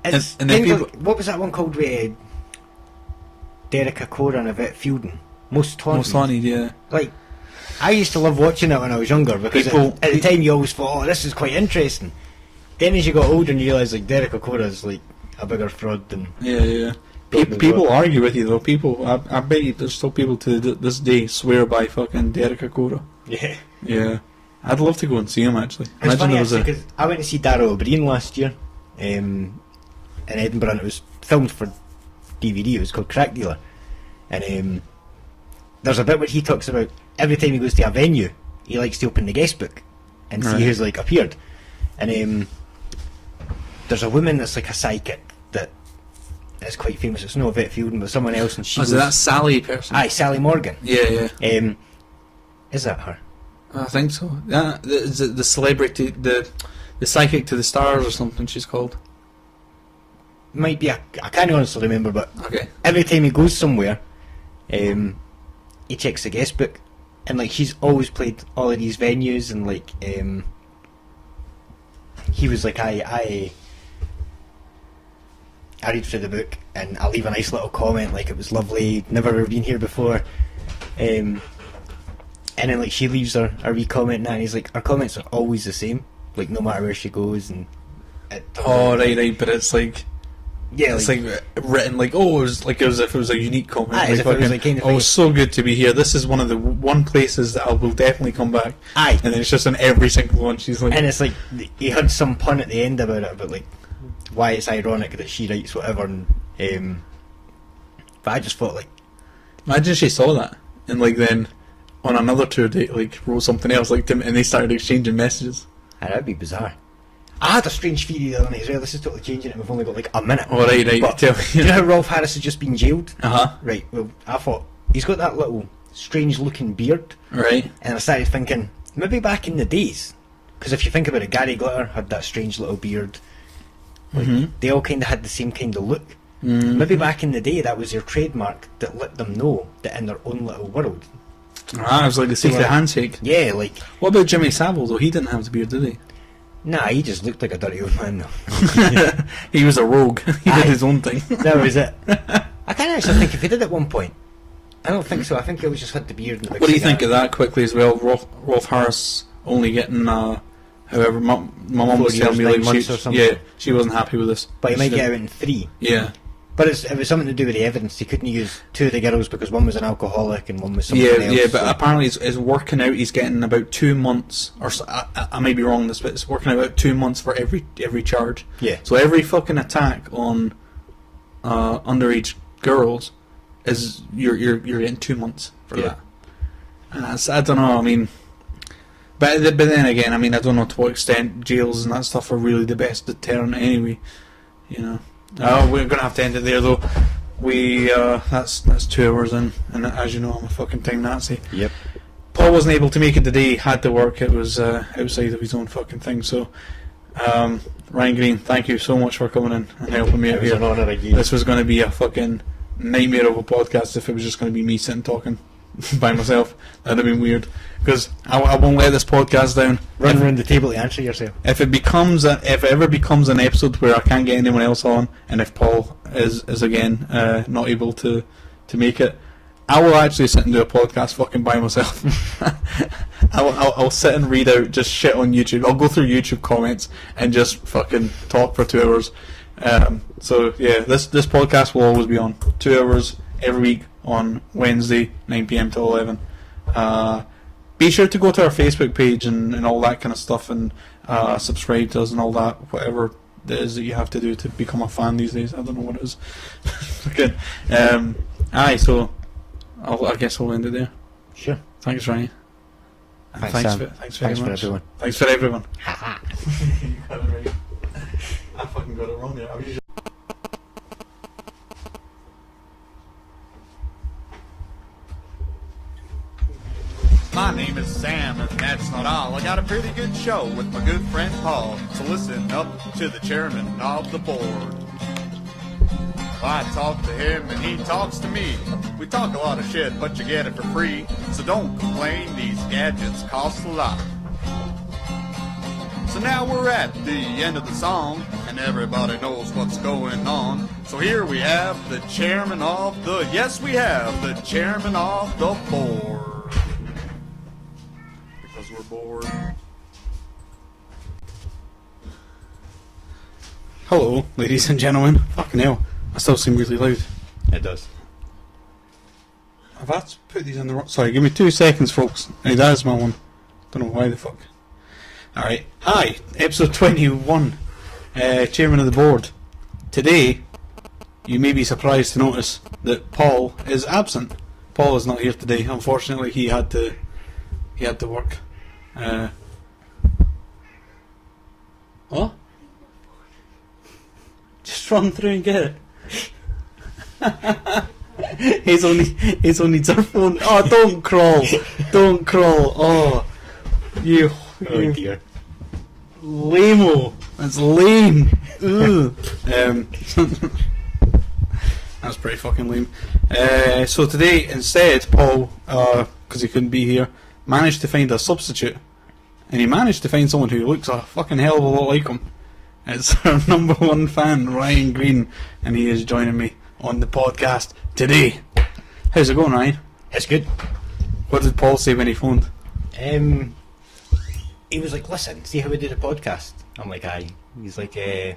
It's And then kind of people- like, what was that one called with Derek Acora and Yvette Fielding? Most Haunted. Most haunted, yeah. Like, I used to love watching it when I was younger because at the time you always thought, oh, this is quite interesting. Then as you got older and you realise like Derek Acora is like a bigger fraud than Yeah. Probably People not. argue with you though. People, I bet you there's still people to this day swear by fucking Derek Acora. yeah. Yeah, I'd love to go and see him actually. It's Imagine funny there was actually because I went to see Darryl O'Brien last year in Edinburgh, and it was filmed for DVD. It was called Crack Dealer, and there's a bit where he talks about every time he goes to a venue, he likes to open the guest book and see Right. who's like appeared. And there's a woman that's like a psychic that is quite famous. It's not Yvette Fielding, but someone else, and she is goes, it that Sally person? aye, Sally Morgan. Yeah. Is that her? I think so. Yeah, is it the celebrity, the psychic to the stars or something she's called? Might be. I can't honestly remember, but Okay. every time he goes somewhere, he checks the guest book, and like she's always played all of these venues, and like he was like, I read through the book and I'll leave a nice little comment like it was lovely, never ever been here before, and then like she leaves her wee comment, and he's like, her comments are always the same, like no matter where she goes, and it Oh right, but it's like. yeah, It's like written like, oh, it was like as if it was a unique comment. Aye, as if it was like kind of oh, it's so good to be here. This is one of the one places that I will definitely come back. aye, And then it's just in every single one. She's like, and it's like he had some pun at the end about it, about like why it's ironic that she writes whatever, and but I just thought like, imagine she saw that and like then on another tour date like wrote something else like Tim, and they started exchanging messages. that'd be bizarre. I had a strange theory the other night as well. This is totally changing it. We've only got like a minute. Oh right, But tell do you know how Rolf Harris has just been jailed? Uh-huh. Right. Well, I thought he's got that little strange-looking beard, Right. and I started thinking maybe back in the days, because if you think about it, Gary Glitter had that strange little beard. Like they all kind of had the same kind of look. Maybe back in the day that was their trademark that let them know that in their own little world. Ah, it was like the secret handshake. Yeah, like What about Jimmy Savile though? He didn't have the beard, did he? nah, he just looked like a dirty old man though. He was a rogue. He Aye. did his own thing. That was it. I kind of actually think if he did at one point, I don't think so. I think it was just had the beard and the big What do you cigar. think of that quickly as well? Rolf Harris only getting however my mum was 4 telling me years, like 9 months or something. yeah, she wasn't happy with this. But he She might said- get out in 3. Yeah. But it was something to do with the evidence. He couldn't use 2 of the girls because one was an alcoholic and one was something else. Yeah, but so- apparently it's working out. He's getting about 2 months, or I may be wrong on this, but it's working out about 2 months for every charge. Yeah. So every fucking attack on underage girls is you're getting 2 months for Yeah. that. I don't know. I mean, but then again, I mean, I don't know to what extent jails and that stuff are really the best deterrent anyway. You know. Oh, we're gonna have to end it there though. We that's 2 hours in, and as you know, I'm a fucking time Nazi. Yep. Paul wasn't able to make it today. Had to work. It was outside of his own fucking thing. So, Ryan Green, thank you so much for coming in and helping me out It was here. an honour again. This was going to be a fucking nightmare of a podcast if it was just going to be me sitting talking by myself. That'd have been weird. Because I won't let this podcast down. Run around the table to answer yourself. If it ever becomes an episode where I can't get anyone else on, and if Paul is again not able to make it, I will actually sit and do a podcast fucking by myself. I'll sit and read out just shit on YouTube. I'll go through YouTube comments and just fucking talk for 2 hours. So yeah, this podcast will always be on 2 hours every week on Wednesday, 9 PM to 11. Be sure to go to our Facebook page and all that kind of stuff, and subscribe to us and all that, whatever it is that you have to do to become a fan these days. I don't know what it is. Okay. So I guess I'll end it there. Sure. Thanks, Ryan. And Thanks, Sam. thanks very Thanks for much. everyone. Thanks for everyone. Ha You got it right. I fucking got it wrong there. I'm usually My name is Sam, and that's not all. I got a pretty good show with my good friend Paul. So listen up to the chairman of the board. I talk to him and he talks to me. We talk a lot of shit, but you get it for free. So don't complain, these gadgets cost a lot. So now we're at the end of the song, and everybody knows what's going on. So here we have the chairman of the, yes we have the chairman of the board. Because we're bored. Hello, ladies and gentlemen. Fucking hell, I still seem really loud. It does. I've had to put these in the wrong. Sorry, give me 2 seconds, folks. Hey, that is my one. Don't know why the fuck. Alright. Hi, episode 21. Chairman of the board. Today, you may be surprised to notice that Paul is absent. Paul is not here today. Unfortunately, he had to work. What? Just run through and get it. He's only needs our phone. Oh, don't crawl. Don't crawl. Oh, you. Oh dear. Lame-o. That's lame. Ugh. That's pretty fucking lame. So today, instead, Paul, because he couldn't be here, managed to find a substitute. And he managed to find someone who looks a fucking hell of a lot like him. It's our number one fan, Ryan Green, and he is joining me on the podcast today. How's it going, Ryan? It's good. What did Paul say when he phoned? He was like, listen, see how we do the podcast? I'm like, aye. He's like, I've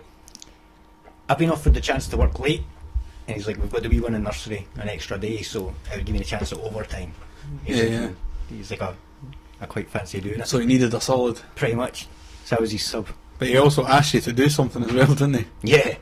been offered the chance to work late. And he's like, we've got the wee one in nursery, an extra day, so it would give me a chance at overtime. He's like, I quite fancy doing it. So he needed a solid. Pretty much. So that was his sub. But he also asked you to do something as well, didn't he? Yeah.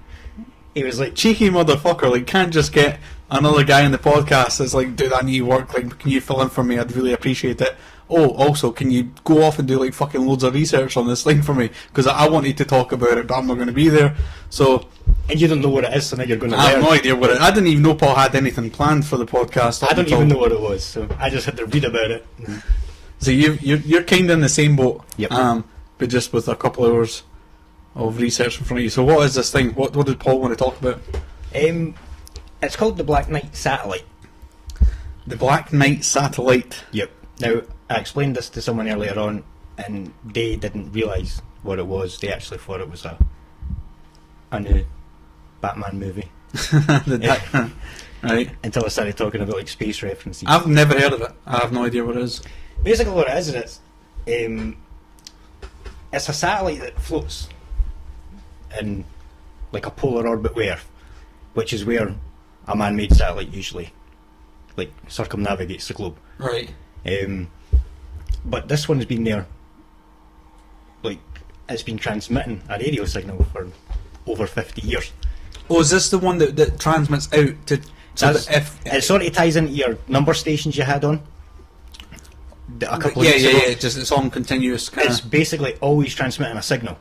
He was like, Cheeky motherfucker, like, can't just get another guy in the podcast that's like, dude, I need work, like, can you fill in for me? I'd really appreciate it. Oh, also, can you go off and do, like, fucking loads of research on this thing for me? Because I wanted to talk about it, but I'm not going to be there. So, and you don't know what it is, so now you're going to I have learn. no idea what it. I didn't even know Paul had anything planned for the podcast. I don't even know what it was, so I just had to read about it. So you're kind of in the same boat, Yep. but just with a couple hours of research in front of you. So what is this thing? What did Paul want to talk about? It's called the Black Knight Satellite. The Black Knight Satellite. Yep. Now, I explained this to someone earlier on, and they didn't realise what it was. They actually thought it was a new Batman movie. Right. until I started talking about like space references. I've never heard of it. I have no idea what it is. Basically, what it is it's a satellite that floats in like a polar orbit with Earth, which is where a man-made satellite usually like circumnavigates the globe. Right. But this one has been there, like it's been transmitting a radio signal for over 50 years. Oh, is this the one that transmits out to? So that if it sort of ties into your number stations you had on a couple of weeks ago. Yeah. Just it's on continuous. It's basically always transmitting a signal,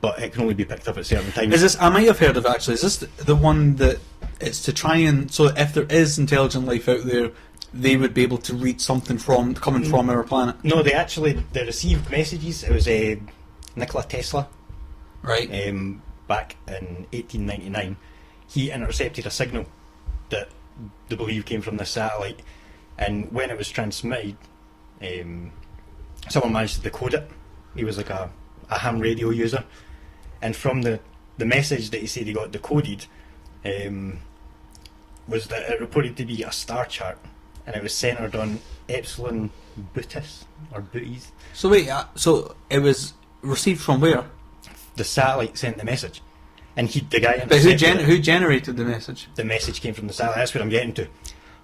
but it can only be picked up at certain times. Is this? I might have heard of it, actually. Is this the one that it's to try and so if there is intelligent life out there, they would be able to read something coming from our planet? No, they received messages. It was Nikola Tesla, right? Back in 1899, he intercepted a signal that they believe came from this satellite, and when it was transmitted, someone managed to decode it. He was like a ham radio user, and from the message that he said he got decoded was that it reported to be a star chart, and it was centered on Epsilon Bootis or Booties. So wait, so it was received from where? The satellite sent the message, and the guy. But who generated the message? The message came from the satellite. That's what I'm getting to.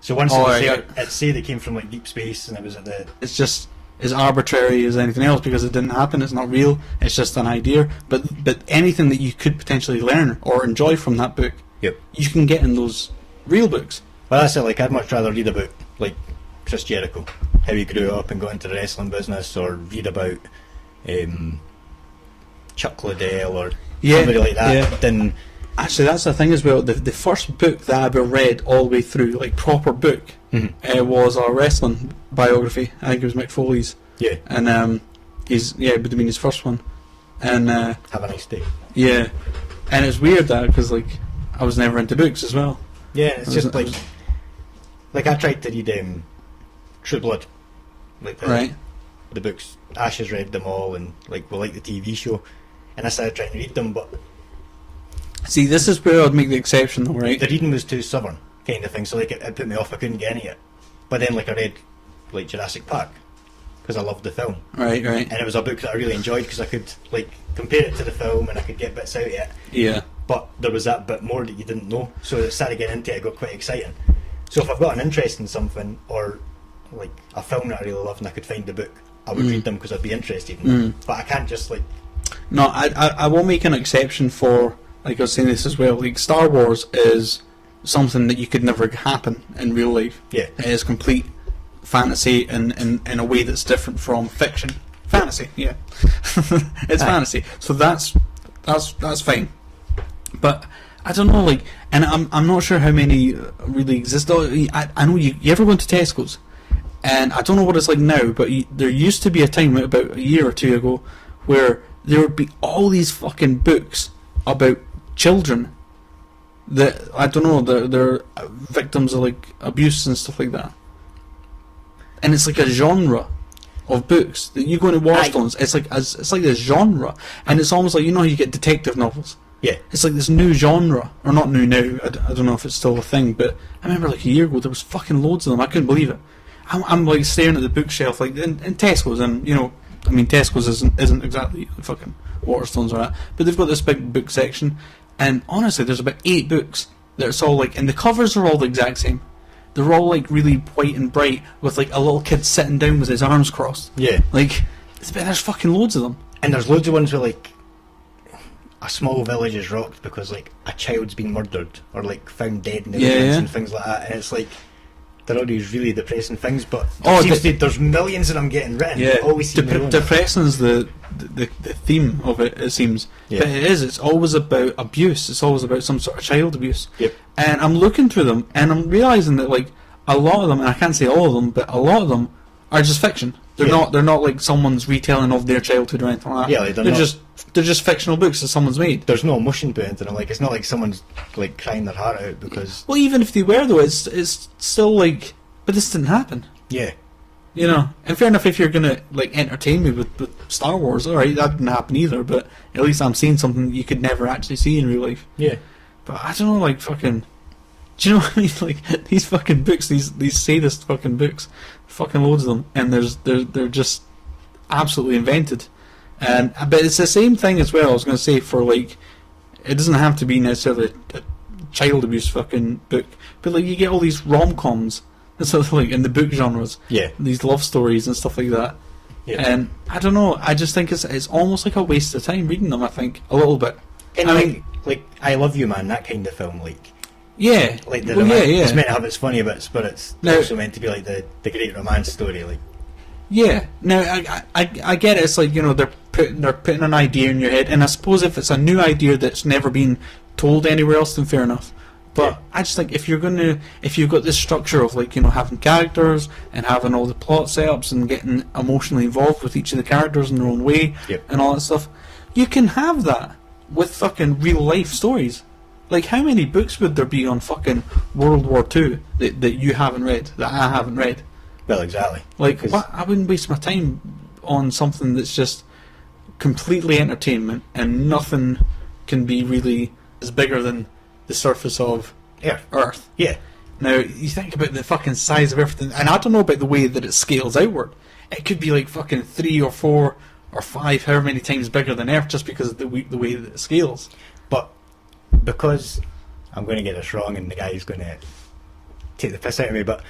So once it was there, it said it came from like deep space, and it was at the. It's just as arbitrary as anything else because it didn't happen. It's not real. It's just an idea. But anything that you could potentially learn or enjoy from that book, yep, you can get in those real books. Well, that's it. Like I'd much rather read about like Chris Jericho, how he grew up and got into the wrestling business, or read about Chuck Liddell or somebody like that. Than actually, that's the thing as well. The first book that I ever read all the way through, like proper book, was a wrestling biography. I think it was Mick Foley's. Yeah. And it would have been his first one. And have a nice day. Yeah. And it's weird that because like I was never into books as well. Yeah, it's just like I tried to read True Blood, like the books. Ash has read them all, and like we like the TV show, and I started trying to read them, but see, this is where I'd make the exception, though, right? The reading was too stubborn, kind of thing. So like it put me off. I couldn't get into it. But then like I read like Jurassic Park because I loved the film. Right. And it was a book that I really enjoyed because I could like compare it to the film and I could get bits out of it. Yeah. But there was that bit more that you didn't know, so it started getting into it. It got quite exciting. So if I've got an interest in something, or like a film that I really love and I could find the book, I would read them because I'd be interested in them. But I can't just like... No, I will make an exception for, like I was saying this as well, like Star Wars is something that you could never happen in real life. Yeah. It is complete fantasy in a way that's different from fiction. Fantasy, yeah. It's fantasy. So that's fine. But I don't know, like, and I'm not sure how many really exist. I know you ever go to Tesco's, and I don't know what it's like now, but there used to be a time about a year or two ago where there would be all these fucking books about children that I don't know, they're victims of like abuse and stuff like that, and it's like a genre of books that you go into Waterstones. It's like this genre, and it's almost like, you know how you get detective novels. Yeah. It's like this new genre, or not new now, I don't know if it's still a thing, but I remember like a year ago there was fucking loads of them. I couldn't believe it. I'm like staring at the bookshelf like in Tesco's, and you know, I mean Tesco's isn't exactly fucking Waterstones or that, but they've got this big book section, and honestly there's about 8 books that it's all like, and the covers are all the exact same. They're all like really white and bright with like a little kid sitting down with his arms crossed. Yeah. Like, there's fucking loads of them. And there's loads of ones where like a small village is rocked because like a child's been murdered or like found dead in the woods and things like that, and it's like they're all these really depressing things, but there's millions of them getting written. Yeah, always depressing is the theme of it. It seems, but it is. It's always about abuse. It's always about some sort of child abuse. Yep. And I'm looking through them, and I'm realizing that like a lot of them, and I can't say all of them, but a lot of them are just fiction. They're not like someone's retelling of their childhood or anything like that. Yeah, they're just fictional books that someone's made. There's no emotion to it, and like it's not like someone's like crying their heart out because. Well, even if they were though, it's still like, but this didn't happen. Yeah. You know, and fair enough if you're gonna like entertain me with Star Wars, alright, that didn't happen either. But at least I'm seeing something that you could never actually see in real life. Yeah. But I don't know, like fucking. Do you know what I mean? Like, these fucking books, these sadist fucking books, fucking loads of them, and they're just absolutely invented. But it's the same thing as well. I was going to say, for like, it doesn't have to be necessarily a child abuse fucking book, but like you get all these rom-coms and sort of like in the book genres, these love stories and stuff like that. Yeah. And I don't know. I just think it's almost like a waste of time reading them. I think a little bit. And I mean, like I Love You Man, that kind of film, like. Yeah, like the yeah. It's meant to have its funny bits, but it's also meant to be like the great romance story, like. Yeah, no, I get it. It's like, you know, they're putting an idea in your head, and I suppose if it's a new idea that's never been told anywhere else, then fair enough. But I just think if you've got this structure of, like, you know, having characters and having all the plot setups and getting emotionally involved with each of the characters in their own way and all that stuff, you can have that with fucking real life stories. Like, how many books would there be on fucking World War II that you haven't read, that I haven't read? Well, exactly. Like, what? I wouldn't waste my time on something that's just completely entertainment and nothing can be really as bigger than the surface of Earth. Yeah. Now, you think about the fucking size of everything, and I don't know about the way that it scales outward. It could be like fucking 3 or 4 or 5, however many times bigger than Earth, just because of the way that it scales. But because I'm going to get this wrong, and the guy's going to take the piss out of me, but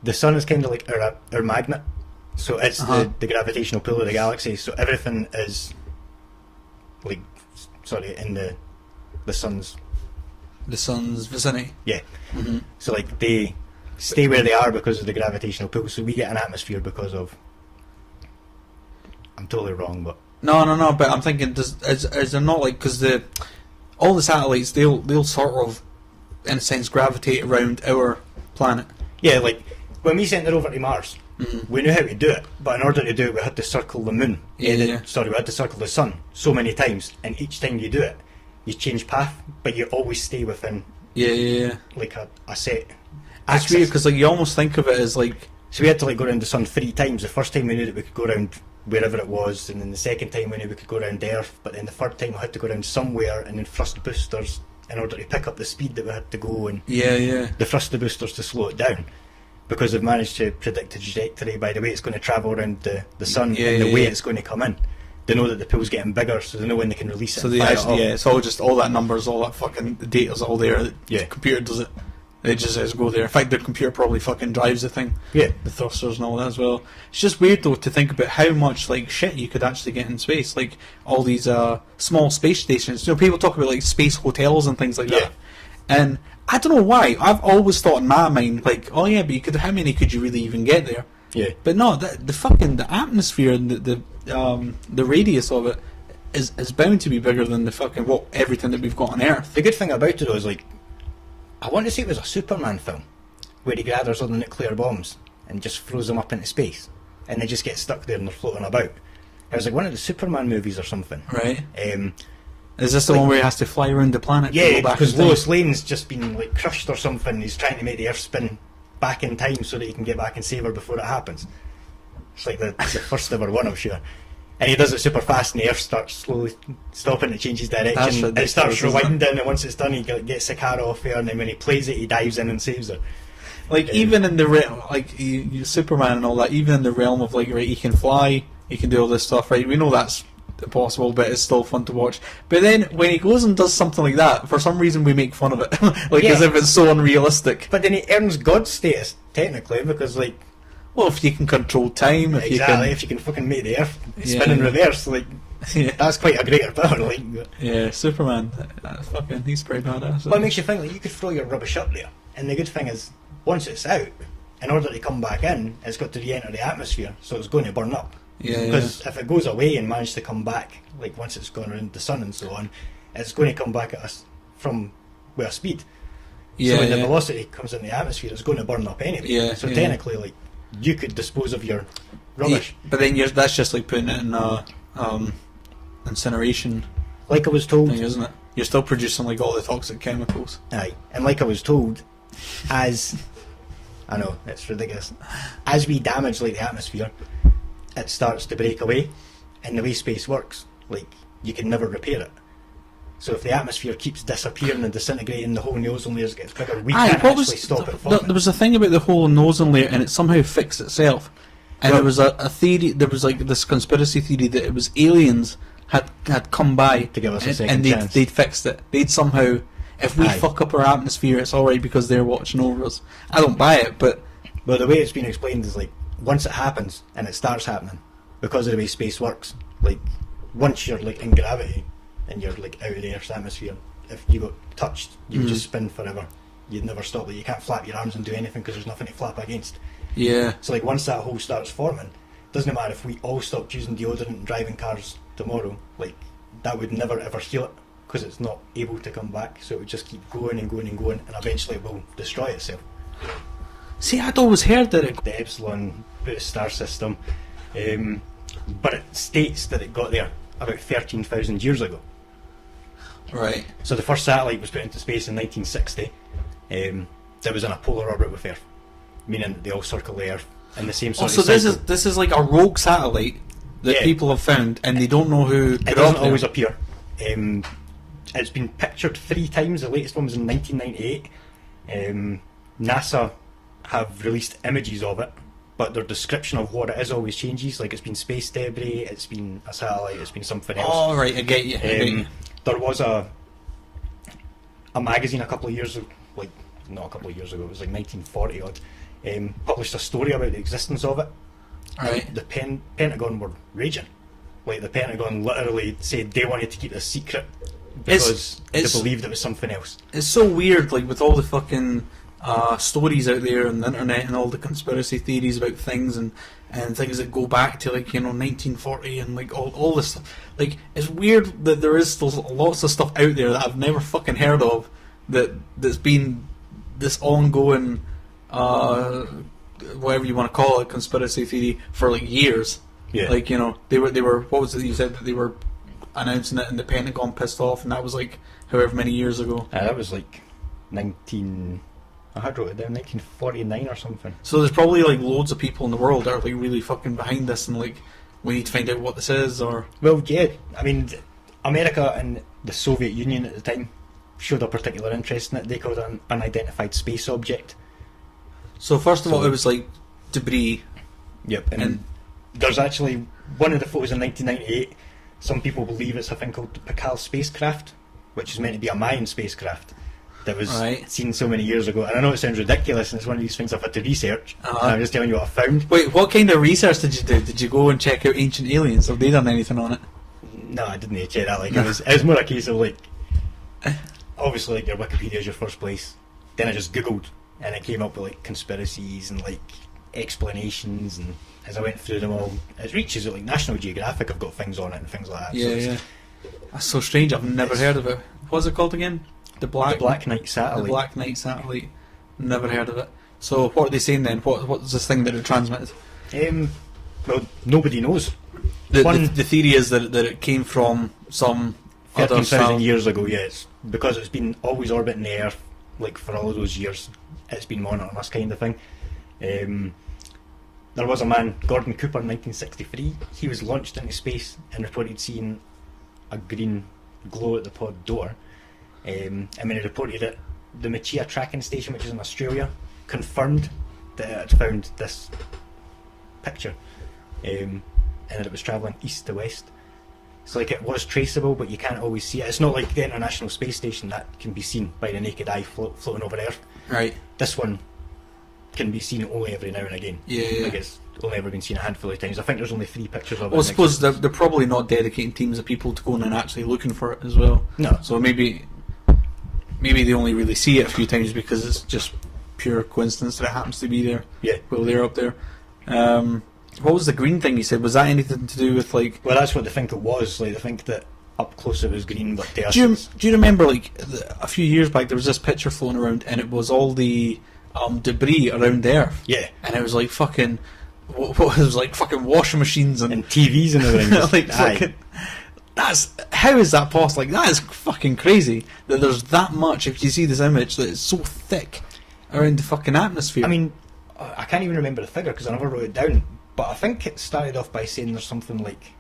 the sun is kind of like our magnet, so it's the gravitational pull of the galaxy. So everything is like, in the sun's vicinity. Yeah. Mm-hmm. So like they stay where they are because of the gravitational pull. So we get an atmosphere because of. I'm totally wrong, but no. But I'm thinking, is there not, like, because all the satellites they'll sort of, in a sense, gravitate around our planet. Yeah, like. When we sent it over to Mars, we knew how to do it, but in order to do it, we had to circle the moon. Sorry, we had to circle the sun so many times, and each time you do it, you change path, but you always stay within. Like a set. That's weird, because like you almost think of it as like. So we had to like go around the sun 3 times. The first time we knew that we could go around wherever it was, and then the second time we knew we could go around Earth, but then the third time we had to go around somewhere, and then thrust boosters in order to pick up the speed that we had to go, and the thruster boosters to slow it down. Because they've managed to predict the trajectory by the way it's going to travel around the sun and the way it's going to come in. They know that the pool's getting bigger, so they know when they can release it. So they actually, it's all just all that numbers, all that fucking data's all there. The computer does it. It just says go there. In fact, the computer probably fucking drives the thing. Yeah, the thrusters and all that as well. It's just weird though to think about how much like shit you could actually get in space. Like all these small space stations. You know, people talk about like space hotels and things like that. And I don't know why. I've always thought in my mind, like, oh yeah, but how many could you really even get there? Yeah. But no, the atmosphere and the radius of it is bound to be bigger than the fucking everything that we've got on Earth. The good thing about it though is, like, I want to say it was a Superman film where he gathers all the nuclear bombs and just throws them up into space, and they just get stuck there and they're floating about. It was like one of the Superman movies or something. Right. Is this the one where he has to fly around the planet? Yeah, because Lois Lane's just been like crushed or something. He's trying to make the Earth spin back in time so that he can get back and save her before it happens. It's like the first ever one, I'm sure. And he does it super fast, and the Earth starts slowly stopping. It changes direction. And it starts rewinding, and once it's done, he gets the car off her, and then when he plays it, he dives in and saves her. Like even in the realm, like Superman and all that, even in the realm of like, right, he can fly, he can do all this stuff, right? We know that's impossible, but it's still fun to watch. But then when he goes and does something like that, for some reason we make fun of it, like as if it's so unrealistic. But then he earns God status technically, because like, well, if you can control time, if you can fucking make the Earth spin in reverse, like that's quite a greater power. Like, Superman, fucking, he's pretty badass. Well, it makes you think like you could throw your rubbish up there, and the good thing is once it's out, in order to come back in, it's got to re-enter the atmosphere, so it's going to burn up. Because if it goes away and manages to come back, like once it's gone around the sun and so on, it's going to come back at us from with a speed. So when the velocity comes in the atmosphere, it's going to burn up anyway. So technically, like, you could dispose of your rubbish. But then that's just like putting it in incineration. Like I was told, thing, isn't it? You're still producing like all the toxic chemicals. Aye, and like I was told, as I know it's ridiculous, as we damage like the atmosphere, it starts to break away, and the way space works, like, you can never repair it. So if the atmosphere keeps disappearing and disintegrating, the whole ozone layer gets bigger. We Aye, can't what actually was stop it there forming. was a thing about the whole ozone layer, and it somehow fixed itself. And Well- there was a theory. There was like this conspiracy theory that it was aliens had come by To give us a and, second and chance. they'd fixed it. They'd somehow, if we Aye. fuck up our atmosphere, it's all right because they're watching over us. I don't buy it, but Well, the way it's been explained is like once it happens and it starts happening, because of the way space works. Like once you're like in gravity and you're like out of the Earth's atmosphere, if you got touched, you would just spin forever. You'd never stop. Like you can't flap your arms and do anything because there's nothing to flap against. yeah, So like once that hole starts forming, doesn't matter if we all stopped using deodorant and driving cars tomorrow. Like that would never ever heal it because it's not able to come back. So it would just keep going and going and going, and eventually it will destroy itself. see, I'd always heard that it. The Epsilon boost star system, but it states that it got there about 13,000 years ago. Right. So the first satellite was put into space in 1960. That was in a polar orbit with Earth, meaning that they all circle the Earth in the same Oh, sort so of cycle. this is like a rogue satellite that Yeah. people have found, and they don't know who. It put doesn't up there. always appear. It's been pictured 3 times. The latest one was in 1998. NASA have released images of it, but their description of what it is always changes. Like it's been space debris, it's been a satellite, it's been something else. Oh, right, I get you. I get you. There was a magazine a couple of years ago, like not a couple of years ago, it was like 1940 odd, published a story about the existence of it. Right. The Pentagon were raging. Like the Pentagon literally said they wanted to keep this secret because it's- they believed it was something else. It's so weird, like with all the fucking stories out there on the internet and all the conspiracy theories about things and things that go back to like 1940 and like all this stuff. Like it's weird that there is still lots of stuff out there that I've never fucking heard of that's been this ongoing whatever you want to call it, conspiracy theory for like years. Yeah. Like they were what was it you said that they were announcing it and the Pentagon pissed off, and that was like however many years ago. That was like 19. I had wrote it down 1949 or something. So there's probably like loads of people in the world that are like really fucking behind this, and like we need to find out what this is. Or Well, yeah. I mean, America and the Soviet Union at the time showed a particular interest in it. They called it an unidentified space object. so first of all, So- it was like debris. Yep. And And- there's actually one of the photos in 1998. Some people believe it's a thing called the Pikal spacecraft, which is meant to be a Mayan spacecraft that was Right. seen so many years ago. And I know it sounds ridiculous, and it's one of these things I've had to research. Uh-huh. And I'm just telling you what I found. Wait, what kind of research did you do? Did you go and check out ancient aliens? Have they done anything on it? No, I didn't need to check that. Like, it was more a case of like, obviously, like your Wikipedia is your first place. Then I just googled, and it came up with like conspiracies and like explanations. And as I went through them all, it reaches it like National Geographic have got things on it and things like that. Yeah, so it's yeah. That's so strange. I've never heard of it. What's it called again? The The Black Knight The satellite. Black Knight satellite. Never heard of it. So what are they saying then? What's this thing that it transmitted? Well, nobody knows. The theory is that it came from some other 13,000 star. years ago, yes, because it's been always orbiting the Earth, like for all of those years, it's been monitoring us kind of thing. There was a man, Gordon Cooper, in 1963. He was launched into space and reported seeing a green glow at the pod door. And when he reported it, the Machia tracking station, which is in Australia, confirmed that it had found this picture, and that it was travelling east to west. So like it was traceable, but you can't always see it. It's not like the International Space Station that can be seen by the naked eye floating over Earth. Right. This one can be seen only every now and again. Yeah, yeah. Like it's only ever been seen a handful of times. I think there's only 3 pictures of it. Well, I in suppose they're, existence. they're probably not dedicating teams of people to going and actually looking for it as well. No. So maybe they only really see it a few times because it's just pure coincidence that it happens to be there Yeah. while they're up there. What was the green thing you said? Was that anything to do with like? Well, that's what they think it was. Like they think that up close it was green, but to us Do you, it's- do you remember like a few years back there was this picture floating around and it was all the debris around the Earth. yeah, And it was like fucking, what was like fucking washing machines and and TVs and everything. like Aye. fucking, that's how is that possible? Like that is fucking crazy that there's that much. If you see this image, that it's so thick around the fucking atmosphere. I mean, I can't even remember the figure because I never wrote it down. But I think it started off by saying there's something like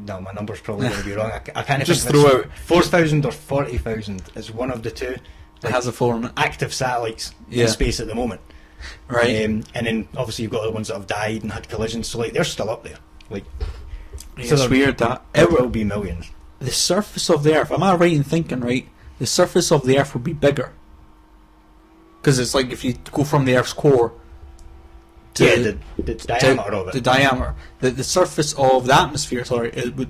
No, my number's probably going to be wrong. I kind of Just think throw it's 4,000 or 40,000 is one of the two. It has a 4 on it. Active satellites Yeah. in space at the moment. Right. And then obviously you've got the ones that have died and had collisions, so like they're still up there. Like, It's weird that there will be millions. the surface of the Earth. Am I right in thinking, right? The surface of the Earth would be bigger. Because it's like if you go from the Earth's core to the diameter of it. the diameter, the surface of the atmosphere. Sorry, it would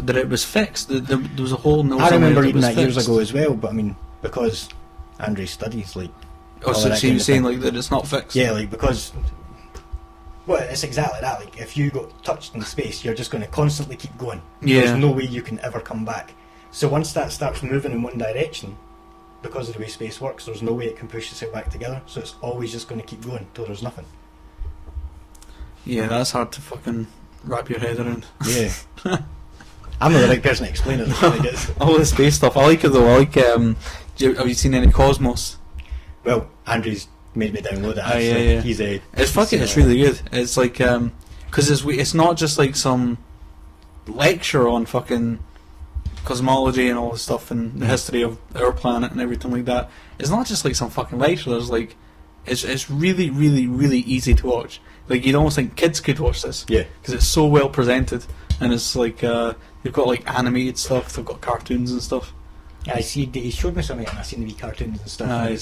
that it was fixed. There was a whole. I remember reading that years ago as well, but I mean, because Andre studies like. Oh, so you're saying like that it's not fixed? Yeah, like because. Well, it's exactly that. Like, if you got touched in space, you're just going to constantly keep going. Yeah. There's no way you can ever come back. So once that starts moving in one direction, because of the way space works, there's no way it can push itself back together. So it's always just going to keep going till there's nothing. Yeah, that's hard to fucking wrap your head around. Yeah. I'm not the right person to explain it. I guess. All the space stuff. I like it though. I like. Have you seen any Cosmos? Well, Andrew's made me download it. Oh, yeah. He's a. It's fucking. It's really good. It's like because it's not just like some lecture on fucking cosmology and all this stuff and the history of our planet and everything like that. It's not just like some fucking lecture. There's like it's really really really easy to watch. Like you'd almost think kids could watch this. Yeah. Because it's so well presented and it's like they've got like animated stuff. They've got cartoons and stuff. I see. He showed me something, and I seen the wee cartoons and stuff. Aye.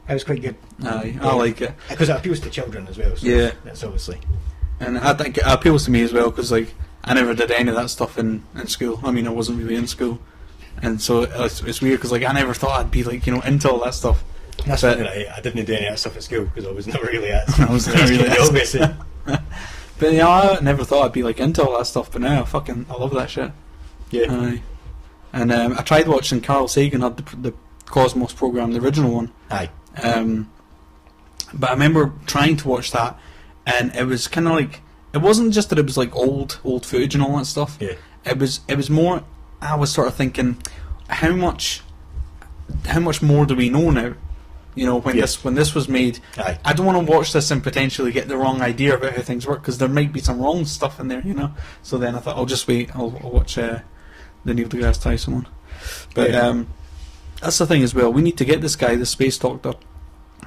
It was quite good. Aye, I like it. Because it appeals to children as well. So Yeah. that's obviously. And I think it appeals to me as well because like I never did any of that stuff in school. I mean, I wasn't really in school, and so it's weird because like I never thought I'd be like into all that stuff. That's but, right. I didn't do any of that stuff at school because I was never really at. I was never really at obviously. But yeah, I never thought I'd be like into all that stuff. But now I love that shit. Yeah. Aye. And I tried watching Carl Sagan had the Cosmos program, the original one. Aye. But I remember trying to watch that, and it was kind of like it wasn't just that it was like old footage and all that stuff. Yeah. It was more. I was sort of thinking, how much more do we know now? You know, when this was made, Aye. I don't want to watch this and potentially get the wrong idea about how things work because there might be some wrong stuff in there, you know. So then I thought I'll just wait. I'll watch the Neil deGrasse Tyson one. But that's the thing as well. We need to get this guy, the space doctor.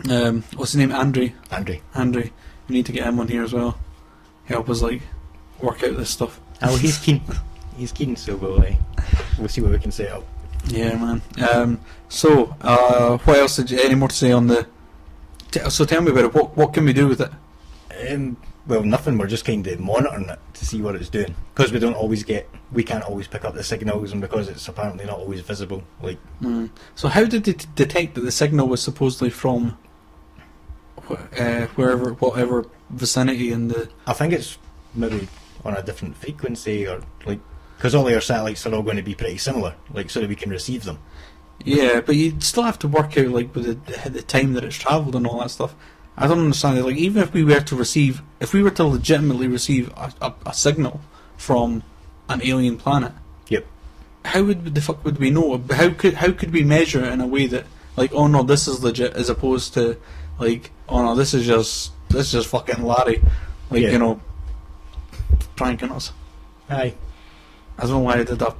What's his name? Andre. We need to get him on here as well. Help us like work out this stuff. Oh, he's keen. He's keen, so we'll see what we can set up. Yeah, man. So, what else did you? Any more to say on the? So tell me about it. What can we do with it? Well, nothing. We're just kind of monitoring it to see what it's doing because we can't always pick up the signals, and because it's apparently not always visible. Like, So how did they detect that the signal was supposedly from whatever vicinity in the? I think it's maybe on a different frequency, or like because all our satellites are all going to be pretty similar, like so that we can receive them. Yeah, but you still have to work out like with the time that it's travelled and all that stuff. I don't understand it. Like, even if we were to legitimately receive a signal from an alien planet, Yep. how the fuck would we know? How could we measure it in a way that like, oh no, this is legit, as opposed to like, oh no, this is just fucking Larry, like Yeah. you know, pranking us. Aye. I don't know why I did a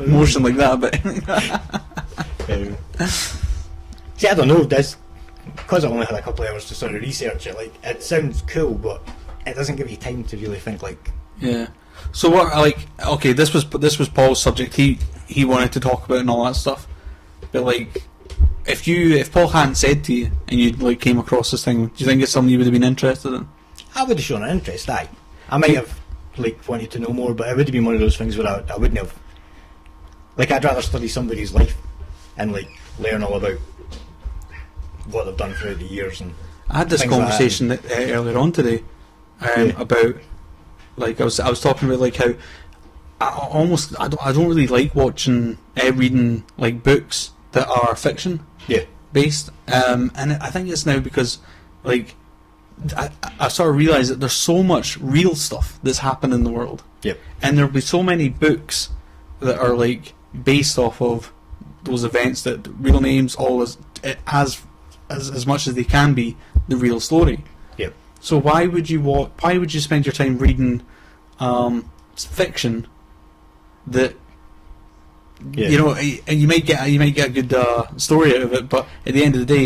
motion like that, but See, I don't know. Because I only had a couple of hours to sort of research it. Like, it sounds cool, but it doesn't give you time to really think. Like, yeah. So what? Like, okay, this was Paul's subject. He wanted to talk about it and all that stuff. But like, if Paul hadn't said to you and you like came across this thing, do you think it's something you would have been interested in? I would have shown an interest. I might have like wanted to know more, but it would have been one of those things where I wouldn't have. Like, I'd rather study somebody's life and like learn all about what they've done throughout the years. And I had this conversation earlier on today about like I was talking about like how I don't really like watching reading like books that are fiction based, and I think it's now because like I sort of realise that there's so much real stuff that's happened in the world, and there'll be so many books that are like based off of those events, that real names, all as much as they can be the real story. Yep. So why would you spend your time reading fiction that Yeah. you know, and you might get a good story out of it, but at the end of the day,